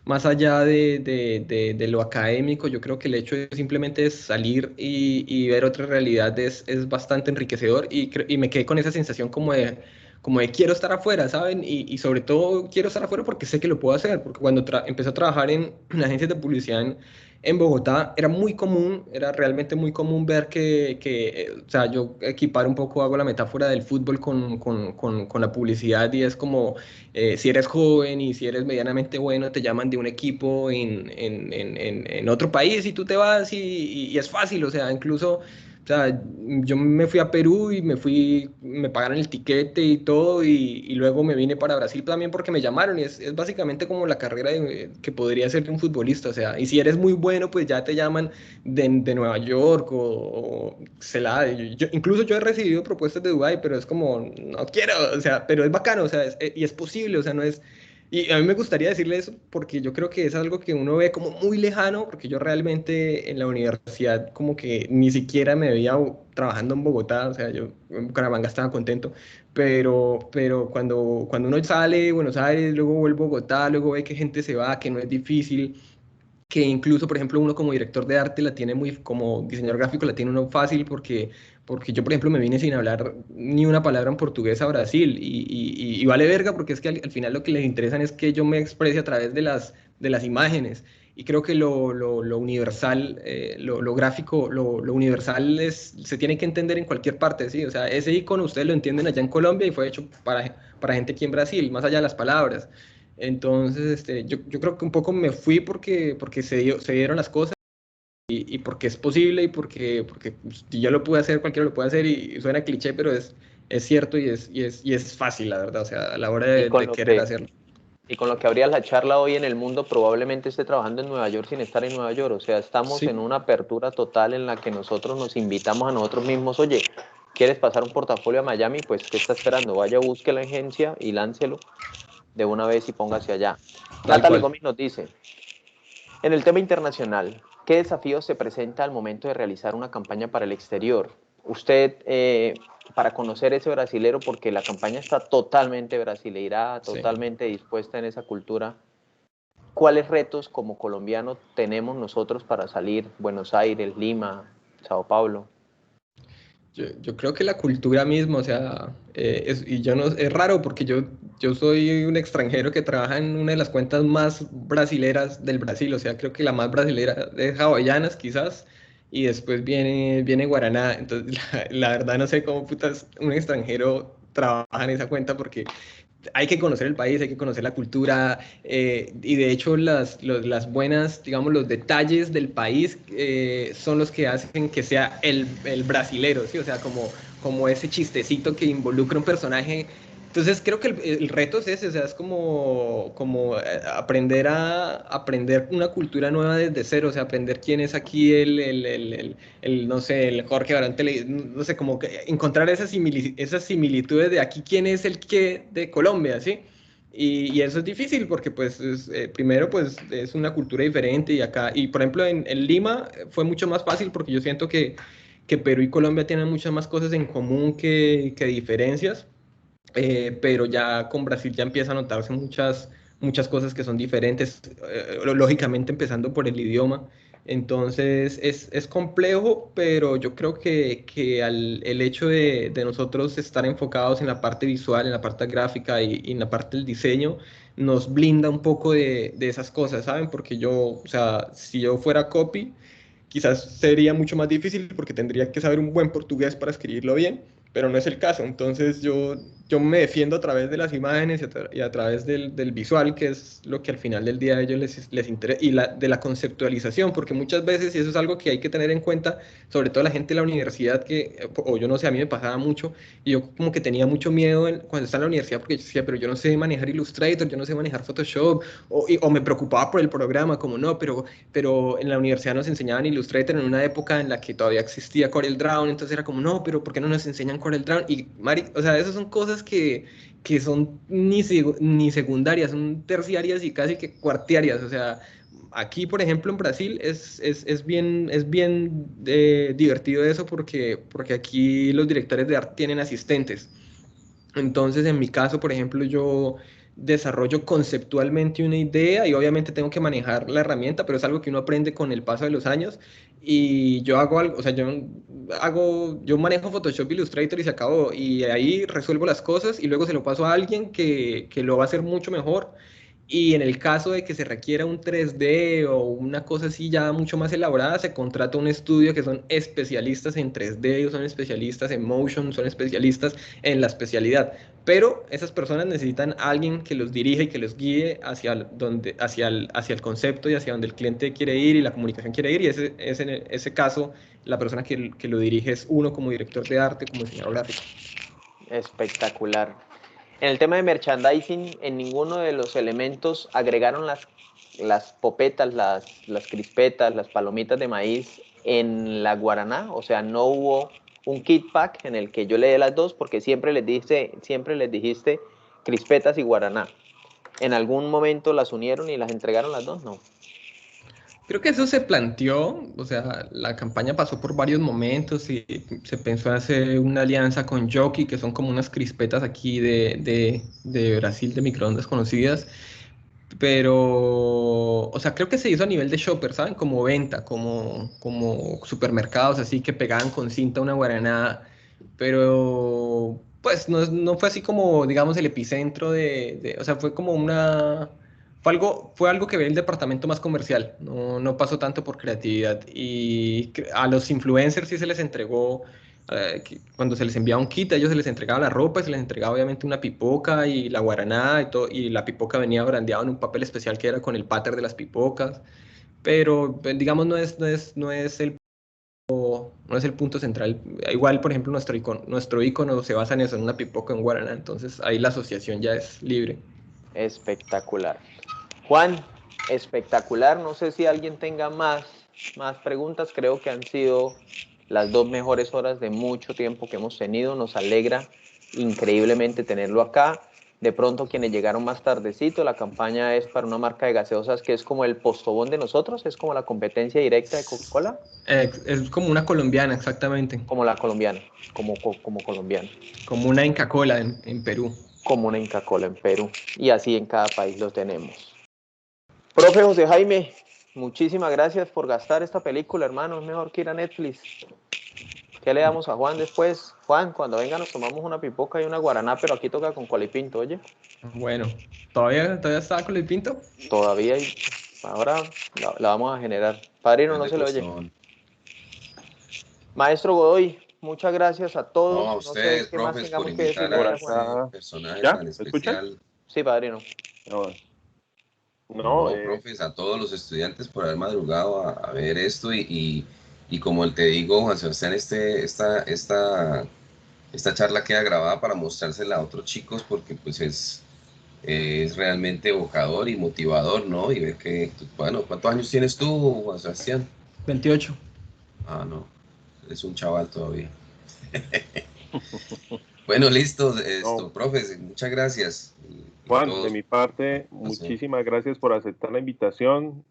[SPEAKER 2] más allá de lo académico, yo creo que el hecho de simplemente salir y ver otra realidad es bastante enriquecedor, y me quedé con esa sensación como de quiero estar afuera, ¿saben? Y sobre todo quiero estar afuera porque sé que lo puedo hacer, porque cuando empecé a trabajar en agencias de publicidad en Bogotá, era muy común, era realmente muy común ver o sea, yo equipar un poco, hago la metáfora del fútbol con la publicidad y es como, si eres joven y si eres medianamente bueno, te llaman de un equipo en otro país y tú te vas y es fácil, o sea, incluso... O sea, yo me fui a Perú y me pagaron el tiquete y todo, y luego me vine para Brasil también porque me llamaron, y es básicamente como la carrera que podría ser de un futbolista, o sea, y si eres muy bueno, pues ya te llaman de Nueva York o incluso yo he recibido propuestas de Dubái, pero es como, no quiero, o sea, pero es bacano, o sea, y es posible, o sea, no es... Y a mí me gustaría decirle eso porque yo creo que es algo que uno ve como muy lejano, porque yo realmente en la universidad como que ni siquiera me veía trabajando en Bogotá, o sea, yo en Bucaramanga estaba contento, pero cuando uno sale de Buenos Aires, luego vuelve a Bogotá, luego ve que gente se va, que no es difícil, que incluso, por ejemplo, uno como director de arte la tiene muy, como diseñador gráfico la tiene uno fácil porque yo, por ejemplo, me vine sin hablar ni una palabra en portugués a Brasil y vale verga porque es que al final lo que les interesa es que yo me exprese a través de las imágenes y creo que lo universal, lo gráfico, lo universal se tiene que entender en cualquier parte, ¿sí? O sea, ese icono ustedes lo entienden allá en Colombia y fue hecho para gente aquí en Brasil, más allá de las palabras. Entonces, yo creo que un poco me fui porque se dieron las cosas y porque es posible y porque pues, si yo lo pude hacer, cualquiera lo puede hacer y suena cliché, pero es cierto y es fácil, la verdad, o sea, a la hora
[SPEAKER 1] Y con
[SPEAKER 2] de
[SPEAKER 1] lo
[SPEAKER 2] querer
[SPEAKER 1] que,
[SPEAKER 2] hacerlo.
[SPEAKER 1] y con lo que abría la charla hoy en el mundo, probablemente esté trabajando en Nueva York sin estar en Nueva York. O sea, estamos en
[SPEAKER 2] Sí,
[SPEAKER 1] una apertura total en la que nosotros nos invitamos a nosotros mismos. Oye, ¿quieres pasar un portafolio a Miami? Pues, ¿qué está esperando? Vaya, busque la agencia y láncelo de una vez y póngase allá.
[SPEAKER 2] tal
[SPEAKER 1] Natalie
[SPEAKER 2] cual.
[SPEAKER 1] Gómez nos dice, en el tema internacional, ¿qué desafíos se presenta al momento de realizar una campaña para el exterior? Usted, para conocer ese brasilero, porque la campaña está totalmente brasileirada,
[SPEAKER 2] Sí.
[SPEAKER 1] totalmente dispuesta en esa cultura, ¿cuáles retos como colombianos tenemos nosotros para salir Buenos Aires, Lima, Sao Paulo?
[SPEAKER 2] Yo creo que la cultura misma, o sea, y yo no, es raro porque yo soy un extranjero que trabaja en una de las cuentas más brasileras del Brasil, o sea, creo que la más brasilera es Havaianas quizás, y después viene Guaraná, entonces la verdad no sé cómo putas un extranjero trabaja en esa cuenta porque hay que conocer el país, hay que conocer la cultura y de hecho las buenas, digamos, los detalles del país son los que hacen que sea el brasilero, ¿sí? O sea, como ese chistecito que involucra un personaje. Entonces creo que el reto es ese, o sea, es como aprender una cultura nueva desde cero, o sea, aprender quién es aquí no sé, el Jorge Barante, no sé, como que encontrar esas similitudes de aquí quién es el que de Colombia, ¿sí? Y eso es difícil porque pues primero pues es una cultura diferente y acá, y por ejemplo en Lima fue mucho más fácil porque yo siento que Perú y Colombia tienen muchas más cosas en común que diferencias, pero ya con Brasil ya empieza a notarse muchas cosas que son diferentes, lógicamente empezando por el idioma. Entonces es complejo, pero yo creo que el hecho de nosotros estar enfocados en la parte visual, en la parte gráfica y en la parte del diseño, nos blinda un poco de esas cosas, ¿saben? Porque yo, o sea, si yo fuera copy, quizás sería mucho más difícil porque tendría que saber un buen portugués para escribirlo bien, pero no es el caso. Entonces yo me defiendo a través de las imágenes y a través del visual, que es lo que al final del día a ellos les interesa, y de la conceptualización, porque muchas veces, y eso es algo que hay que tener en cuenta, sobre todo la gente de la universidad, o yo no sé, a mí me pasaba mucho, y yo como que tenía mucho miedo cuando estaba en la universidad, porque yo decía, pero yo no sé manejar Illustrator, yo no sé manejar Photoshop, o me preocupaba por el programa, como no, pero en la universidad nos enseñaban Illustrator en una época en la que todavía existía CorelDRAW, entonces era como, no, pero ¿por qué no nos enseñan CorelDRAW? Y, o sea, esas son cosas que son ni secundarias, son terciarias y casi que cuartiarias, o sea, aquí, por ejemplo, en Brasil es bien divertido eso porque aquí los directores de arte tienen asistentes. Entonces, en mi caso, por ejemplo, desarrollo conceptualmente una idea y obviamente tengo que manejar la herramienta, pero es algo que uno aprende con el paso de los años. Y yo hago algo, o sea, yo manejo Photoshop, Illustrator y se acabó. Y ahí resuelvo las cosas y luego se lo paso a alguien que lo va a hacer mucho mejor. Y en el caso de que se requiera un 3D o una cosa así ya mucho más elaborada, se contrata un estudio que son especialistas en 3D, son especialistas en motion, son especialistas en la especialidad. Pero esas personas necesitan a alguien que los dirija y que los guíe hacia el concepto y hacia donde el cliente quiere ir y la comunicación quiere ir. Y en ese caso, la persona que lo dirige es uno como director de arte, como diseñador gráfico.
[SPEAKER 1] Espectacular. En el tema de merchandising, en ninguno de los elementos agregaron las popetas, las crispetas, las palomitas de maíz en la guaraná. O sea, no hubo un kit pack en el que yo le dé las dos, porque siempre les dijiste crispetas y guaraná. ¿En algún momento las unieron y las entregaron las dos? No.
[SPEAKER 2] Creo que eso se planteó, o sea, la campaña pasó por varios momentos y se pensó hacer una alianza con Jockey, que son como unas crispetas aquí de Brasil, de microondas conocidas, pero, o sea, creo que se hizo a nivel de shopper, ¿saben? Como venta, como supermercados así que pegaban con cinta una guaraná, pero pues no fue así como, digamos, el epicentro o sea, fue como fue algo que ve el departamento más comercial, no pasó tanto por creatividad. Y a los influencers sí se les entregó, cuando se les enviaba un kit, a ellos se les entregaba la ropa y se les entregaba obviamente una pipoca y la guaraná y todo, y la pipoca venía brandeada en un papel especial que era con el pattern de las pipocas, pero digamos no es el punto central. Igual, por ejemplo, nuestro icono se basa en eso, en una pipoca en guaraná, entonces ahí la asociación ya es libre.
[SPEAKER 1] Espectacular. Juan, espectacular. No sé si alguien tenga más preguntas. Creo que han sido las 2 mejores horas de mucho tiempo que hemos tenido. Nos alegra increíblemente tenerlo acá. De pronto, quienes llegaron más tardecito, la campaña es para una marca de gaseosas que es como el Postobón de nosotros, es como la competencia directa de Coca-Cola.
[SPEAKER 2] Es como una colombiana, exactamente.
[SPEAKER 1] Como la colombiana, como colombiana.
[SPEAKER 2] Como una Inca Kola en Perú.
[SPEAKER 1] Como una Inca Kola en Perú. Y así en cada país lo tenemos. Profe José Jaime, muchísimas gracias por gastar esta película, hermano. Es mejor que ir a Netflix. ¿Qué le damos a Juan después? Juan, cuando venga nos tomamos una pipoca y una guaraná, pero aquí toca con colipinto, ¿oye?
[SPEAKER 2] Bueno, ¿todavía está con el pinto?
[SPEAKER 1] Todavía, y ahora la vamos a generar. Padrino, no se le oye. Maestro Godoy, muchas gracias a todos.
[SPEAKER 4] No, a ustedes,
[SPEAKER 1] sé qué más
[SPEAKER 4] profes,
[SPEAKER 1] tengamos
[SPEAKER 4] por
[SPEAKER 1] que
[SPEAKER 4] invitar
[SPEAKER 1] decirle
[SPEAKER 4] a
[SPEAKER 1] a Juan.
[SPEAKER 4] este personaje
[SPEAKER 3] ¿Ya?
[SPEAKER 4] tan
[SPEAKER 3] ¿Me escuchan?
[SPEAKER 4] especial.
[SPEAKER 1] Sí, padrino.
[SPEAKER 3] No,
[SPEAKER 4] Profes, a todos los estudiantes por haber madrugado a ver esto y como te digo, Juan Sebastián, esta charla queda grabada para mostrársela a otros chicos porque pues es realmente evocador y motivador, ¿no? Y ver que, bueno, ¿cuántos años tienes tú, Juan Sebastián?
[SPEAKER 2] 28.
[SPEAKER 4] Ah, no, eres un chaval todavía. Bueno, listo,
[SPEAKER 3] no.
[SPEAKER 4] profes, muchas gracias.
[SPEAKER 3] Juan, de mi parte, muchísimas gracias por aceptar la invitación.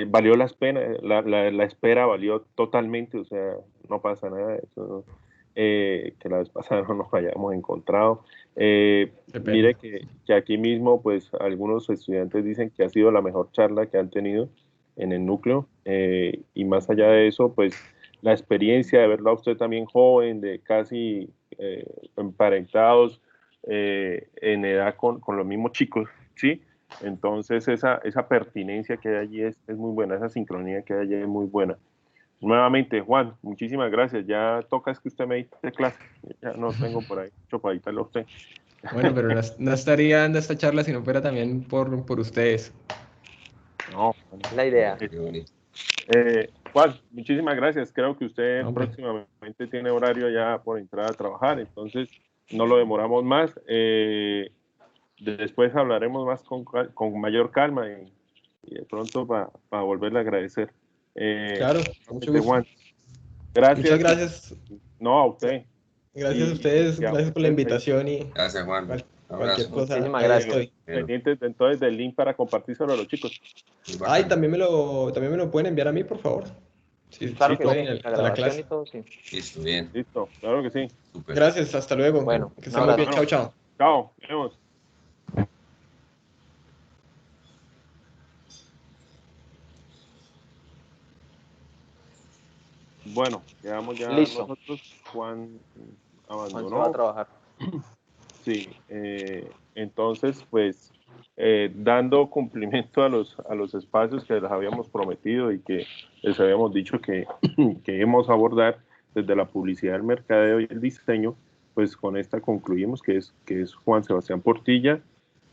[SPEAKER 3] Valió la espera valió totalmente, o sea, no pasa nada. Eso, que la vez pasada no nos hayamos encontrado. Mire que aquí mismo, pues, algunos estudiantes dicen que ha sido la mejor charla que han tenido en el núcleo. Y más allá de eso, pues, la experiencia de verlo a usted también joven, de casi emparentados, en edad con los mismos chicos, ¿sí? Entonces esa pertinencia que hay allí es muy buena, esa sincronía que hay allí es muy buena. Nuevamente, Juan, muchísimas gracias. Ya toca es que usted me dicte clase. Ya no tengo por ahí chopadita a usted.
[SPEAKER 2] Bueno, pero no estaría dando esta charla si no fuera también por ustedes.
[SPEAKER 3] No,
[SPEAKER 1] la idea.
[SPEAKER 3] Juan, muchísimas gracias. Creo que usted próximamente tiene horario ya por entrar a trabajar, entonces no lo demoramos más. Después hablaremos más con mayor calma y de pronto para volverle a agradecer.
[SPEAKER 2] Claro, mucho gusto.
[SPEAKER 3] Juan, gracias.
[SPEAKER 2] Muchas gracias.
[SPEAKER 3] No, a usted.
[SPEAKER 2] Gracias a ustedes, gracias por la invitación y
[SPEAKER 4] gracias, Juan.
[SPEAKER 2] Cualquier cosa.
[SPEAKER 1] Muchísimas gracias.
[SPEAKER 2] Estoy.
[SPEAKER 3] Pendientes entonces del link para compartírselo a los chicos.
[SPEAKER 2] Ay, también me lo pueden enviar a mí, por favor. Sí,
[SPEAKER 1] claro que sí,
[SPEAKER 2] la grabación
[SPEAKER 1] y todo, sí.
[SPEAKER 4] Listo, bien.
[SPEAKER 3] Listo, claro que sí.
[SPEAKER 4] Super.
[SPEAKER 2] Gracias, hasta luego.
[SPEAKER 1] Bueno,
[SPEAKER 2] que estén muy bien. Chao, chao.
[SPEAKER 3] Chao, nos vemos. Bueno, quedamos ya
[SPEAKER 1] Listo.
[SPEAKER 3] nosotros. Juan
[SPEAKER 1] Juan se va a
[SPEAKER 3] abandonó.
[SPEAKER 1] trabajar.
[SPEAKER 3] Sí, entonces, pues, dando cumplimiento a los espacios que les habíamos prometido y que les habíamos dicho que, que íbamos a abordar desde la publicidad, el mercadeo y el diseño, pues con esta concluimos que es Juan Sebastián Portilla,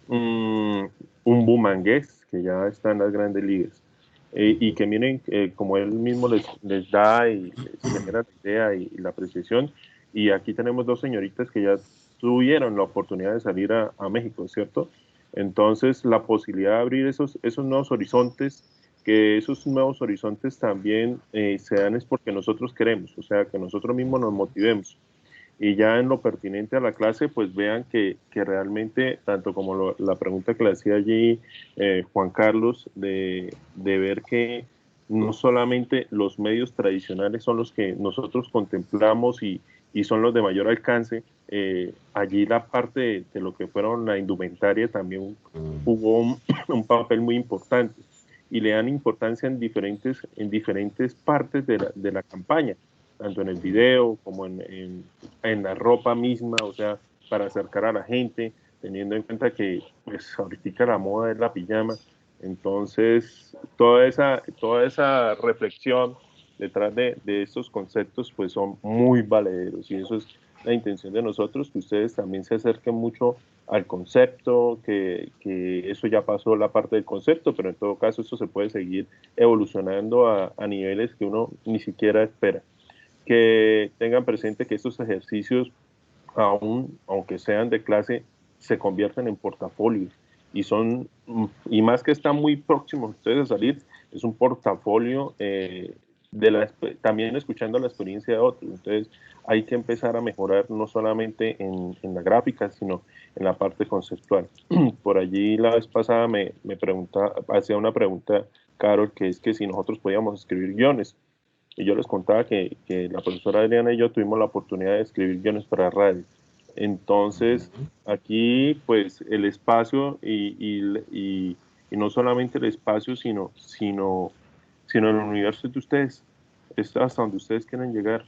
[SPEAKER 3] un bumangués que ya está en las grandes ligas. Y que miren, como él mismo les da y les genera la idea y la apreciación. Y aquí tenemos dos señoritas que ya tuvieron la oportunidad de salir a México, ¿cierto? Entonces, la posibilidad de abrir esos nuevos horizontes, que esos nuevos horizontes también se dan es porque nosotros queremos, o sea, que nosotros mismos nos motivemos y ya en lo pertinente a la clase, pues vean que realmente, tanto como la pregunta que le hacía allí Juan Carlos, de ver que no solamente los medios tradicionales son los que nosotros contemplamos y son los de mayor alcance, allí la parte de lo que fueron la indumentaria también jugó un papel muy importante y le dan importancia en diferentes partes de la campaña, tanto en el video como en la ropa misma, o sea, para acercar a la gente, teniendo en cuenta que pues ahorita la moda es la pijama. Entonces, toda esa reflexión detrás de estos conceptos pues son muy valederos y eso es la intención de nosotros, que ustedes también se acerquen mucho al concepto, que eso ya pasó la parte del concepto, pero en todo caso esto se puede seguir evolucionando a niveles que uno ni siquiera espera. Que tengan presente que estos ejercicios, aunque sean de clase, se convierten en portafolios y son, y más que están muy próximos ustedes a salir, es un portafolio también escuchando la experiencia de otros. Entonces hay que empezar a mejorar no solamente en la gráfica, sino en la parte conceptual. Por allí la vez pasada me hacía una pregunta, Carol, que es que si nosotros podíamos escribir guiones. Y yo les contaba que la profesora Adriana y yo tuvimos la oportunidad de escribir guiones para radio. Entonces, aquí, pues, el espacio y no solamente el espacio, sino el universo de ustedes. Es hasta donde ustedes quieren llegar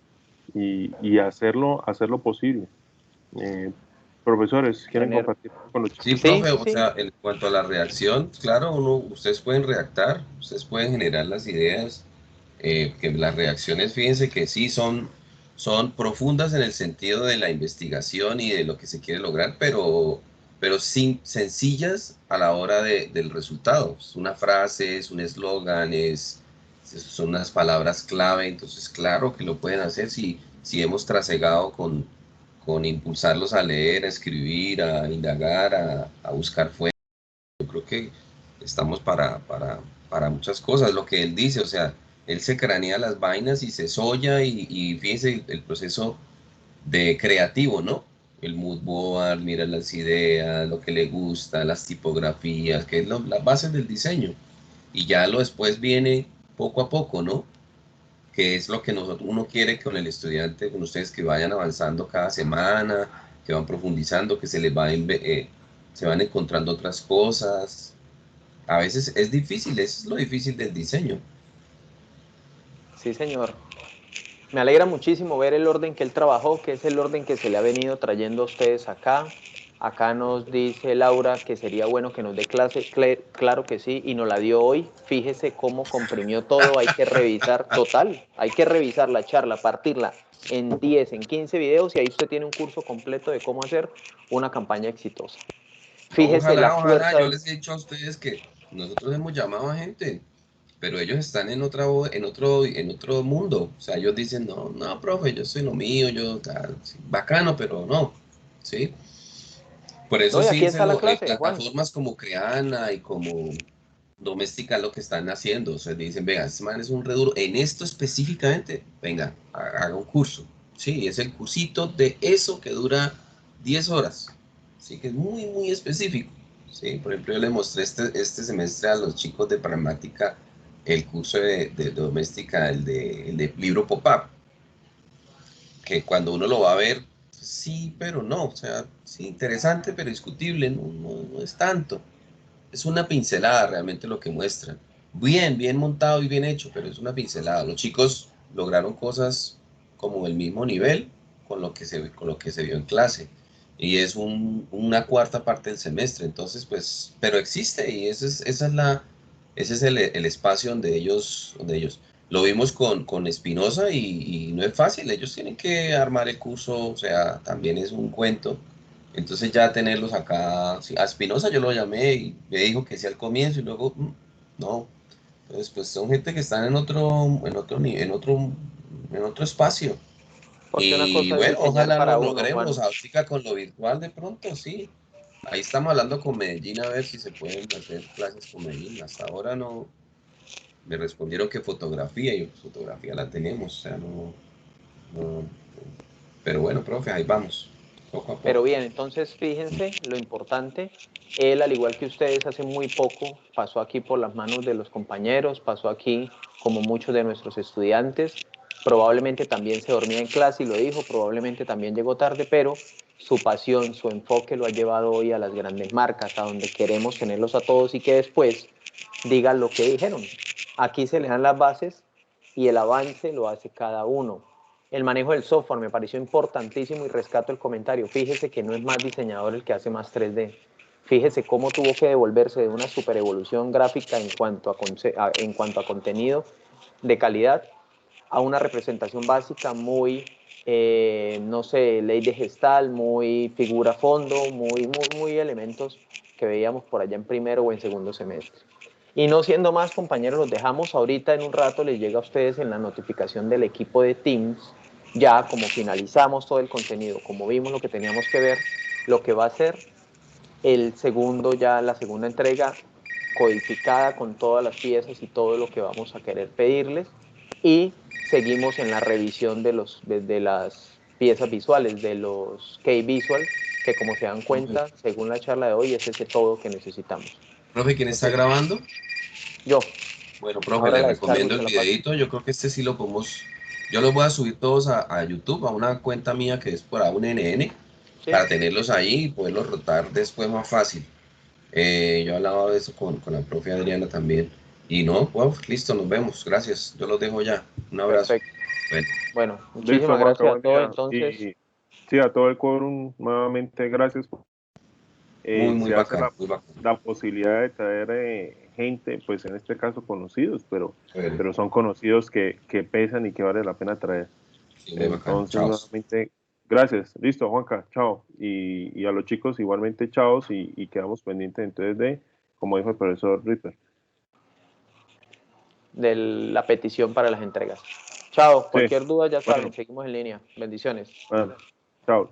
[SPEAKER 3] y hacerlo posible. Eh, Profesores, ¿quieren
[SPEAKER 1] Tener...
[SPEAKER 3] compartir con los
[SPEAKER 4] Sí,
[SPEAKER 3] chicos?
[SPEAKER 1] Sí,
[SPEAKER 4] profe,
[SPEAKER 1] sí,
[SPEAKER 4] o
[SPEAKER 1] sí.
[SPEAKER 4] sea, en cuanto a la reacción, claro, ustedes pueden redactar, ustedes pueden generar las ideas, que las reacciones, fíjense que sí son profundas en el sentido de la investigación y de lo que se quiere lograr, pero sencillas a la hora del resultado. Es una frase, es un eslogan, son unas palabras clave, entonces claro que lo pueden hacer si hemos trasegado con impulsarlos a leer, a escribir, a indagar, a buscar fuentes. Yo creo que estamos para muchas cosas, lo que él dice, o sea, él se cranea las vainas y se soya y fíjense el proceso de creativo, ¿no? El mood board, mira las ideas, lo que le gusta, las tipografías, que es las bases del diseño. Y ya lo después viene poco a poco, ¿no? Que es lo que uno quiere con el estudiante, con ustedes que vayan avanzando cada semana, que van profundizando, que se van encontrando otras cosas. A veces es difícil, eso es lo difícil del diseño.
[SPEAKER 1] Sí, señor. Me alegra muchísimo ver el orden que él trabajó, que es el orden que se le ha venido trayendo a ustedes acá. Acá nos dice Laura que sería bueno que nos dé clase, claro que sí, y nos la dio hoy. Fíjese cómo comprimió todo, hay que revisar, total, hay que revisar la charla, partirla en 10, en 15 videos y ahí usted tiene un curso completo de cómo hacer una campaña exitosa. Fíjese la
[SPEAKER 4] Ojalá,
[SPEAKER 1] fuerza
[SPEAKER 4] yo
[SPEAKER 1] del...
[SPEAKER 4] les he dicho a ustedes que nosotros hemos llamado a gente, pero ellos están en otro mundo. O sea, ellos dicen, no, no, profe, yo soy lo mío, yo, tal, sí, bacano, pero no, ¿sí? Por eso
[SPEAKER 1] No, y aquí
[SPEAKER 4] sí,
[SPEAKER 1] está la clase, Juan.
[SPEAKER 4] plataformas como Creana y como Doméstica lo que están haciendo. O sea, dicen, venga, este man es un re duro. En esto específicamente, venga, haga un curso. Sí, es el cursito de eso que dura 10 horas. Sí, que es muy específico. Sí, por ejemplo, yo le mostré este semestre a los chicos de pragmática el curso de doméstica, el de libro pop-up, que cuando uno lo va a ver, sí, pero no, o sea, sí, interesante, pero discutible, no es tanto. Es una pincelada realmente lo que muestran. Bien montado y bien hecho, pero es una pincelada. Los chicos lograron cosas como el mismo nivel con lo que se vio en clase. Y es una cuarta parte del semestre, entonces pues, pero existe y ese es el espacio donde ellos. Lo vimos con Espinosa y no es fácil, ellos tienen que armar el curso, o sea, también es un cuento. Entonces ya tenerlos acá, sí, a Espinosa yo lo llamé y me dijo que sí al comienzo y luego, no. Entonces pues son gente que están en otro espacio.
[SPEAKER 1] Porque una
[SPEAKER 4] Y
[SPEAKER 1] cosa es
[SPEAKER 4] bueno,
[SPEAKER 1] enseñar
[SPEAKER 4] ojalá lo
[SPEAKER 1] para uno,
[SPEAKER 4] logremos
[SPEAKER 1] Juan.
[SPEAKER 4] ahorita con lo virtual de pronto, sí. Ahí estamos hablando con Medellín a ver si se pueden hacer clases con Medellín. Hasta ahora no, me respondieron que fotografía y fotografía la tenemos, o sea, no. Pero bueno, profe, ahí vamos, poco a
[SPEAKER 1] Pero
[SPEAKER 4] poco.
[SPEAKER 1] bien, entonces fíjense lo importante, él al igual que ustedes hace muy poco pasó aquí por las manos de los compañeros, pasó aquí como muchos de nuestros estudiantes, probablemente también se dormía en clase y lo dijo, probablemente también llegó tarde, pero su pasión, su enfoque lo ha llevado hoy a las grandes marcas, a donde queremos tenerlos a todos y que después digan lo que dijeron. Aquí se le dan las bases y el avance lo hace cada uno. El manejo del software me pareció importantísimo y rescato el comentario. Fíjese que no es más diseñador el que hace más 3D. Fíjese cómo tuvo que devolverse de una super evolución gráfica en cuanto a contenido de calidad a una representación básica muy, no sé, ley de gestal, muy figura fondo, muy elementos que veíamos por allá en primero o en segundo semestre. Y no siendo más, compañeros, los dejamos ahorita en un rato, les llega a ustedes en la notificación del equipo de Teams, ya como finalizamos todo el contenido, como vimos lo que teníamos que ver, lo que va a ser la segunda entrega codificada con todas las piezas y todo lo que vamos a querer pedirles. Y seguimos en la revisión de las piezas visuales, de los key visual, que como se dan
[SPEAKER 4] Profe,
[SPEAKER 1] cuenta, según la charla de hoy, es ese todo que necesitamos.
[SPEAKER 4] profe, ¿quién está
[SPEAKER 1] Entonces,
[SPEAKER 4] grabando?
[SPEAKER 1] yo,
[SPEAKER 4] Bueno, profe,
[SPEAKER 1] ahora
[SPEAKER 4] le
[SPEAKER 1] la descargo y
[SPEAKER 4] recomiendo
[SPEAKER 1] se
[SPEAKER 4] el
[SPEAKER 1] la paso.
[SPEAKER 4] videito. Yo creo que este sí lo podemos. Yo los voy a subir todos a YouTube, a una cuenta mía que es por AUNNN,
[SPEAKER 1] ¿Sí?
[SPEAKER 4] para tenerlos ahí y poderlos rotar después más fácil. Yo hablaba de eso con la profe Adriana también. Y no, wow, listo, nos vemos. Gracias. Yo los dejo ya. Un abrazo.
[SPEAKER 1] Perfecto.
[SPEAKER 4] Bueno,
[SPEAKER 1] Bueno,
[SPEAKER 3] Listo,
[SPEAKER 1] muchísimas
[SPEAKER 3] Juanca,
[SPEAKER 1] gracias a
[SPEAKER 3] buen
[SPEAKER 1] todos.
[SPEAKER 3] día.
[SPEAKER 1] Entonces,
[SPEAKER 3] Y sí, a todo el quórum, nuevamente gracias.
[SPEAKER 4] muy, muy
[SPEAKER 3] Se hace
[SPEAKER 4] bacán, muy bacán.
[SPEAKER 3] la posibilidad de traer gente, pues en este caso conocidos,
[SPEAKER 4] Chévere.
[SPEAKER 3] pero son conocidos que pesan y que vale la pena traer.
[SPEAKER 4] Sí, muy bacán.
[SPEAKER 3] Entonces,
[SPEAKER 4] Chao.
[SPEAKER 3] nuevamente, gracias. Listo, Juanca, chao. Y a los chicos igualmente, chao, y quedamos pendientes entonces de, como dijo el profesor Ripper.
[SPEAKER 1] de la petición para las entregas. Chao,
[SPEAKER 3] Sí,
[SPEAKER 1] cualquier duda ya saben,
[SPEAKER 3] bueno,
[SPEAKER 1] seguimos en línea. Bendiciones.
[SPEAKER 3] bueno, chao.